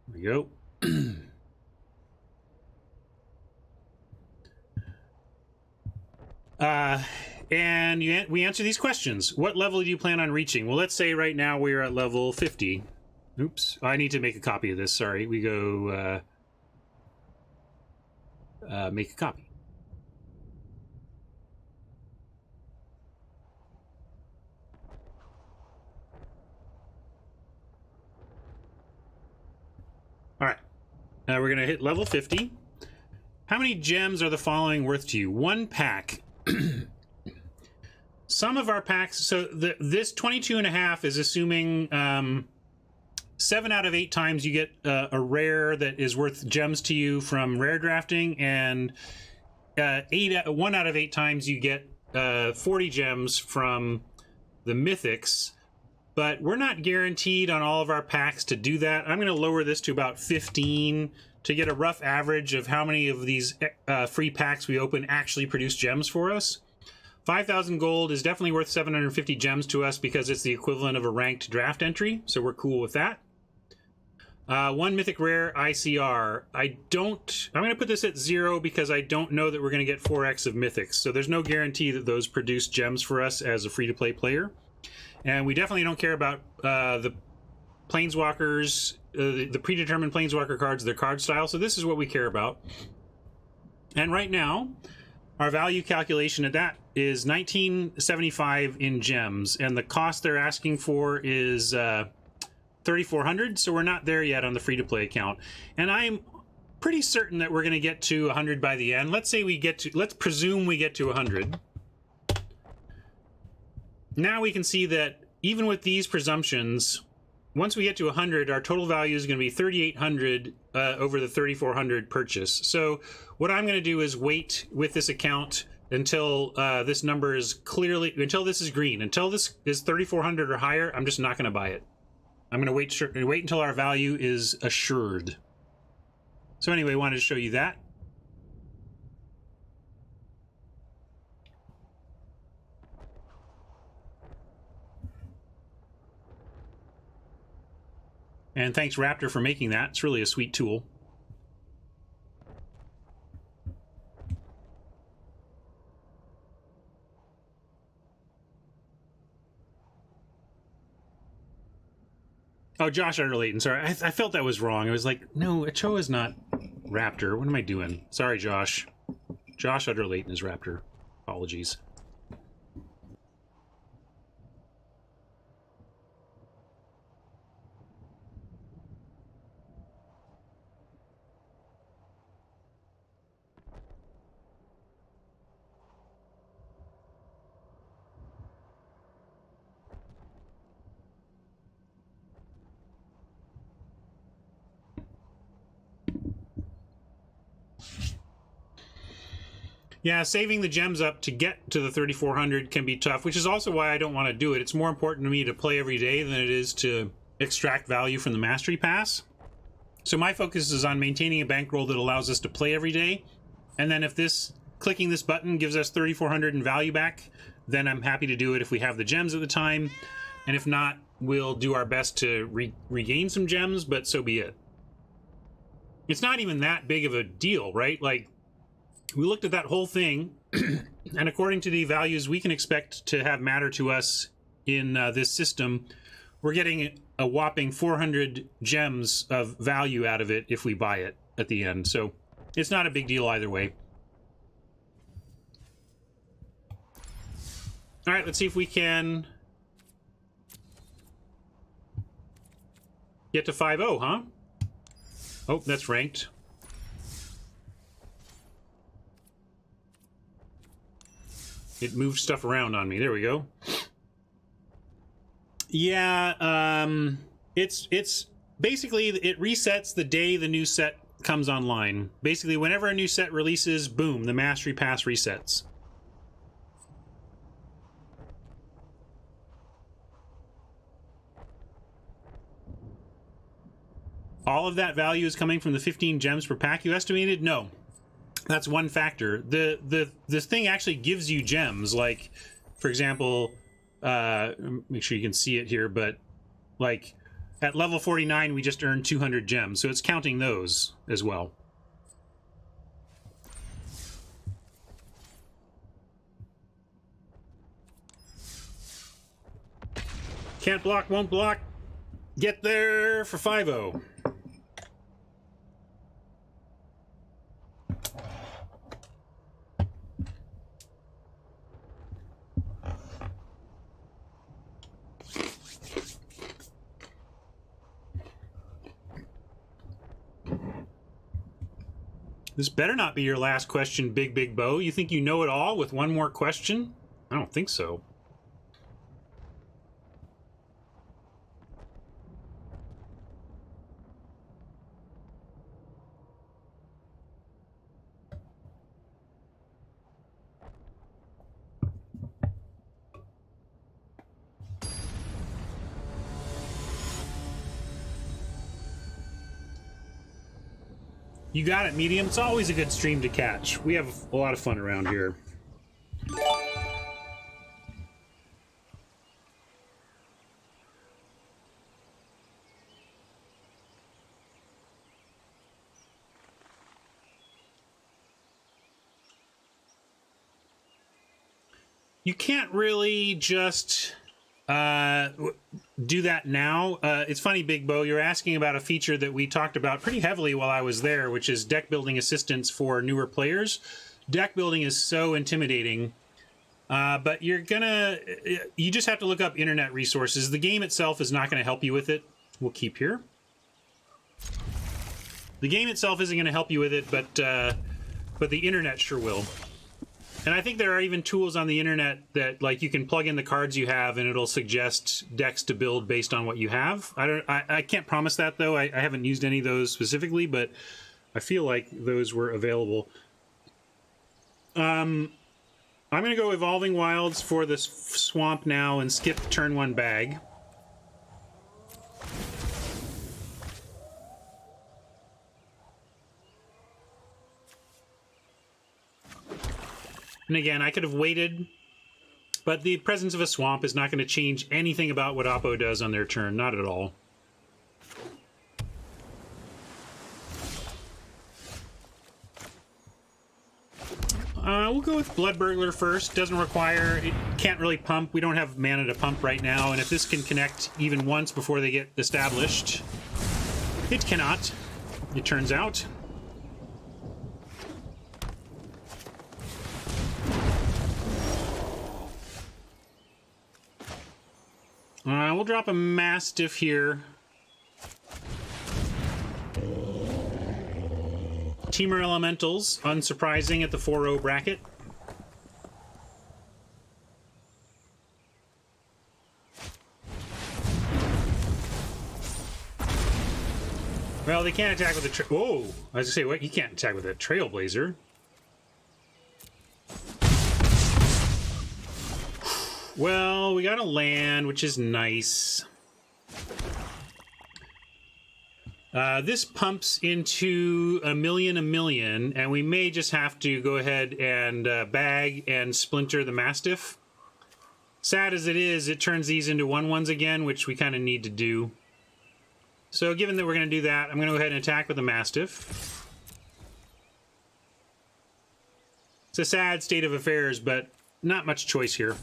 There we go. And we answer these questions. What level do you plan on reaching? Well, let's say right now we're at level 50. Oops, I need to make a copy of this. Sorry, we go make a copy. All right, we're gonna hit level 50. How many gems are the following worth to you? 1 pack. Some of our packs, so this 22.5 is assuming 7 out of 8 times you get a rare that is worth gems to you from rare drafting, and 1 out of 8 times you get 40 gems from the mythics. But we're not guaranteed on all of our packs to do that. I'm going to lower this to about 15 to get a rough average of how many of these free packs we open actually produce gems for us. 5,000 gold is definitely worth 750 gems to us because it's the equivalent of a ranked draft entry, so we're cool with that. 1 mythic rare ICR. I'm going to put this at 0 because I don't know that we're going to get 4x of mythics, so there's no guarantee that those produce gems for us as a free-to-play player. And we definitely don't care about the planeswalkers, the predetermined planeswalker cards, their card style, so this is what we care about. And right now, our value calculation at that is 1975 in gems, and the cost they're asking for is 3,400, so we're not there yet on the free-to-play account. And I'm pretty certain that we're going to get to 100 by the end. Let's presume we get to 100. Now we can see that even with these presumptions, once we get to 100, our total value is going to be 3,800 over the 3,400 purchase. So what I'm going to do is wait with this account until this number is until this is green. Until this is 3,400 or higher, I'm just not going to buy it. I'm going to wait until our value is assured. So anyway, I wanted to show you that. And thanks, Raptor, for making that. It's really a sweet tool. Oh, Josh Underlayton. Sorry, I felt that was wrong. I was like, no, Ochoa's not Raptor. What am I doing? Sorry, Josh. Josh Underlayton is Raptor. Apologies. Yeah, saving the gems up to get to the 3,400 can be tough, which is also why I don't want to do it. It's more important to me to play every day than it is to extract value from the Mastery Pass. So my focus is on maintaining a bankroll that allows us to play every day. And then if clicking this button gives us 3,400 in value back, then I'm happy to do it if we have the gems at the time. And if not, we'll do our best to regain some gems, but so be it. It's not even that big of a deal, right? Like, we looked at that whole thing, and according to the values we can expect to have matter to us in this system, we're getting a whopping 400 gems of value out of it if we buy it at the end. So it's not a big deal either way. All right, let's see if we can get to 5-0, huh? Oh, that's ranked. It moved stuff around on me. There we go. Yeah, it's basically, it resets the day the new set comes online. Basically, whenever a new set releases, boom, the Mastery Pass resets. All of that value is coming from the 15 gems per pack you estimated? No. That's one factor. This thing actually gives you gems. Like, for example, make sure you can see it here, but like at level 49, we just earned 200 gems. So it's counting those as well. Can't block, won't block. Get there for 5-0. This better not be your last question, Big Bo. You think you know it all with one more question? I don't think so. You got it, Medium. It's always a good stream to catch. We have a lot of fun around here. You can't really just do that now. It's funny, Big Bo, you're asking about a feature that we talked about pretty heavily while I was there, which is deck building assistance for newer players. Deck building is so intimidating, but you just have to look up internet resources. The game itself is not going to help you with it. We'll keep here. The game itself isn't going to help you with it, but the internet sure will. And I think there are even tools on the internet that, like, you can plug in the cards you have and it'll suggest decks to build based on what you have. I can't promise that, though. I haven't used any of those specifically, but I feel like those were available. I'm going to go Evolving Wilds for this swamp now and skip turn 1 bag. And again, I could have waited, but the presence of a swamp is not going to change anything about what Oppo does on their turn. Not at all. We'll go with Blood Burglar first. Doesn't require... It can't really pump. We don't have mana to pump right now, and if this can connect even once before they get established, it cannot, it turns out. We'll drop a Mastiff here. Teamer Elementals, unsurprising at the 4-0 bracket. Well, they can't attack with a... Whoa! I was going to say, what? You can't attack with a Trailblazer. Well, we got a land, which is nice. This pumps into a million, and we may just have to go ahead and bag and splinter the Mastiff. Sad as it is, it turns these into 1/1s again, which we kind of need to do. So given that we're going to do that, I'm going to go ahead and attack with the Mastiff. It's a sad state of affairs, but not much choice here.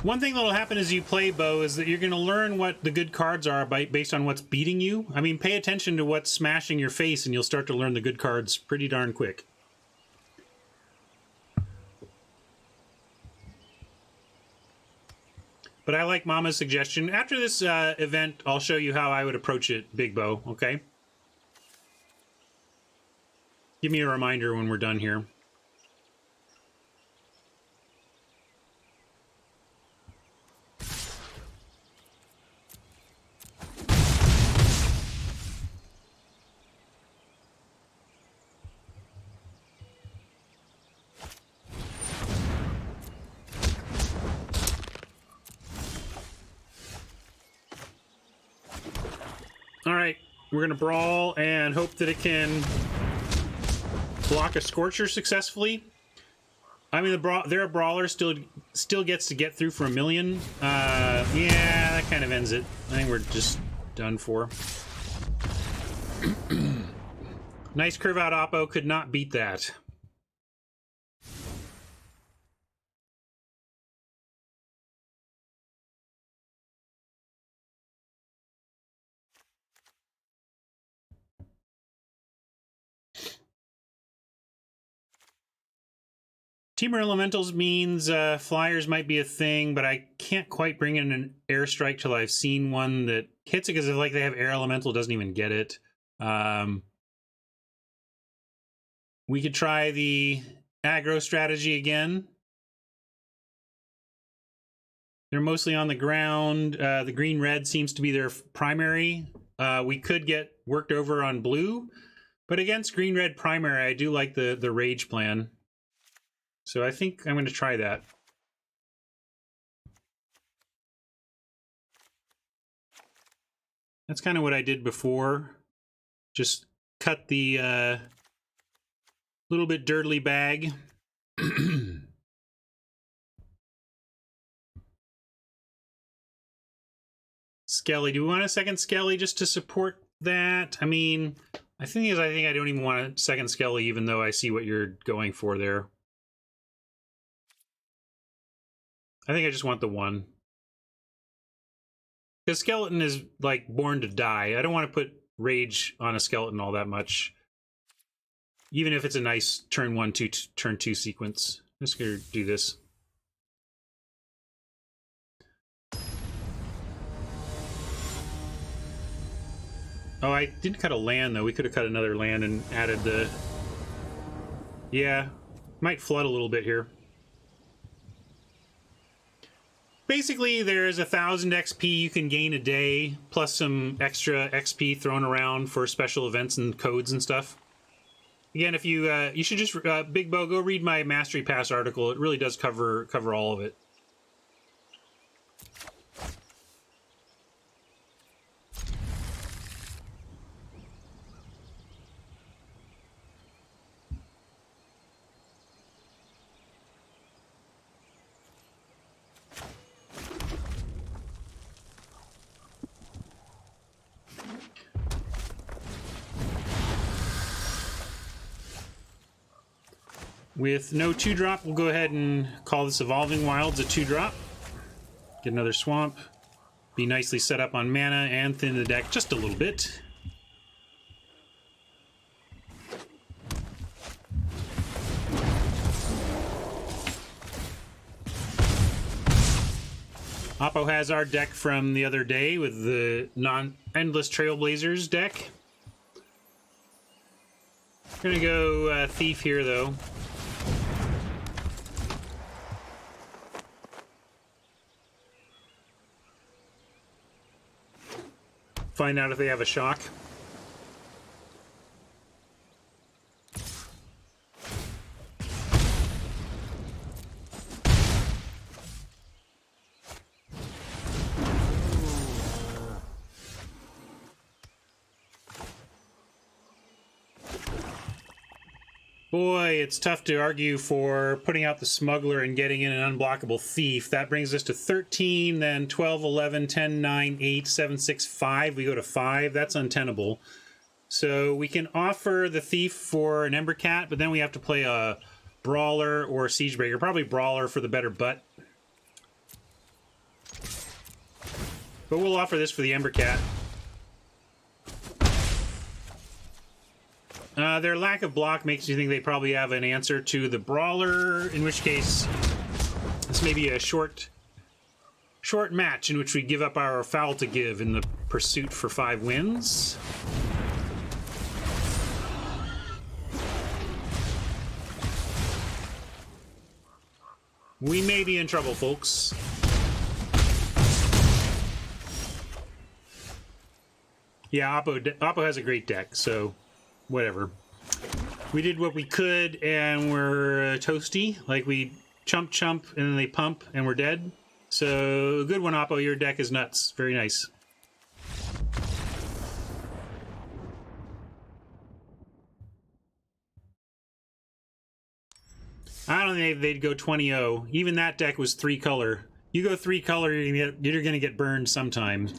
One thing that'll happen as you play, Bo, is that you're going to learn what the good cards are based on what's beating you. I mean, pay attention to what's smashing your face, and you'll start to learn the good cards pretty darn quick. But I like Mama's suggestion. After this event, I'll show you how I would approach it, Big Bo, okay? Give me a reminder when we're done here. Alright, we're going to brawl and hope that it can block a Scorcher successfully. I mean, their brawler still gets to get through for a million. Yeah, that kind of ends it. I think we're just done for. Nice curve out Oppo, could not beat that. Teamer Elementals means flyers might be a thing, but I can't quite bring in an airstrike till I've seen one that hits it, because if like they have air elemental, doesn't even get it. We could try the aggro strategy again. They're mostly on the ground. The green-red seems to be their primary. We could get worked over on blue, but against green-red primary, I do like the rage plan. So I think I'm going to try that. That's kind of what I did before. Just cut the little bit dirtily bag. Skelly. Do we want a second Skelly just to support that? I mean, I think I don't even want a second Skelly, even though I see what you're going for there. I think I just want the one. Because skeleton is, like, born to die. I don't want to put rage on a skeleton all that much. Even if it's a nice turn 1, turn 2 sequence. I'm just going to do this. Oh, I didn't cut a land, though. We could have cut another land and added the... Yeah. Might flood a little bit here. Basically, there's 1,000 XP you can gain a day, plus some extra XP thrown around for special events and codes and stuff. Again, if you you should just Big Bo, go read my Mastery Pass article. It really does cover all of it. With no 2-drop, we'll go ahead and call this Evolving Wilds a 2-drop. Get another swamp. Be nicely set up on mana and thin the deck just a little bit. Oppo has our deck from the other day with the non-endless Trailblazers deck. We're gonna go Thief here, though. Find out if they have a shock. Boy, it's tough to argue for putting out the Smuggler and getting in an unblockable Thief. That brings us to 13, then 12, 11, 10, 9, 8, 7, 6, 5. We go to 5. That's untenable. So we can offer the Thief for an Ember Cat, but then we have to play a Brawler or Siegebreaker. Probably Brawler for the better butt. But we'll offer this for the Ember Cat. Their lack of block makes you think they probably have an answer to the Brawler, in which case this may be a short match in which we give up our foul to give in the pursuit for 5 wins. We may be in trouble, folks. Yeah, Oppo has a great deck, so whatever. We did what we could, and we're toasty. Like, we chump, and then they pump, and we're dead. So, good one, Oppo. Your deck is nuts. Very nice. I don't think they'd go 20-0. Even that deck was 3-color. You go 3-color, you're gonna get burned sometimes.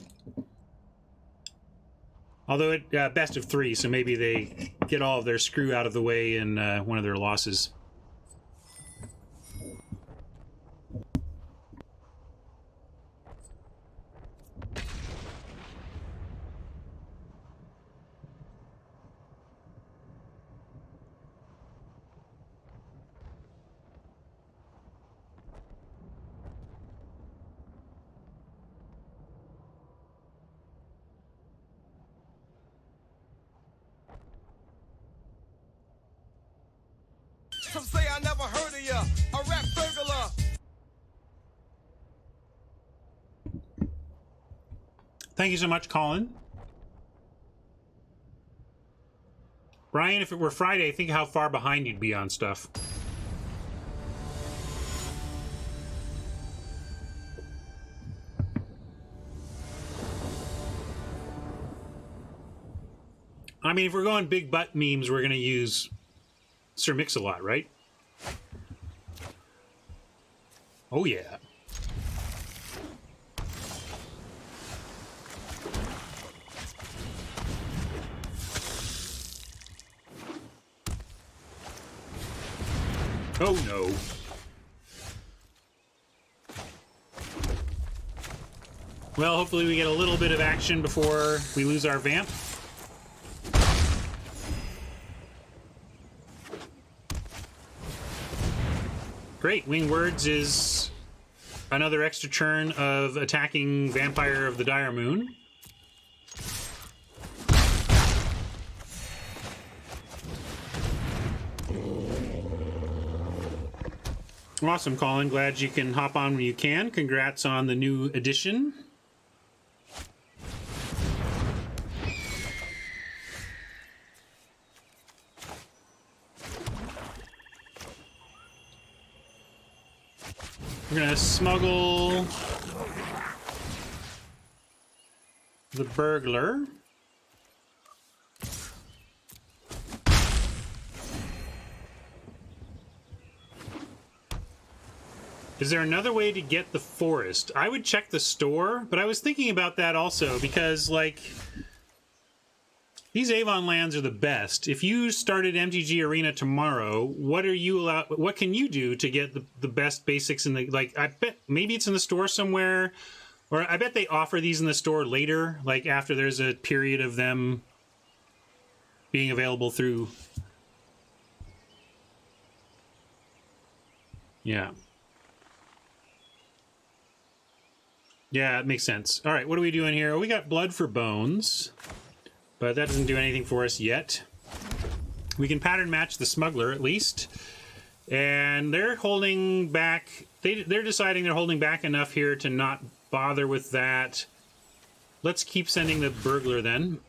Although it best of 3, so maybe they get all of their screw out of the way in one of their losses. Some say I never heard of ya, a rap burglar. Thank you so much, Colin. Brian, if it were Friday, think how far behind you'd be on stuff. I mean, if we're going big butt memes, we're going to use Sir Mix-a-Lot, right? Oh, yeah. Oh, no. Well, hopefully we get a little bit of action before we lose our vamp. Great. Wing Words is another extra turn of attacking Vampire of the Dire Moon. Awesome, Colin. Glad you can hop on when you can. Congrats on the new edition. We're gonna smuggle the burglar. Is there another way to get the forest? I would check the store, but I was thinking about that also because, like, these Avon lands are the best. If you started MTG Arena tomorrow, what are you allowed? What can you do to get the best basics in the, like? I bet maybe it's in the store somewhere, or I bet they offer these in the store later, like after there's a period of them being available through. Yeah. Yeah, it makes sense. All right, what are we doing here? We got blood for bones, but that doesn't do anything for us yet. We can pattern match the smuggler at least, and they're holding back. They're deciding they're holding back enough here to not bother with that. Let's keep sending the burglar then.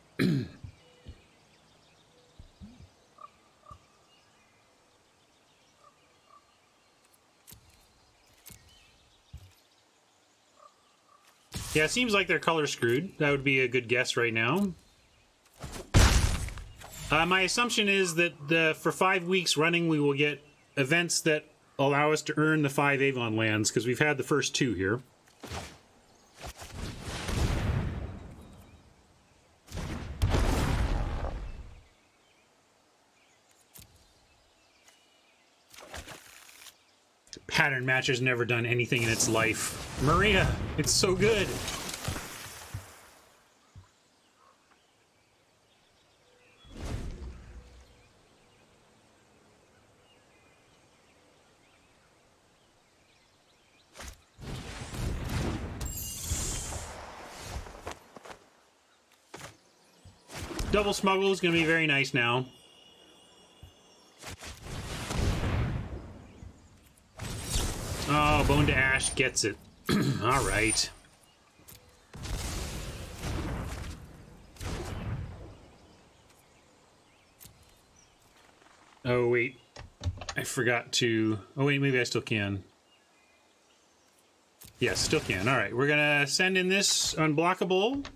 Yeah, it seems like they're color screwed. That would be a good guess right now. My assumption is that for 5 weeks running, we will get events that allow us to earn the 5 Avon lands, because we've had the first 2 here. Pattern Matcher's never done anything in its life. Maria, it's so good. Double smuggle is going to be very nice now. Oh, Bone to Ash gets it. All right. Oh, wait. I forgot to... Oh, wait, maybe I still can. Yes, still can. All right, we're going to send in this unblockable.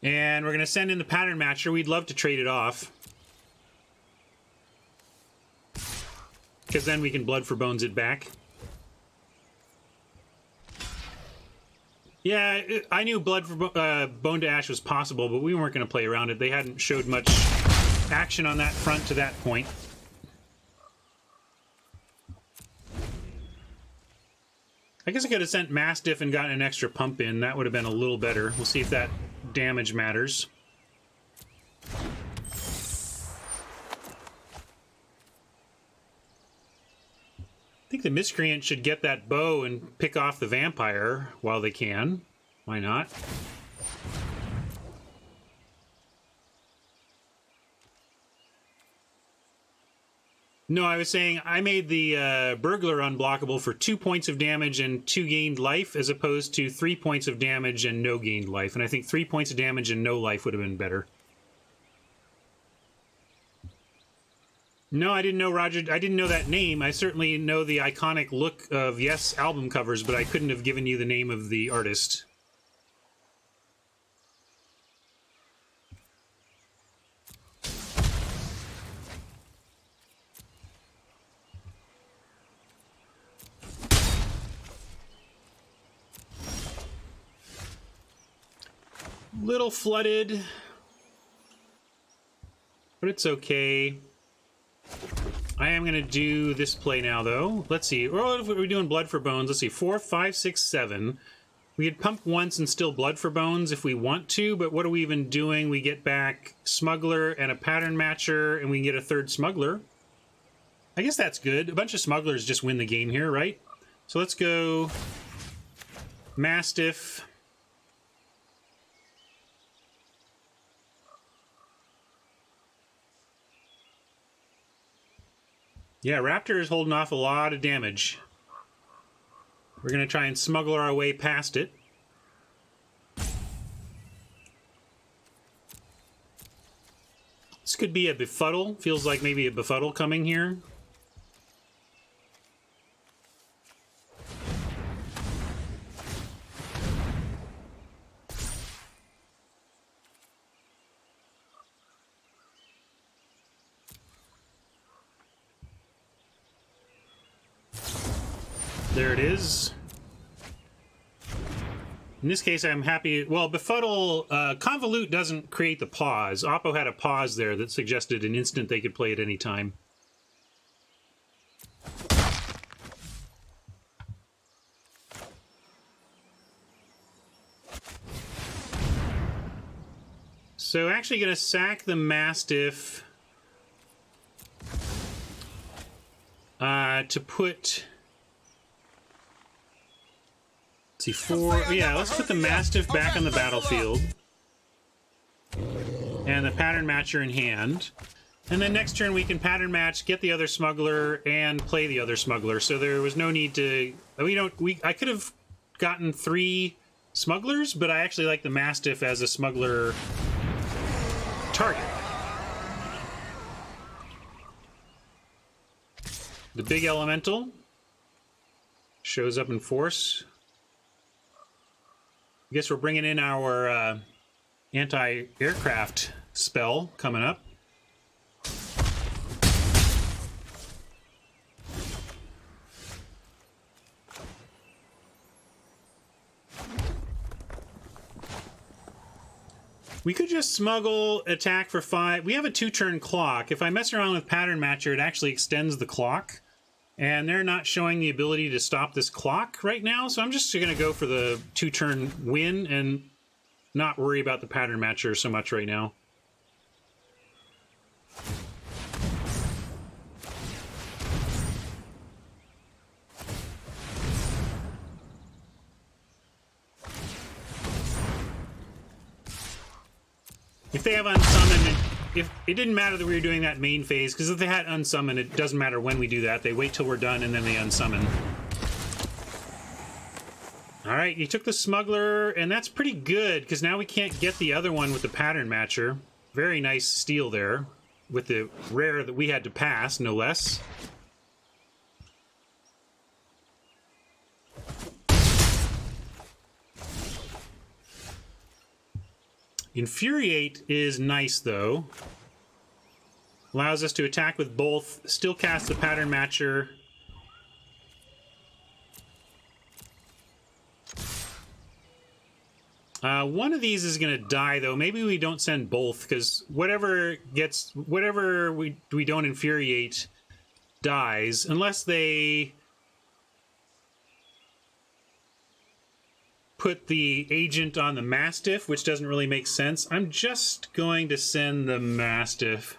And we're going to send in the Pattern Matcher. We'd love to trade it off, because then we can Blood for Bones it back. Yeah, I knew Blood for Bone to Ash was possible, but we weren't going to play around it. They hadn't showed much action on that front to that point. I guess I could have sent Mastiff and gotten an extra pump in. That would have been a little better. We'll see if that damage matters. I think the Miscreant should get that bow and pick off the vampire while they can. Why not? No, I was saying I made the burglar unblockable for 2 points of damage and 2 gained life, as opposed to 3 points of damage and no gained life. And I think 3 points of damage and no life would have been better. No, I didn't know Roger. I didn't know that name. I certainly know the iconic look of Yes album covers, but I couldn't have given you the name of the artist. Little flooded, but it's okay. I am going to do this play now, though. Let's see. Well, if we're doing Blood for Bones, let's see. 4, 5, 6, 7. We could pump once and still Blood for Bones if we want to, but what are we even doing? We get back Smuggler and a Pattern Matcher, and we can get a third Smuggler. I guess that's good. A bunch of Smugglers just win the game here, right? So let's go Mastiff. Yeah, Raptor is holding off a lot of damage. We're going to try and smuggle our way past it. This could be a Befuddle. Feels like maybe a Befuddle coming here. There it is. In this case, I'm happy. Well, Befuddle, Convolute doesn't create the pause. Oppo had a pause there that suggested an instant they could play at any time. So actually going to sack the Mastiff to put... see, 4. Yeah, let's put the Mastiff back on the battlefield. And the Pattern Matcher in hand. And then next turn we can Pattern Match, get the other Smuggler, and play the other Smuggler. So there was no need to... I could have gotten 3 Smugglers, but I actually like the Mastiff as a Smuggler target. The big Elemental shows up in force. I guess we're bringing in our anti-aircraft spell coming up. We could just smuggle, attack for 5. We have a 2-turn clock. If I mess around with Pattern Matcher, it actually extends the clock. And they're not showing the ability to stop this clock right now, so I'm just going to go for the 2-turn win and not worry about the Pattern Matcher so much right now. If they have Unsummon, if it didn't matter that we were doing that main phase, because if they had Unsummon, it doesn't matter when we do that. They wait till we're done and then they Unsummon. Alright, you took the Smuggler, and that's pretty good, because now we can't get the other one with the Pattern Matcher. Very nice steal there, with the rare that we had to pass, no less. Infuriate is nice, though. Allows us to attack with both, still cast the Pattern Matcher. One of these is going to die, though. Maybe we don't send both, because whatever we don't infuriate dies, unless they put the agent on the Mastiff, which doesn't really make sense. I'm just going to send the Mastiff.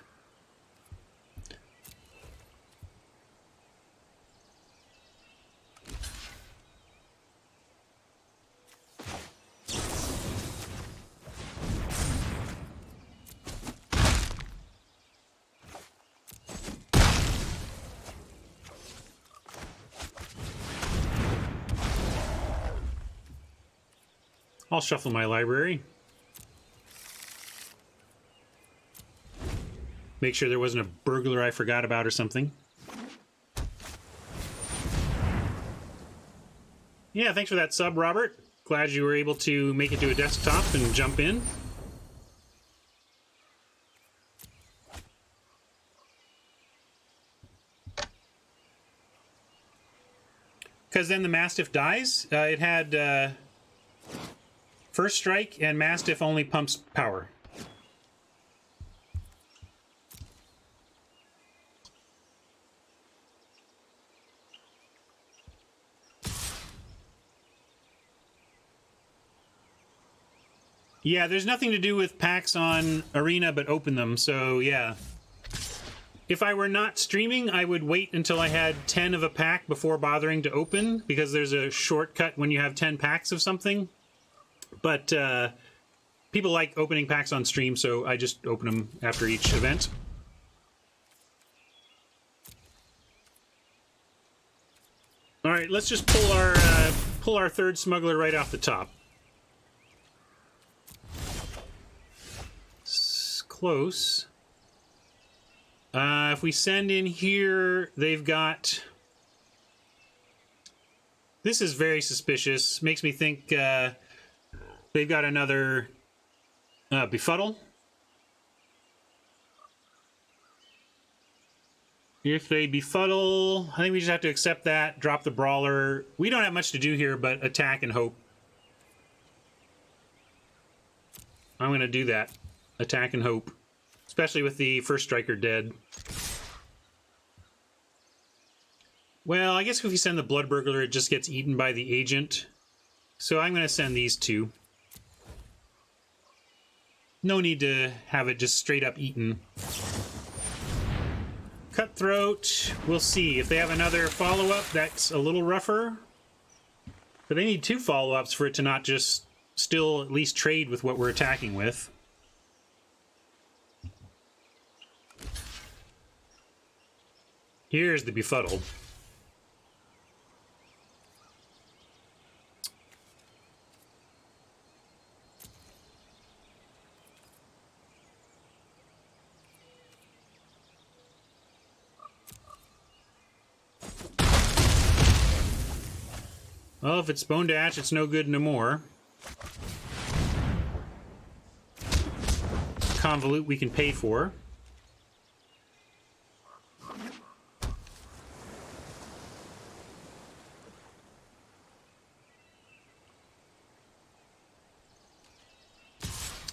I'll shuffle my library. Make sure there wasn't a burglar I forgot about or something. Yeah, thanks for that sub, Robert. Glad you were able to make it to a desktop and jump in. Because then the Mastiff dies. It had... First Strike, and Mastiff only pumps power. Yeah, there's nothing to do with packs on Arena but open them, so yeah. If I were not streaming, I would wait until I had 10 of a pack before bothering to open, because there's a shortcut when you have 10 packs of something. But people like opening packs on stream, so I just open them after each event. All right, let's just pull our third Smuggler right off the top. It's close. If we send in here, they've got... This is very suspicious. Makes me think... They've got another Befuddle. If they Befuddle, I think we just have to accept that, drop the Brawler. We don't have much to do here but attack and hope. I'm going to do that. Attack and hope. Especially with the First Striker dead. Well, I guess if we send the Blood Burglar, it just gets eaten by the agent. So I'm going to send these two. No need to have it just straight up eaten. Cutthroat, we'll see. If they have another follow-up, that's a little rougher. But they need 2 follow-ups for it to not just still at least trade with what we're attacking with. Here's the Befuddled. Well, if it's Bone Dash, it's no good no more. Convolute we can pay for.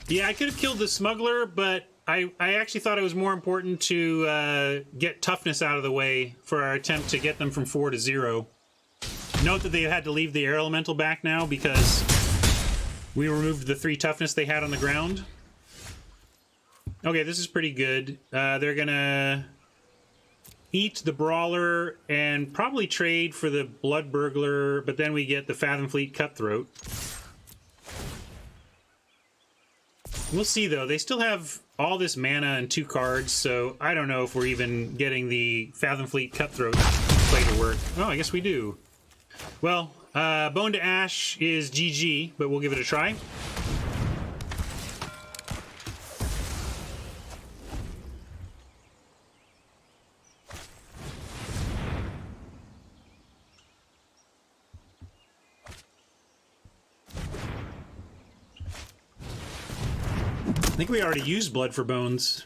Yeah, I could have killed the smuggler, but I actually thought it was more important to get toughness out of the way for our attempt to get them from 4 to 0. Note that they had to leave the air elemental back now because we removed the 3 toughness they had on the ground. Okay, this is pretty good. They're gonna eat the brawler and probably trade for the blood burglar, but then we get the Fathom Fleet Cutthroat. We'll see though. They still have all this mana and 2 cards, so I don't know if we're even getting the Fathom Fleet Cutthroat play to work. Oh, I guess we do. Well, Bone to Ash is GG, but we'll give it a try. I think we already used Blood for Bones.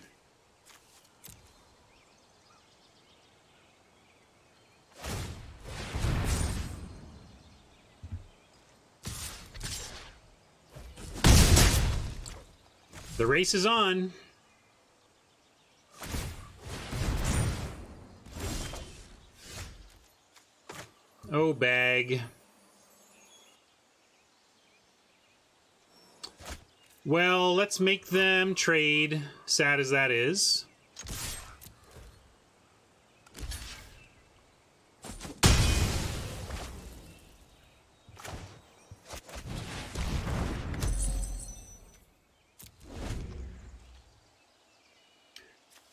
The race is on. Oh, bag. Well, let's make them trade, sad as that is.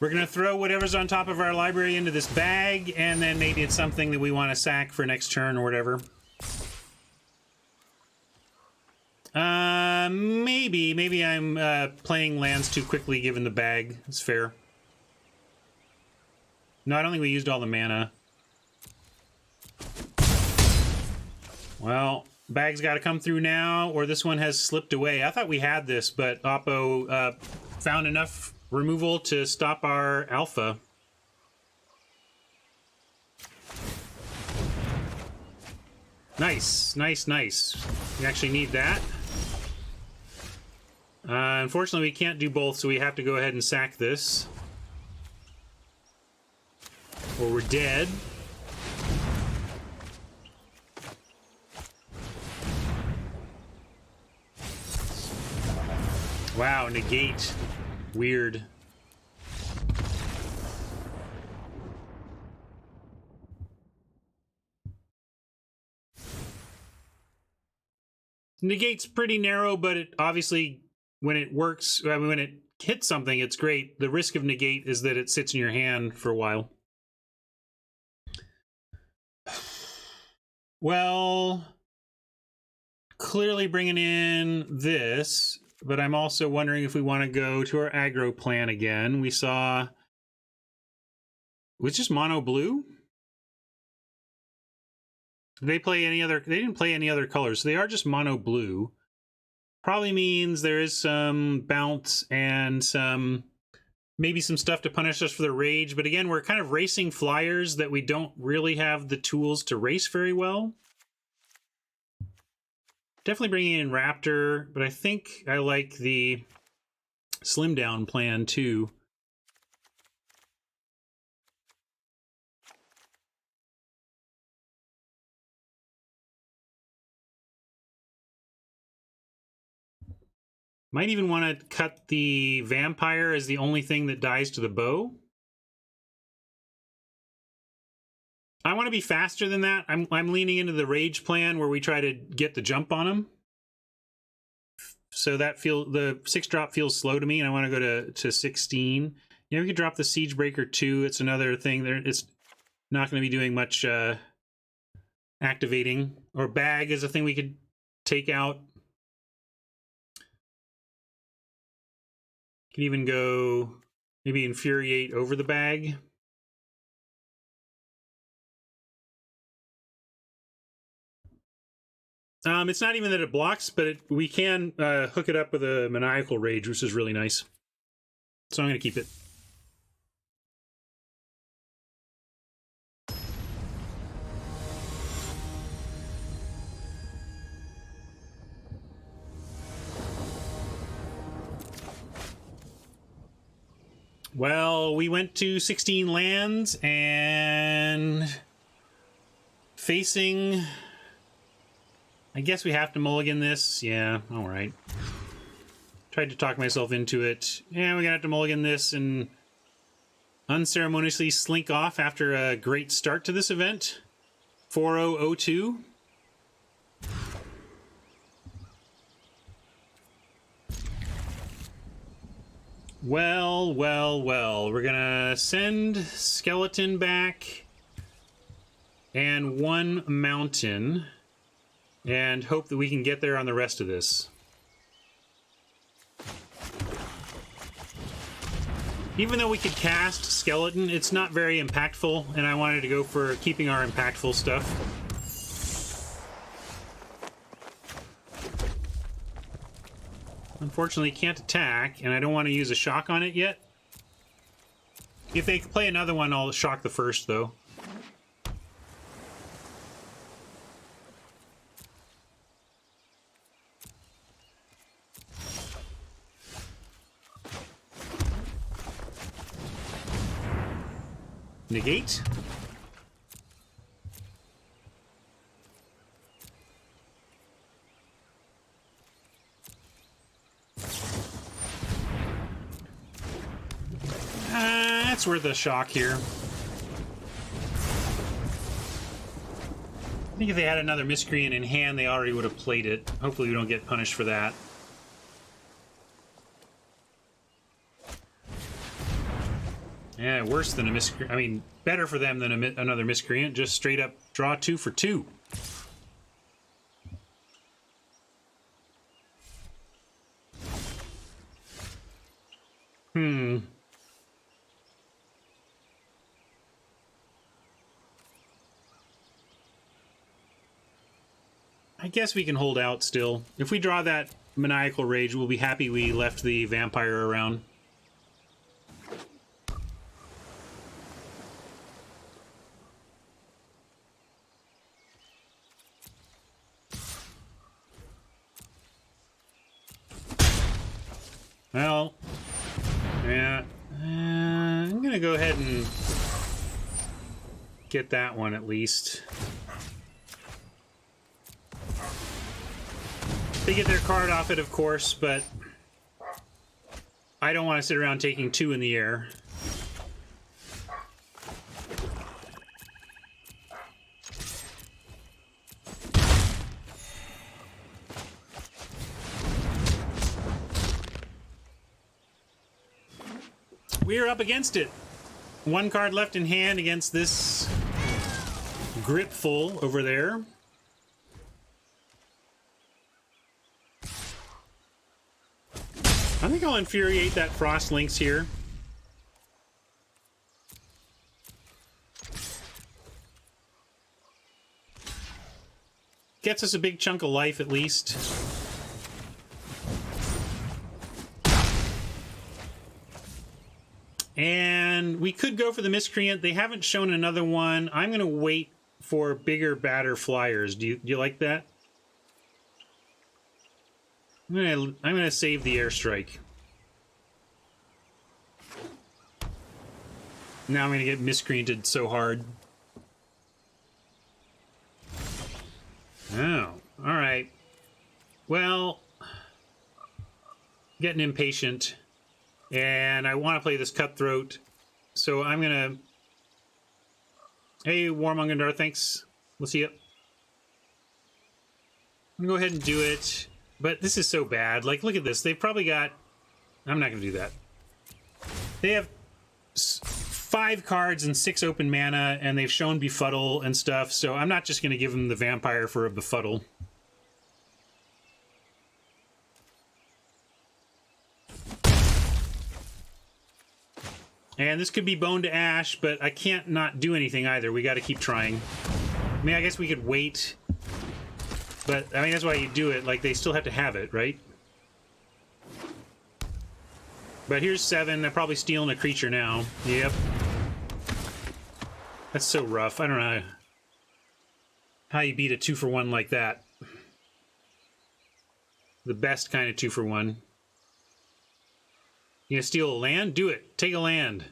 We're going to throw whatever's on top of our library into this bag, and then maybe it's something that we want to sack for next turn or whatever. Maybe I'm playing lands too quickly given the bag. It's fair. No, I don't think we used all the mana. Well, bag's got to come through now, or this one has slipped away. I thought we had this, but Oppo found enough removal to stop our alpha. Nice, nice, nice. We actually need that. Unfortunately, we can't do both, so we have to go ahead and sack this. Or we're dead. Wow, negate. Weird. Negate's pretty narrow, but it obviously, when it works, I mean, when it hits something, it's great. The risk of negate is that it sits in your hand for a while. Well, clearly bringing in this, but I'm also wondering if we want to go to our aggro plan again. We saw, was just mono blue? Did they play any other? They didn't play any other colors, so they are just mono blue. Probably means there is some bounce and some, maybe some stuff to punish us for the rage. But again, we're kind of racing flyers that we don't really have the tools to race very well. Definitely bringing in Raptor, but I think I like the slim down plan too. Might even want to cut the vampire as the only thing that dies to the bow. I want to be faster than that. I'm leaning into the rage plan where we try to get the jump on them. So that the 6-drop feels slow to me, and I want to go to 16. Yeah, we could drop the Siege Breaker 2. It's another thing there. It's not going to be doing much activating. Or bag is a thing we could take out. Could even go maybe Infuriate over the bag. It's not even that it blocks, but we can hook it up with a Maniacal Rage, which is really nice. So I'm going to keep it. Well, we went to 16 lands and facing... I guess we have to mulligan this. Yeah, all right. Tried to talk myself into it. Yeah, we're going to have to mulligan this and unceremoniously slink off after a great start to this event. 4002. Well, well, well. We're going to send Skeleton back and one Mountain and hope that we can get there on the rest of this. Even though we could cast Skeleton, it's not very impactful, and I wanted to go for keeping our impactful stuff. Unfortunately, can't attack, and I don't want to use a shock on it yet. If they play another one, I'll shock the first, though. Negate. That's worth a shock here. I think if they had another Miscreant in hand, they already would have played it. Hopefully we don't get punished for that. Yeah, worse than a Miscreant. I mean, better for them than another Miscreant. Just straight up draw 2 for 2. I guess we can hold out still. If we draw that Maniacal Rage, we'll be happy we left the Vampire around. Well, yeah, I'm gonna go ahead and get that one at least. They get their card off it, of course, but I don't want to sit around taking 2 in the air. We're up against it. 1 card left in hand against this Gripful over there. I think I'll Infuriate that Frost Lynx here. Gets us a big chunk of life at least. And we could go for the Miscreant. They haven't shown another one. I'm going to wait for bigger, badder flyers. Do you like that? I'm gonna save the airstrike. Now I'm gonna get miscreanted so hard. Oh, all right. Well, getting impatient, and I want to play this Cutthroat, so I'm gonna Hey, Warmongandar, thanks. We'll see you. I'm gonna go ahead and do it, but this is so bad. Like, look at this. They've probably got... I'm not gonna do that. They have 5 cards and 6 open mana, and they've shown Befuddle and stuff, so I'm not just gonna give them the Vampire for a Befuddle. And this could be Bone to Ash, but I can't not do anything either. We gotta keep trying. I mean, I guess we could wait... But, I mean, that's why you do it. Like, they still have to have it, right? But here's 7. They're probably stealing a creature now. Yep. That's so rough. I don't know how you beat a 2-for-1 like that. The best kind of 2-for-1. You gonna steal a land? Do it. Take a land.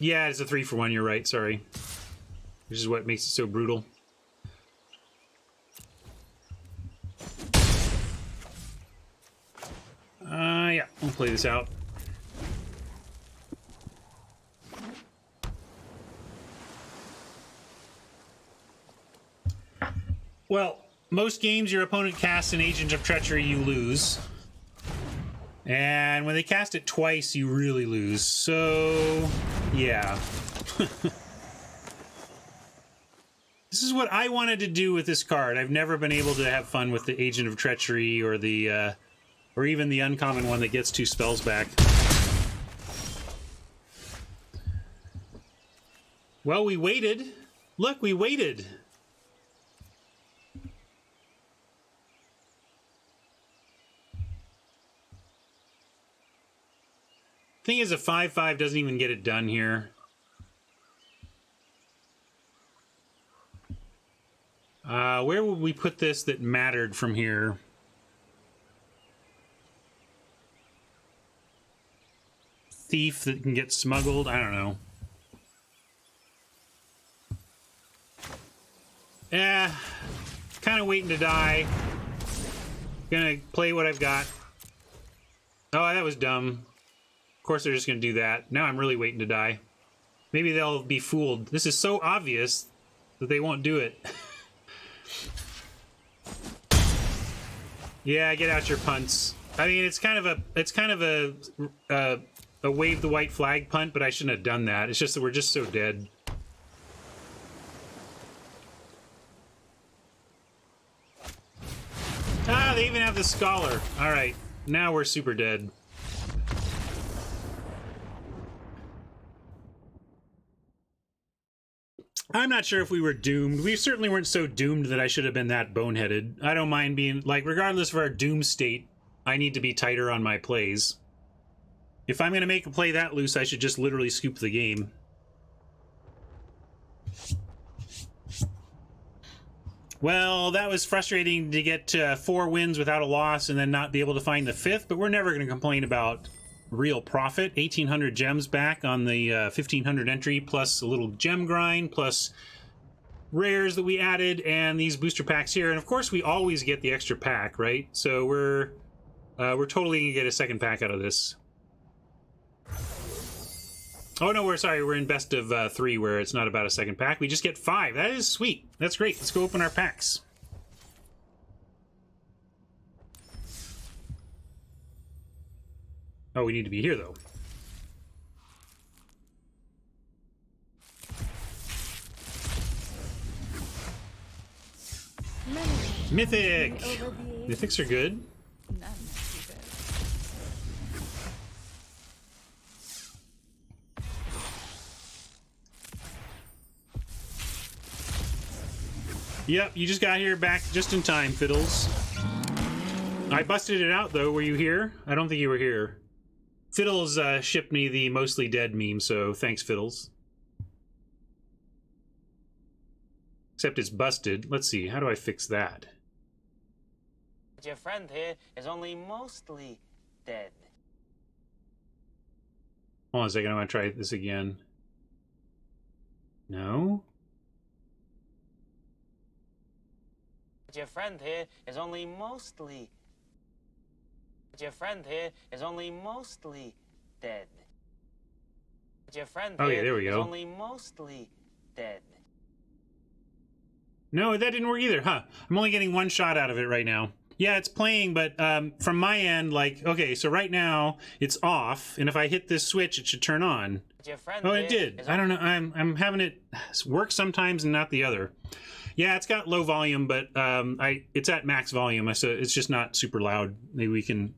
Yeah, it's a 3-for-1, you're right, sorry. Which is what makes it so brutal. Yeah, we'll play this out. Well, most games your opponent casts an Agent of Treachery, you lose. And when they cast it twice, you really lose. So, yeah. This is what I wanted to do with this card. I've never been able to have fun with the Agent of Treachery or the, or even the uncommon one that gets 2 spells back. Well, we waited. Look, we waited. Thing is, a 5/5 doesn't even get it done here. Where would we put this that mattered from here? Thief that can get smuggled? I don't know. Kind of waiting to die. Gonna play what I've got. Oh, that was dumb. Of course they're just gonna do that. Now I'm really waiting to die. Maybe they'll be fooled. This is so obvious that they won't do it. Yeah, get out your punts. I mean, it's kind of a wave the white flag punt, but I shouldn't have done that. It's just that we're just so dead. Ah, they even have the Scholar. All right, now we're super dead. I'm not sure if we were doomed. We certainly weren't so doomed that I should have been that boneheaded. I don't mind being, like, regardless of our doom state, I need to be tighter on my plays. If I'm going to make a play that loose, I should just literally scoop the game. Well, that was frustrating to get 4 wins without a loss and then not be able to find the 5th, but we're never going to complain about real profit. 1,800 gems back on the 1,500 entry, plus a little gem grind, plus rares that we added, and these booster packs here. And of course, we always get the extra pack, right? So we're totally gonna get a second pack out of this. Oh no, we're in best of 3, where it's not about a second pack. We just get 5. That is sweet. That's great. Let's go open our packs. Oh, we need to be here, though. Mythic! Mythics are good. Yep, you just got here back just in time, Fiddles. I busted it out, though. Were you here? I don't think you were here. Fiddles shipped me the mostly dead meme, so thanks, Fiddles. Except it's busted. Let's see, how do I fix that? Your friend here is only mostly dead. Hold on a second, I want to try this again. No? Your friend here is only mostly. Your friend here is only mostly dead. Your friend Oh, yeah, here there we is go. only mostly dead. No, that didn't work either, huh? I'm only getting one shot out of it right now. Yeah, it's playing, but from my end, like, okay, so right now it's off, and if I hit this switch, it should turn on. Your friend Oh, here it did. is I don't know. I'm having it work sometimes and not the other. Yeah, it's got low volume, but it's at max volume, so it's just not super loud. Maybe we can.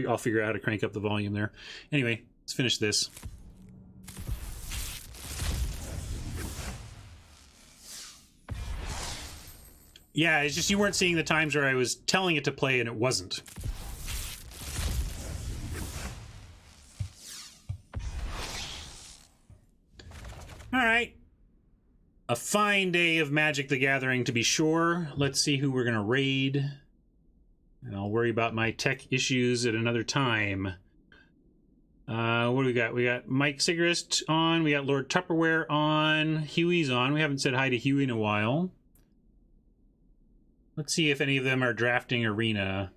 I'll figure out how to crank up the volume there. Anyway, let's finish this. Yeah, it's just you weren't seeing the times where I was telling it to play and it wasn't. All right. A fine day of Magic the Gathering, to be sure. Let's see who we're going to raid. And I'll worry about my tech issues at another time. What do we got? We got Mike Sigrist on. We got Lord Tupperware on. Huey's on. We haven't said hi to Huey in a while. Let's see if any of them are drafting Arena.